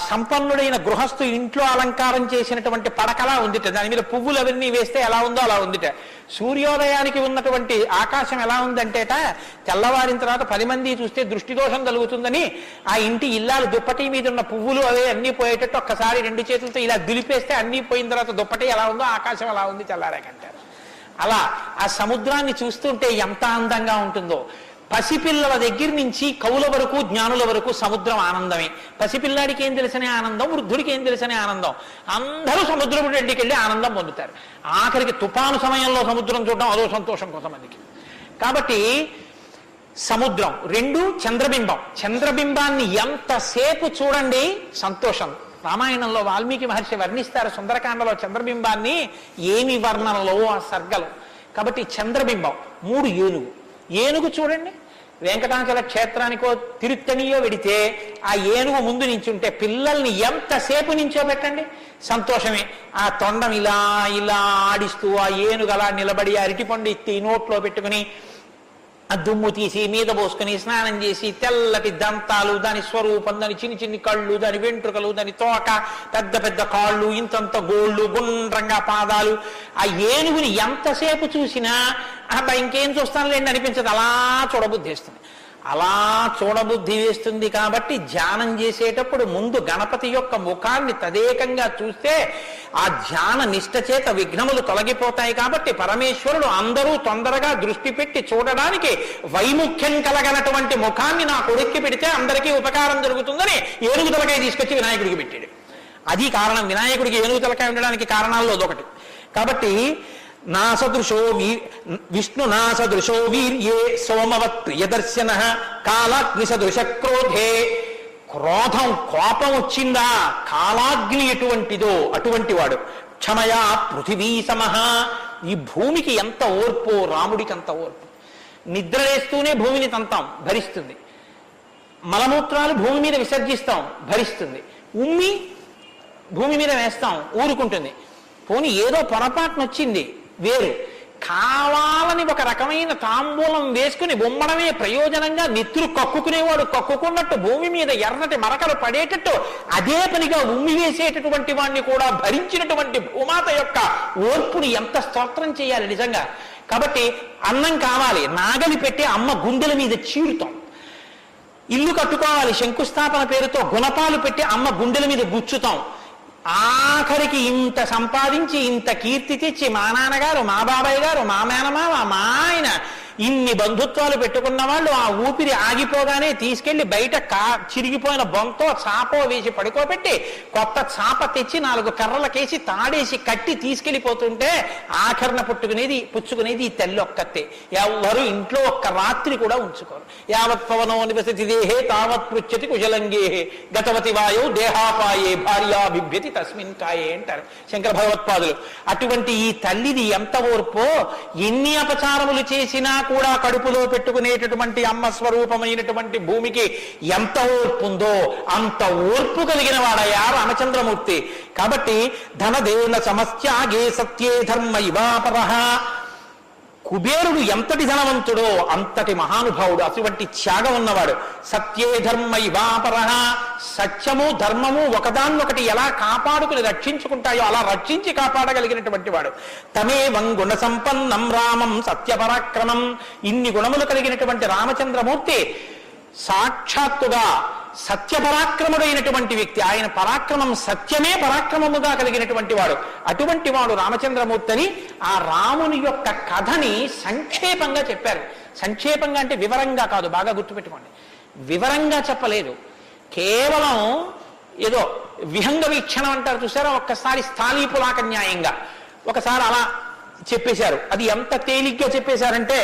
సంపన్నుడైన గృహస్థు ఇంట్లో అలంకారం చేసినటువంటి పడకలా ఉందిట. దాని మీద పువ్వులు అవన్నీ వేస్తే ఎలా ఉందో అలా ఉందిట. సూర్యోదయానికి ఉన్నటువంటి ఆకాశం ఎలా ఉందంటేట, తెల్లవారిన తర్వాత 10 మంది చూస్తే దృష్టి దోషం కలుగుతుందని ఆ ఇంటి ఇల్లాలు దుప్పటి మీద ఉన్న పువ్వులు అవే అన్నీ పోయేటట్టు ఒక్కసారి 2 చేతులతో ఇలా దులిపేస్తే అన్నీ పోయిన తర్వాత దుప్పటి ఎలా ఉందో ఆకాశం ఎలా ఉంది తెల్లారాకంటారు. అలా ఆ సముద్రాన్ని చూస్తుంటే ఎంత అందంగా ఉంటుందో. పసిపిల్లల దగ్గర నుంచి కవుల వరకు జ్ఞానుల వరకు సముద్రం ఆనందమే. పసిపిల్లాడికి ఏం తెలిసనే ఆనందం, వృద్ధుడికి ఏం తెలిసనే ఆనందం. అందరూ సముద్రం రెడ్డికి వెళ్ళి ఆనందం పొందుతారు. ఆఖరికి తుఫాను సమయంలో సముద్రం చూడడం అదో సంతోషం కొంతమందికి. కాబట్టి సముద్రం 2 చంద్రబింబం. చంద్రబింబాన్ని ఎంతసేపు చూడండి సంతోషం. రామాయణంలో వాల్మీకి మహర్షి వర్ణిస్తారు సుందరకాండలో చంద్రబింబాన్ని, ఏమి వర్ణనలో ఆ సర్గలు. కాబట్టి చంద్రబింబం 3 ఏనుగు చూడండి. వెంకటాచల క్షేత్రానికో తిరుత్తనియో వెడితే ఆ ఏనుగు ముందు నించుంటే పిల్లల్ని ఎంతసేపు నించోబెట్టండి సంతోషమే. ఆ తొండం ఇలా ఇలా ఆడిస్తూ ఆ ఏనుగు అలా నిలబడి అరటిపండు ఎత్తి నోట్లో పెట్టుకుని ఆ దుమ్ము తీసి మీద పోసుకుని స్నానం చేసి తెల్లటి దంతాలు, దాని స్వరూపం, దాని చిన్ని చిన్ని కళ్ళు, దాని వెంట్రుకలు, దాని తోక, పెద్ద పెద్ద కాళ్ళు, ఇంతంత గోళ్ళు, గుండ్రంగా పాదాలు. ఆ ఏనుగుని ఎంతసేపు చూసినా అబ్బా ఇంకేం చూస్తానులేండి అనిపించదు. అలా చూడబుద్ధి వేస్తుంది. అలా చూడబుద్ధి వేస్తుంది కాబట్టి ధ్యానం చేసేటప్పుడు ముందు గణపతి యొక్క ముఖాన్ని తదేకంగా చూస్తే ఆ ధ్యాన నిష్ట చేత విఘ్నములు తొలగిపోతాయి. కాబట్టి పరమేశ్వరుడు అందరూ తొందరగా దృష్టి పెట్టి చూడడానికి వైముఖ్యం కలగనటువంటి ముఖాన్ని నా కొడుక్కి పెడితే అందరికీ ఉపకారం జరుగుతుందని ఏనుగు తలకాయ తీసుకొచ్చి వినాయకుడికి పెట్టాడు. అది కారణం. వినాయకుడికి ఏనుగు తలకాయ ఉండడానికి కారణాల్లో అదొకటి. కాబట్టి విష్ణు నాసదృశో వీర్యే సోమవత్ ప్రియదర్శన కాలాగ్ని సదృశ క్రోధే. క్రోధం కోపం వచ్చిందా కాలాగ్ని ఎటువంటిదో అటువంటి వాడు. క్షమయా పృథివీ సమహ. ఈ భూమికి ఎంత ఓర్పో రాముడికి అంత ఓర్పు. నిద్ర వేస్తూనే భూమిని తంతాం, భరిస్తుంది. మలమూత్రాలు భూమి మీద విసర్జిస్తాం, భరిస్తుంది. ఉమ్మి భూమి మీద వేస్తాం, ఊరుకుంటుంది. పోనీ ఏదో పొరపాటున వచ్చింది వేరు. కావాలని ఒక రకమైన తాంబూలం వేసుకుని బొమ్మడమే ప్రయోజనంగా నెత్తురు కక్కుకునేవాడు కక్కుకున్నట్టు భూమి మీద ఎర్రటి మరకలు పడేటట్టు అదే పనిగా ఉమ్మి వేసేటటువంటి వాడిని కూడా భరించినటువంటి భూమాత యొక్క ఓర్పుని ఎంత స్తోత్రం చేయాలి నిజంగా. కాబట్టి అన్నం కావాలి, నాగలి పెట్టి అమ్మ గుండెల మీద చీరుతాం. ఇల్లు కట్టుకోవాలి, శంకుస్థాపన పేరుతో గుణపాలు పెట్టి అమ్మ గుండెల మీద గుచ్చుతాం. ఆఖరికి ఇంత సంపాదించి ఇంత కీర్తి తెచ్చి మా నాన్నగారు, మా బాబాయ్ గారు, మా మేనమామ, మా ఆయన ఇన్ని బంధుత్వాలు పెట్టుకున్న వాళ్ళు ఆ ఊపిరి ఆగిపోగానే తీసుకెళ్లి బయట చిరిగిపోయిన బొంతో చాపో వేసి పడుకోబెట్టి కొత్త చాప తెచ్చి 4 కర్రలకేసి తాడేసి కట్టి తీసుకెళ్లిపోతుంటే ఆఖరణ పుచ్చుకునేది ఈ తల్లి ఒక్కతే. ఎవరు ఇంట్లో ఒక్క రాత్రి కూడా ఉంచుకోరు. యావత్ పవనో నివసతి దేహే తావత్ పృచ్యతి కుశలంగేహే గతవతి వాయో దేహాపాయే భార్యా బిభ్యతి తస్మిన్ కాయే అంటారు శంకర భగవత్పాదులు. అటువంటి ఈ తల్లిది ఎంత ఓర్పో. ఎన్ని అపచారములు చేసినా కూడా కడుపులో పెట్టుకునేటటువంటి అమ్మ స్వరూపమైనటువంటి భూమికి ఎంత ఓర్పుందో అంత ఓర్పు కలిగిన వాడయా రామచంద్రమూర్తి. కాబట్టి ధనదేన సమస్యాగే సత్యే ధర్మ ఇవాపరః. కుబేరుడు ఎంతటి ధనవంతుడో అంతటి మహానుభావుడు, అటువంటి త్యాగం ఉన్నవాడు. సత్యే ధర్మ ఇవాపరః. సత్యము ధర్మము ఒకదాన్నొకటి ఎలా కాపాడుకుని రక్షించుకుంటాయో అలా రక్షించి కాపాడగలిగినటువంటి వాడు. తమేవం గుణ సంపన్నం రామం సత్యపరాక్రమం. ఇన్ని గుణములు కలిగినటువంటి రామచంద్రమూర్తి సాక్షాత్తుగా సత్యపరాక్రముడైనటువంటి వ్యక్తి. ఆయన పరాక్రమం సత్యమే పరాక్రమముగా కలిగినటువంటి వాడు. అటువంటి వాడు రామచంద్రమూర్తి అని ఆ రాముని యొక్క కథని సంక్షేపంగా చెప్పారు. సంక్షేపంగా అంటే వివరంగా కాదు, బాగా గుర్తుపెట్టుకోండి. వివరంగా చెప్పలేదు, కేవలం ఏదో విహంగ వీక్షణం అంటారు చూసారా, ఒక్కసారి స్థాళీపులాక న్యాయంగా ఒకసారి అలా చెప్పేశారు. అది ఎంత తేలిగ్గా చెప్పేశారంటే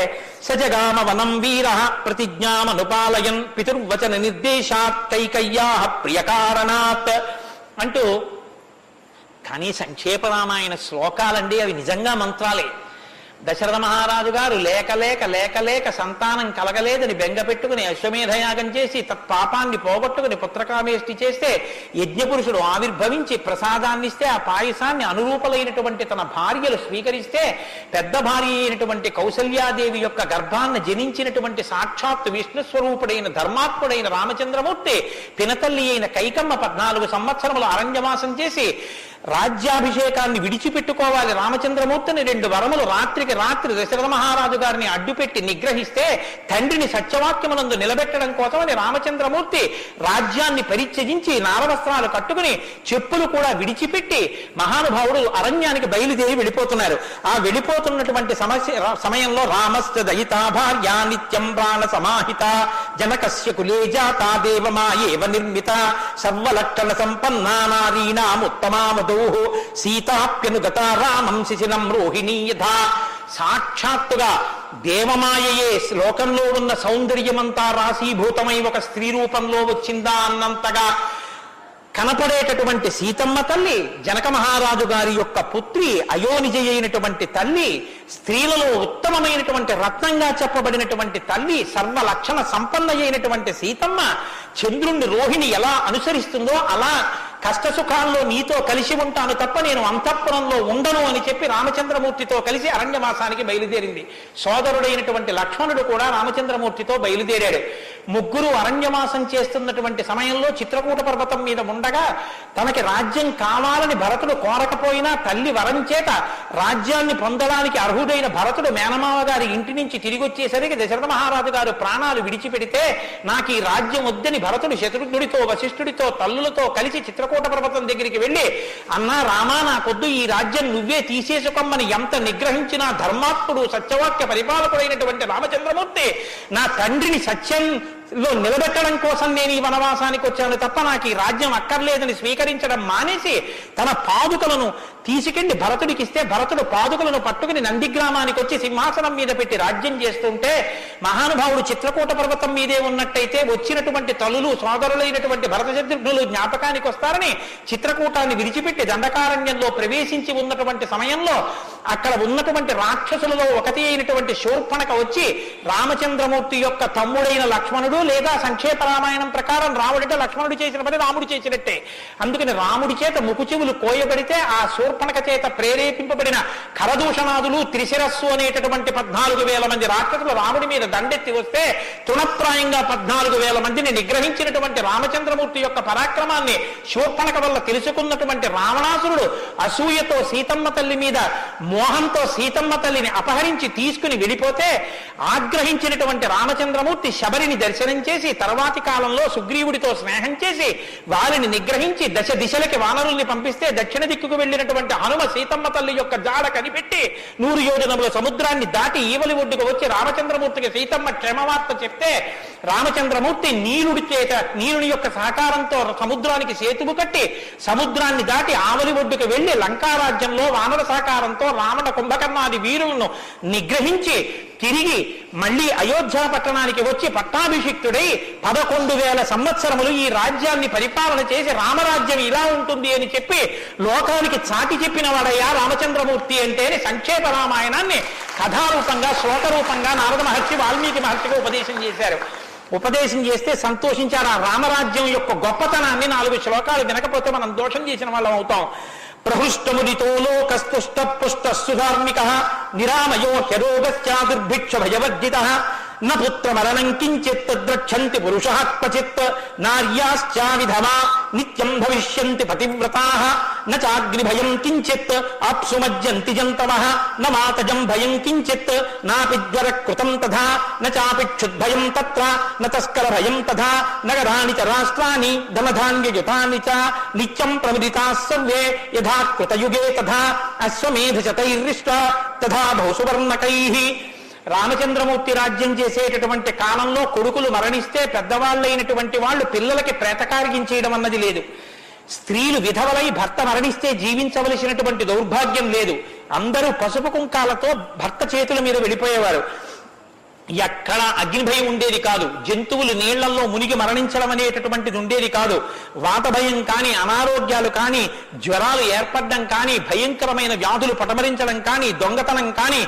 సజగామ వనం వీర ప్రతిజ్ఞామనుపాలయన్ పితుర్వచన నిర్దేశాత్ కైకయ్యా ప్రియకారణాత్ అంటూ. కానీ సంక్షేప రామాయణ శ్లోకాలండి, అవి నిజంగా మంత్రాలే. దశరథ మహారాజు గారు లేక సంతానం కలగలేదని బెంగ పెట్టుకుని అశ్వమేధయాగం చేసి తత్పాపాన్ని పోగొట్టుకుని పుత్రకామేష్టి చేస్తే యజ్ఞపురుషుడు ఆవిర్భవించి ప్రసాదాన్ని ఇస్తే ఆ పాయసాన్ని అనురూపలైనటువంటి తన భార్యలు స్వీకరిస్తే పెద్ద భార్య అయినటువంటి కౌసల్యాదేవి యొక్క గర్భాన్ని జనించినటువంటి సాక్షాత్తు విష్ణుస్వరూపుడైన ధర్మాత్ముడైన రామచంద్రమూర్తి పినతల్లి అయిన కైకమ్మ 14 సంవత్సరములు అరణ్యవాసం చేసి రాజ్యాభిషేకాన్ని విడిచిపెట్టుకోవాలి రామచంద్రమూర్తిని 2 వరములు రాత్రికి రాత్రి దశరథ మహారాజు గారిని అడ్డుపెట్టి నిగ్రహిస్తే తండ్రిని సత్యవాక్యమునందు నిలబెట్టడం కోసమని రామచంద్రమూర్తి రాజ్యాన్ని పరిత్యజించి నారవస్త్రాలు కట్టుకుని చెప్పులు కూడా విడిచిపెట్టి మహానుభావుడు అరణ్యానికి బయలుదేరి వెళ్ళిపోతున్నారు. ఆ వెళ్ళిపోతున్నటువంటి సమయంలో రామస్య దయితా భార్య నిత్యం ప్రాణ సమాహిత జనకస్య కులే జాతా దేవమాయేవ నిర్మిత సర్వలక్షణ సంపన్నా నారీణాముత్తమామధూః సీతాప్యనుగత రామం శిశిలం రోహిణీ యథా. సాక్షాత్తుగా దేవమాయయే లోకంలో ఉన్న సౌందర్యమంతా రాశీభూతమై ఒక స్త్రీ రూపంలో వచ్చిందా అన్నంతగా కనపడేటటువంటి సీతమ్మ తల్లి, జనక మహారాజు గారి యొక్క పుత్రి, అయోనిజ అయినటువంటి తల్లి, స్త్రీలలో ఉత్తమమైనటువంటి రత్నంగా చెప్పబడినటువంటి తల్లి, సర్వలక్షణ సంపన్న అయినటువంటి సీతమ్మ చంద్రుణ్ణి రోహిణి ఎలా అనుసరిస్తుందో అలా కష్టసుఖాల్లో నీతో కలిసి ఉంటాను తప్ప నేను అంతఃపురంలో ఉండను అని చెప్పి రామచంద్రమూర్తితో కలిసి అరణ్యవాసానికి బయలుదేరింది. సోదరుడైనటువంటి లక్ష్మణుడు కూడా రామచంద్రమూర్తితో బయలుదేరాడు. ముగ్గురు అరణ్యవాసం చేస్తున్నటువంటి సమయంలో చిత్రకూట పర్వతం మీద ఉండగా తనకి రాజ్యం కావాలని భరతుడు కోరకపోయినా తల్లి వరం చేత రాజ్యాన్ని పొందడానికి అర్హుడైన భరతుడు మేనమావ గారి ఇంటి నుంచి తిరిగి వచ్చేసరికి దశరథ మహారాజు గారు ప్రాణాలు విడిచిపెడితే నాకు ఈ రాజ్యం వద్దని భరతుడు శత్రుఘ్నుడితో వశిష్ఠుడితో తల్లులతో కలిసి చిత్రకూట పర్వతం దగ్గరికి వెళ్ళి అన్నా రామా నాకొద్దు ఈ రాజ్యం నువ్వే తీసేసుకోమని ఎంత నిగ్రహించినా ధర్మాత్ముడు సత్యవాక్య పరిపాలకుడైనటువంటి రామచంద్రమూర్తి నా తండ్రిని సత్యంలో నిలబెట్టడం కోసం నేను ఈ వనవాసానికి వచ్చాను తప్ప నాకు ఈ రాజ్యం అక్కర్లేదని స్వీకరించడం మానేసి తన పాదుకలను తీసుకెళ్లి భరతుడికి ఇస్తే భరతుడు పాదుకలను పట్టుకుని నందిగ్రామానికి వచ్చి సింహాసనం మీద పెట్టి రాజ్యం చేస్తుంటే మహానుభావుడు చిత్రకూట పర్వతం మీదే ఉన్నట్టయితే వచ్చినటువంటి తల్లులు సోదరులైనటువంటి భరత శత్రుఘ్నులు జ్ఞాపకానికి వస్తారని చిత్రకూటాన్ని విడిచిపెట్టి దండకారణ్యంలో ప్రవేశించి ఉన్నటువంటి సమయంలో అక్కడ ఉన్నటువంటి రాక్షసులలో ఒకటి అయినటువంటి శూర్పణక వచ్చి రామచంద్రమూర్తి యొక్క తమ్ముడైన లక్ష్మణుడు లేదా సంక్షేప రామాయణం ప్రకారం రాముడితో లక్ష్మణుడు చేసిన పని రాముడు చేసినట్టే. అందుకని రాముడి చేత ముకుచెవులు కోయబడితే ఆ శూర్పణక చేత ప్రేరేపింపబడిన కరదూషణాదులు త్రిశిరస్సు అనేటటువంటి 14,000 మంది రాక్షసులు రాముడి మీద దండెత్తి వస్తే తృణప్రాయంగా 14,000 మందిని నిగ్రహించినటువంటి రామచంద్రమూర్తి యొక్క పరాక్రమాన్ని శూర్పణక వల్ల తెలుసుకున్నటువంటి రావణాసురుడు అసూయతో సీతమ్మ తల్లి మీద మోహంతో సీతమ్మ తల్లిని అపహరించి తీసుకుని వెళ్ళిపోతే ఆగ్రహించినటువంటి రామచంద్రమూర్తి శబరిని దర్శనం చేసి తర్వాతి కాలంలో సుగ్రీవుడితో స్నేహం చేసి వారిని నిగ్రహించి దశ దిశలకి వానరుల్ని పంపిస్తే దక్షిణ దిక్కుకు వెళ్ళినటువంటి హనుమ సీతమ్మ తల్లి యొక్క జాడ కనిపెట్టి 100 యోజనముల సముద్రాన్ని దాటి ఈవలి ఒడ్డుకు వచ్చి రామచంద్రమూర్తికి సీతమ్మ క్షేమవార్త చెప్తే రామచంద్రమూర్తి నీలుని యొక్క సహకారంతో సముద్రానికి సేతువు కట్టి సముద్రాన్ని దాటి ఆవలి ఒడ్డుకు వెళ్లి లంకారాజ్యంలో వానర సహకారంతో రావణ కుంభకర్ణాది వీరులను నిగ్రహించి తిరిగి మళ్లీ అయోధ్య పట్టణానికి వచ్చి పట్టాభిషిక్తుడై 11,000 సంవత్సరములు ఈ రాజ్యాన్ని పరిపాలన చేసి రామరాజ్యం ఇలా ఉంటుంది అని చెప్పి లోకానికి చాటి చెప్పిన వాడయ్యా రామచంద్రమూర్తి అంటే సంక్షేప రామాయణాన్ని కథారూపంగా శ్లోకరూపంగా నారద మహర్షి వాల్మీకి మహర్షిగా ఉపదేశం చేశారు. ఉపదేశం చేస్తే సంతోషించారు. ఆ రామరాజ్యం యొక్క గొప్పతనాన్ని 4 శ్లోకాలు వినకపోతే మనం దోషం చేసిన వాళ్ళం అవుతాం. ప్రహృష్టముదితో లోకస్తుష్ట పుష్ట సుధార్మిక నిరామయో హ్యరోగశ్చా దుర్భిక్ష భయవర్జిత న పుత్రమరణం కించిత్ ద్రక్షంతి పురుషః క్వచిత్ నార్యాశ్చా విధవా నిత్యం భవిష్యంతి పతివ్రతాః న చాగ్నిభయం కించిత్ ఆప్సుమజ్జంతి జంతవః న మాతజం భయం కించిత్ నాపి జ్వరకృతం తథా న చాపిక్షుద్భయం తత్ర న తస్కర భయం తథా నగరాణి చ రాష్ట్రాణి ధనధాన్యయుతాని చ నిత్యం ప్రముదితాః సర్వే యథా కృతయుగే తథా అశ్వమేధశతైర్రిష్టా తథా బహుసువర్ణకైః. రామచంద్రమూర్తి రాజ్యం చేసేటటువంటి కాలంలో కొడుకులు మరణిస్తే పెద్దవాళ్ళైనటువంటి వాళ్ళు పిల్లలకి ప్రేతకార్యం చేయడం అన్నది లేదు. స్త్రీలు విధవలై భర్త మరణిస్తే జీవించవలసినటువంటి దౌర్భాగ్యం లేదు. అందరూ పసుపు కుంకాలతో భర్త చేతుల మీద వెళ్ళిపోయేవారు. ఎక్కడ అగ్నిభయం ఉండేది కాదు. జంతువులు నీళ్లలో మునిగి మరణించడం అనేటటువంటిది ఉండేది కాదు. వాత భయం కానీ, అనారోగ్యాలు కానీ, జ్వరాలు ఏర్పడడం కానీ, భయంకరమైన వ్యాధులు పటమరించడం కానీ, దొంగతనం కానీ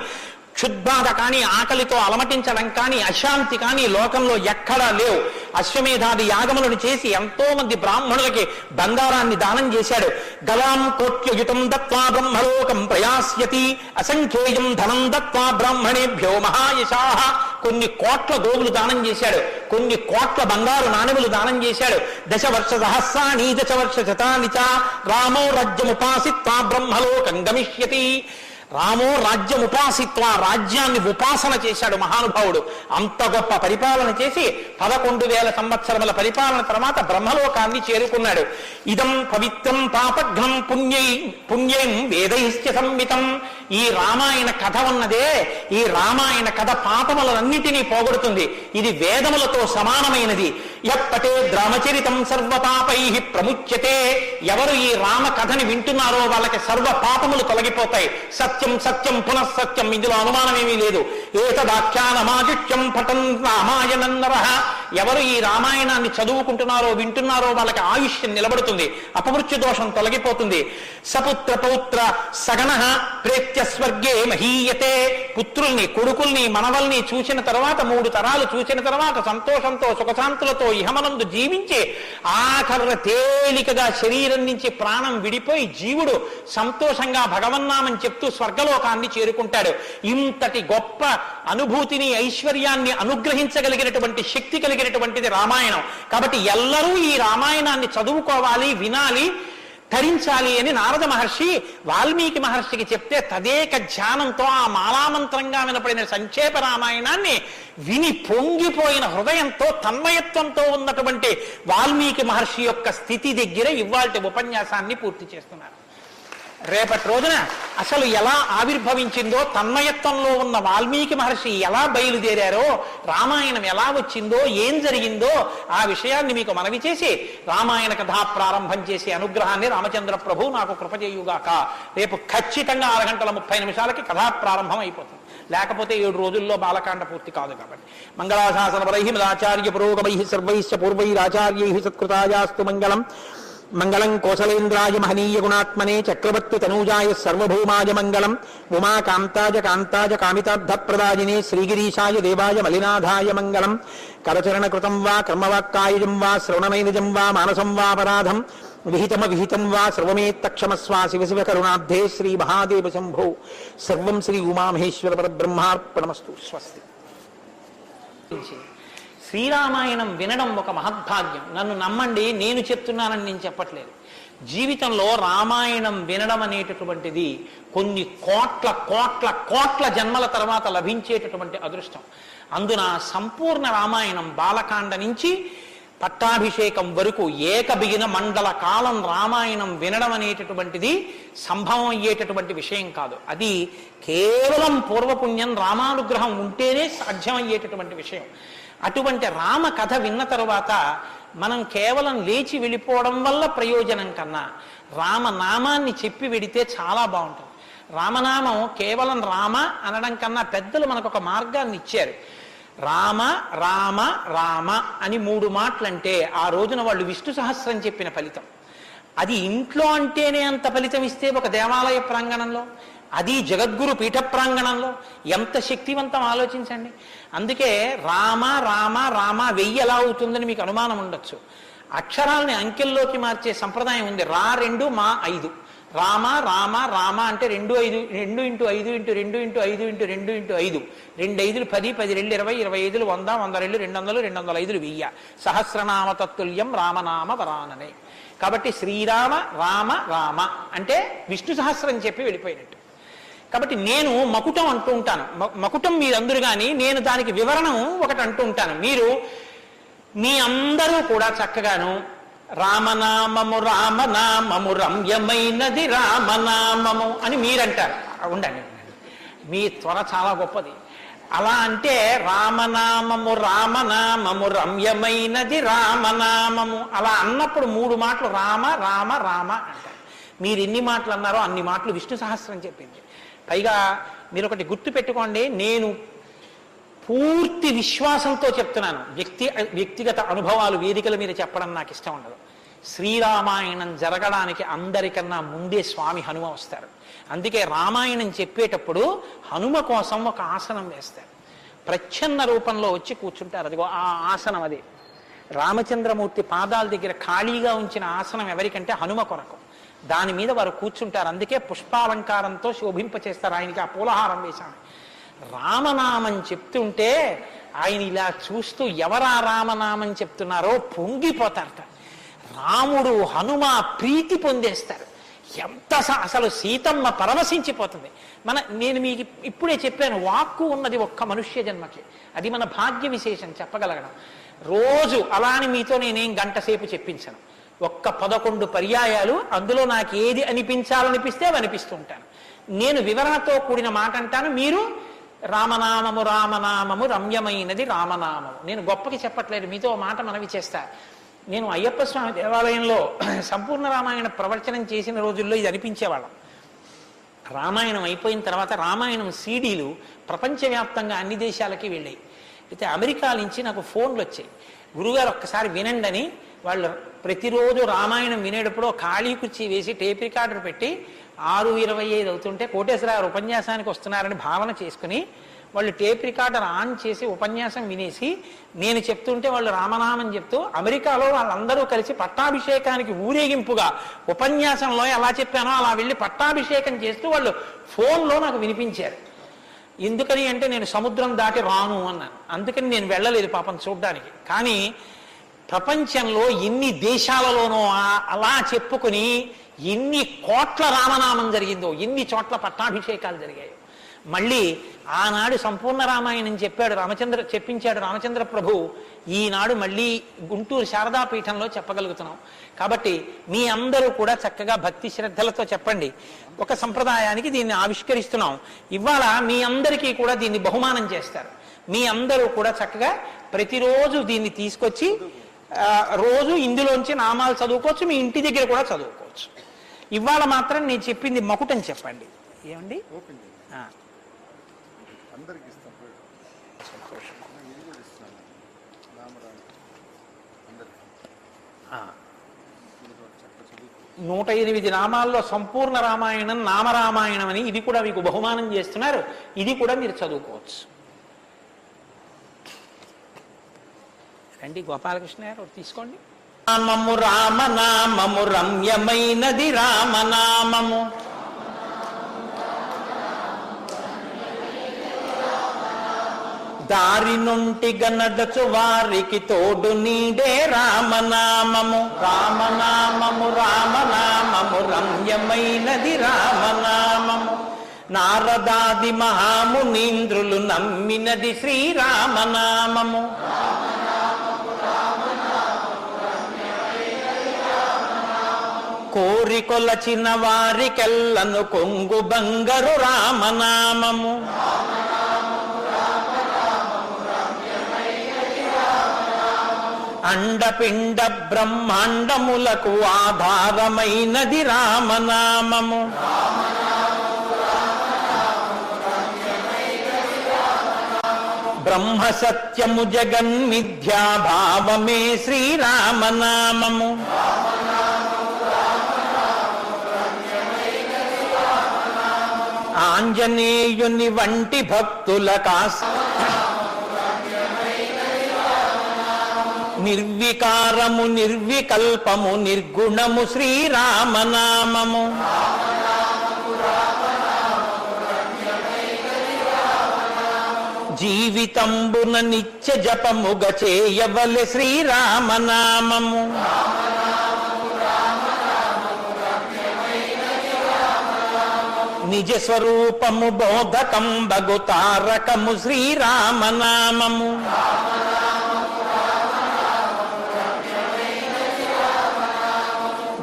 క్షుద్బాధ కానీ, ఆకలితో అలమటించడం కానీ, అశాంతి కానీ లోకంలో ఎక్కడా లేవు. అశ్వమేధాది యాగములను చేసి ఎంతో మంది బ్రాహ్మణులకి బంగారాన్ని దానం చేశాడు. గలాం కోట్యయుతం దత్వా బ్రహ్మలోకం ప్రయాస్యతి అసంఖ్యేయం ధనం దత్వా బ్రాహ్మణేభ్యో మహాయశాః. కొన్ని కోట్ల గోవులు దానం చేశాడు, కొన్ని కోట్ల బంగారు నాణెములు దానం చేశాడు. దశవర్ష సహస్రాణి దశవర్ష శతాని చ రామో రాజ్యముపాసిత్వా బ్రహ్మలోకం గమిష్యతి. రామో రాజ్యముపాసిత్వ, రాజ్యాన్ని ఉపాసన చేశాడు మహానుభావుడు. అంత గొప్ప పరిపాలన చేసి 11,000 సంవత్సరముల పరిపాలన తర్వాత బ్రహ్మలోకాన్ని చేరుకున్నాడు. ఇదం పవిత్రం పాపఘ్నం పుణ్యం వేదైశ్చ సంహితం. ఈ రామాయణ కథ ఉన్నదే, ఈ రామాయణ కథ పాపములన్నిటినీ పోగొడుతుంది. ఇది వేదములతో సమానమైనది. యప్పటే రామచరితం సర్వపాపై ప్రముచ్యతే. ఎవరు ఈ రామ కథని వింటున్నారో వాళ్ళకి సర్వ పాపములు తొలగిపోతాయి. సత్యం సత్యం పునఃసత్యం, ఇందులో అనుమానమేమీ లేదు. ఏతదాఖ్యానమాజుష్యం పఠన్ రామాయణం నరః. ఎవరు ఈ రామాయణాన్ని చదువుకుంటున్నారో వింటున్నారో వాళ్ళకి ఆయుష్యం నిలబడుతుంది, అపమృత్యు దోషం తొలగిపోతుంది. సపుత్ర పౌత్ర సగణః ప్రేత్య స్వర్గే మహీయతే. పుత్రుల్ని, కొడుకుల్ని, మనవల్ని చూసిన తర్వాత 3 తరాలు చూసిన తర్వాత సంతోషంతో సుఖశాంతులతో ఇహమనందు జీవించి ఆఖర తేలికగా శరీరం నుంచి ప్రాణం విడిపోయి జీవుడు సంతోషంగా భగవన్నామని చెప్తూ స్వర్గలోకాన్ని చేరుకుంటాడు. ఇంతటి గొప్ప అనుభూతిని, ఐశ్వర్యాన్ని అనుగ్రహించగలిగినటువంటి శక్తి కలిగినటువంటిది రామాయణం. కాబట్టి ఎల్లరూ ఈ రామాయణాన్ని చదువుకోవాలి, వినాలి, ధరించాలి అని నారద మహర్షి వాల్మీకి మహర్షికి చెప్తే తదేక ధ్యానంతో ఆ మాలామంత్రంగా వినపడిన సంక్షేప రామాయణాన్ని విని పొంగిపోయిన హృదయంతో తన్మయత్వంతో ఉన్నటువంటి వాల్మీకి మహర్షి యొక్క స్థితి దగ్గర ఇవాల్టి ఉపన్యాసాన్ని పూర్తి చేస్తున్నారు. రేపటి రోజున అసలు ఎలా ఆవిర్భవించిందో, తన్మయత్వంలో ఉన్న వాల్మీకి మహర్షి ఎలా బయలుదేరారో, రామాయణం ఎలా వచ్చిందో, ఏం జరిగిందో ఆ విషయాన్ని మీకు మనవి చేసి రామాయణ కథా ప్రారంభం చేసే అనుగ్రహాన్ని రామచంద్ర ప్రభు నాకు కృపచేయుగాక. రేపు ఖచ్చితంగా 6:30 కథా ప్రారంభం అయిపోతుంది. లేకపోతే 7 రోజుల్లో బాలకాండ పూర్తి కాదు. కాబట్టి మంగళాశాసనపరై మదాచార్య పురోగమై సర్వైశ్చ పూర్వైరాచార్యై సత్కృతాయాస్తు మంగళం. మంగళం కోసలేంద్రాయ మహనీయ గుణాత్మనే చక్రవర్తి తనూజాయ సర్వభౌమాయ మంగళం. ఉమాకాంతాయ కాంతాయ కామితార్థప్రదాయినే శ్రీగిరీశాయ దేవాయ మలినాథాయ మంగళం. కరచరణకృతం వా కర్మవాక్కాయజం వా శ్రవణనైనజం వా మానసం వా అపరాధం విహితం వా సర్వమేత్తక్షమస్వా శివ శివ కరుణాబ్ధే శ్రీ మహాదేవ శంభో. సర్వం శ్రీ ఉమామహేశ్వర పరబ్రహ్మార్పణమస్తు. స్వస్తి. శ్రీరామాయణం వినడం ఒక మహద్భాగ్యం. నన్ను నమ్మండి, నేను చెప్తున్నానని నేను చెప్పట్లేదు. జీవితంలో రామాయణం వినడం అనేటటువంటిది కొన్ని కోట్ల కోట్ల కోట్ల జన్మల తర్వాత లభించేటటువంటి అదృష్టం. అందున సంపూర్ణ రామాయణం బాలకాండ నుంచి పట్టాభిషేకం వరకు ఏకబిగిన మండల కాలం రామాయణం వినడం అనేటటువంటిది సంభవం అయ్యేటటువంటి విషయం కాదు. అది కేవలం పూర్వపుణ్యం, రామానుగ్రహం ఉంటేనే సాధ్యమయ్యేటటువంటి విషయం. అటువంటి రామ కథ విన్న తరువాత మనం కేవలం లేచి వెళ్ళిపోవడం వల్ల ప్రయోజనం కన్నా రామనామాన్ని చెప్పి వెడితే చాలా బాగుంటుంది. రామనామం కేవలం రామ అనడం కన్నా పెద్దలు మనకు ఒక మార్గాన్ని ఇచ్చారు. రామ రామ రామ అని 3 మాటలంటే ఆ రోజున వాళ్ళు విష్ణు సహస్రం చెప్పిన ఫలితం. అది ఇంట్లో అంటేనే అంత ఫలితం ఇస్తే ఒక దేవాలయ ప్రాంగణంలో, అది జగద్గురు పీఠ ప్రాంగణంలో ఎంత శక్తివంతం ఆలోచించండి. అందుకే రామ రామ రామ 1000 ఎలా అవుతుందని మీకు అనుమానం ఉండొచ్చు. అక్షరాలని అంకెల్లోకి మార్చే సంప్రదాయం ఉంది. 2 మా 5. రామ రామ రామ అంటే 2 5 2 × 5 × 2 × 5 × 2 × 5 2 5 10 10 2 20 25 100 100 200 200 1000 సహస్రనామ తత్తుల్యం రామనామ వరాననే. కాబట్టి శ్రీరామ రామ రామ అంటే విష్ణు సహస్రం చెప్పి వెళ్ళిపోయినట్టు. కాబట్టి నేను మకుటం అంటూ ఉంటాను. మకుటం మీరందరూ కానీ నేను దానికి వివరణం ఒకటి అంటూ ఉంటాను. మీరు మీ అందరూ కూడా చక్కగాను రామనామము రామనామము రమ్యమైనది రామనామము అని మీరంటారు. ఉండండి, మీ త్వర చాలా గొప్పది. అలా అంటే రామనామము రామనామము రమ్యమైనది రామనామము అలా అన్నప్పుడు 3 మాటలు రామ రామ రామ అంటారు. మీరు ఎన్ని మాటలు అన్నారో అన్ని మాటలు విష్ణు సహస్రం చెప్పింది. పైగా మీరు ఒకటి గుర్తు పెట్టుకోండి, నేను పూర్తి విశ్వాసంతో చెప్తున్నాను. వ్యక్తిగత అనుభవాలు వేదికల మీద చెప్పడం నాకు ఇష్టం ఉండదు. శ్రీరామాయణం జరగడానికి అందరికన్నా ముందే స్వామి హనుమ వస్తారు. అందుకే రామాయణం చెప్పేటప్పుడు హనుమ కోసం ఒక ఆసనం వేస్తారు. ప్రచ్ఛన్న రూపంలో వచ్చి కూర్చుంటారు. అదిగో ఆ ఆసనం అదే. రామచంద్రమూర్తి పాదాల దగ్గర ఖాళీగా ఉంచిన ఆసనం ఎవరికంటే హనుమ కొరకు. దాని మీద వారు కూర్చుంటారు. అందుకే పుష్పాలంకారంతో శోభింపచేస్తారు. ఆయనకి ఆ పూలహారం వేశాను. రామనామం చెప్తుంటే ఆయన ఇలా చూస్తూ ఎవరా రామనామం చెప్తున్నారో పొంగిపోతారట. రాముడు హనుమ ప్రీతి పొందేస్తారు. ఎంత అసలు సీతమ్మ పరవశించిపోతుంది. నేను మీకు ఇప్పుడే చెప్పాను, వాక్కు ఉన్నది ఒక్క మనుష్య జన్మకి. అది మన భాగ్య విశేషం చెప్పగలగడం. రోజు అలా అని మీతో నేనేం గంట సేపు చెప్పించను. ఒక్క 11 పర్యాయాలు అందులో నాకు ఏది అనిపించాలనిపిస్తే అవి అనిపిస్తుంటాను. నేను వివరణతో కూడిన మాట అంటాను. మీరు రామనామము రామనామము రమ్యమైనది రామనామము. నేను గొప్పకి చెప్పట్లేదు, మీతో మాట మనవి చేస్తా. నేను అయ్యప్ప స్వామి దేవాలయంలో సంపూర్ణ రామాయణ ప్రవచనం చేసిన రోజుల్లో ఇది అనిపించేవాళ్ళం. రామాయణం అయిపోయిన తర్వాత రామాయణం సీడీలు ప్రపంచవ్యాప్తంగా అన్ని దేశాలకి వెళ్ళాయి. అయితే అమెరికా నుంచి నాకు ఫోన్లు వచ్చాయి, గురుగారు ఒక్కసారి వినండి అని. వాళ్ళు ప్రతిరోజు రామాయణం వినేటప్పుడు ఖాళీ కుర్చీ వేసి టేప్ రికార్డర్ పెట్టి 6:25 అవుతుంటే కోటేశ్వరరావు ఉపన్యాసానికి వస్తున్నారని భావన చేసుకుని వాళ్ళు టేప్ రికార్డర్ ఆన్ చేసి ఉపన్యాసం వినేసి నేను చెప్తుంటే వాళ్ళు రామనామం చెప్తూ అమెరికాలో వాళ్ళందరూ కలిసి పట్టాభిషేకానికి ఊరేగింపుగా ఉపన్యాసంలో ఎలా చెప్పానో అలా వెళ్ళి పట్టాభిషేకం చేస్తూ వాళ్ళు ఫోన్లో నాకు వినిపించారు. ఎందుకని అంటే నేను సముద్రం దాటి రాను అన్నాను. అందుకని నేను వెళ్ళలేదు పాపం చూడ్డానికి. కానీ ప్రపంచంలో ఎన్ని దేశాలలోనో అలా చెప్పుకొని ఎన్ని కోట్ల రామనామం జరిగిందో, ఎన్ని చోట్ల పట్టాభిషేకాలు జరిగాయో. మళ్ళీ ఆనాడు సంపూర్ణ రామాయణం చెప్పించాడు రామచంద్ర ప్రభు. ఈనాడు మళ్ళీ గుంటూరు శారదాపీఠంలో చెప్పగలుగుతున్నాం. కాబట్టి మీ అందరూ కూడా చక్కగా భక్తి శ్రద్ధలతో చెప్పండి. ఒక సంప్రదాయానికి దీన్ని ఆవిష్కరిస్తున్నాం. ఇవాళ మీ అందరికీ కూడా దీన్ని బహుమానం చేస్తారు. మీ అందరూ కూడా చక్కగా ప్రతిరోజు దీన్ని తీసుకొచ్చి రోజు ఇందులోంచి నామాలు చదువుకోవచ్చు. మీ ఇంటి దగ్గర కూడా చదువుకోవచ్చు. ఇవాళ మాత్రం నేను చెప్పింది మకుటం చెప్పండి. ఏమండి అందరికి ఇస్తాం. సంతోషం. ఇది కూడా ఇస్తాను. రామరామ అందరికి 108 నామాల్లో సంపూర్ణ రామాయణం నామరామాయణం అని ఇది కూడా మీకు బహుమానం చేస్తున్నారు. ఇది కూడా మీరు చదువుకోవచ్చు. రండి గోపాలకృష్ణ గారు తీసుకోండి. నామము రామనామము రమ్యమైనది రామనామము. దారి నుండి గనడచు వారికి తోడు నీడే రామనామము. రామనామము రామనామము రమ్యమైనది రామనామము. నారదాది మహామునీంద్రులు నమ్మినది శ్రీరామనామము. కోరికొలచిన వారికెల్లను కొంగు బంగరు రామనామము. అండపిండ బ్రహ్మాండములకు ఆధారమైనది రామనామము. బ్రహ్మ సత్యము జగన్మిథ్యాభావమే శ్రీరామనామము. ఆంజనేయుని వంటి భక్తులకా నిర్వికారము నిర్వికల్పము నిర్గుణము శ్రీరామనామము. జీవితంబున నిత్య జపముగ చేయవలె శ్రీరామనామము. నిజ స్వరూపము బోధకం బగు తారకము శ్రీరామనామము.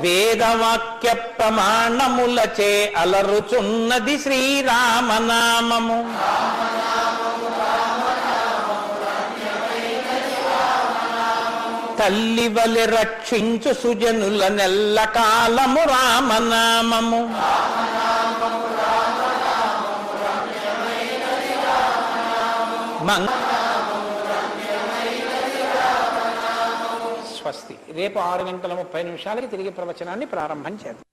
వేదవాక్య ప్రమాణములచే అలరుచున్నది శ్రీరామనామము. తల్లి వలె రక్షించు సుజనుల నెల్ల కాలము రామనామము. స్వస్తి. రేపు 6:30 తిరిగి ప్రవచనాన్ని ప్రారంభం చేద్దాం.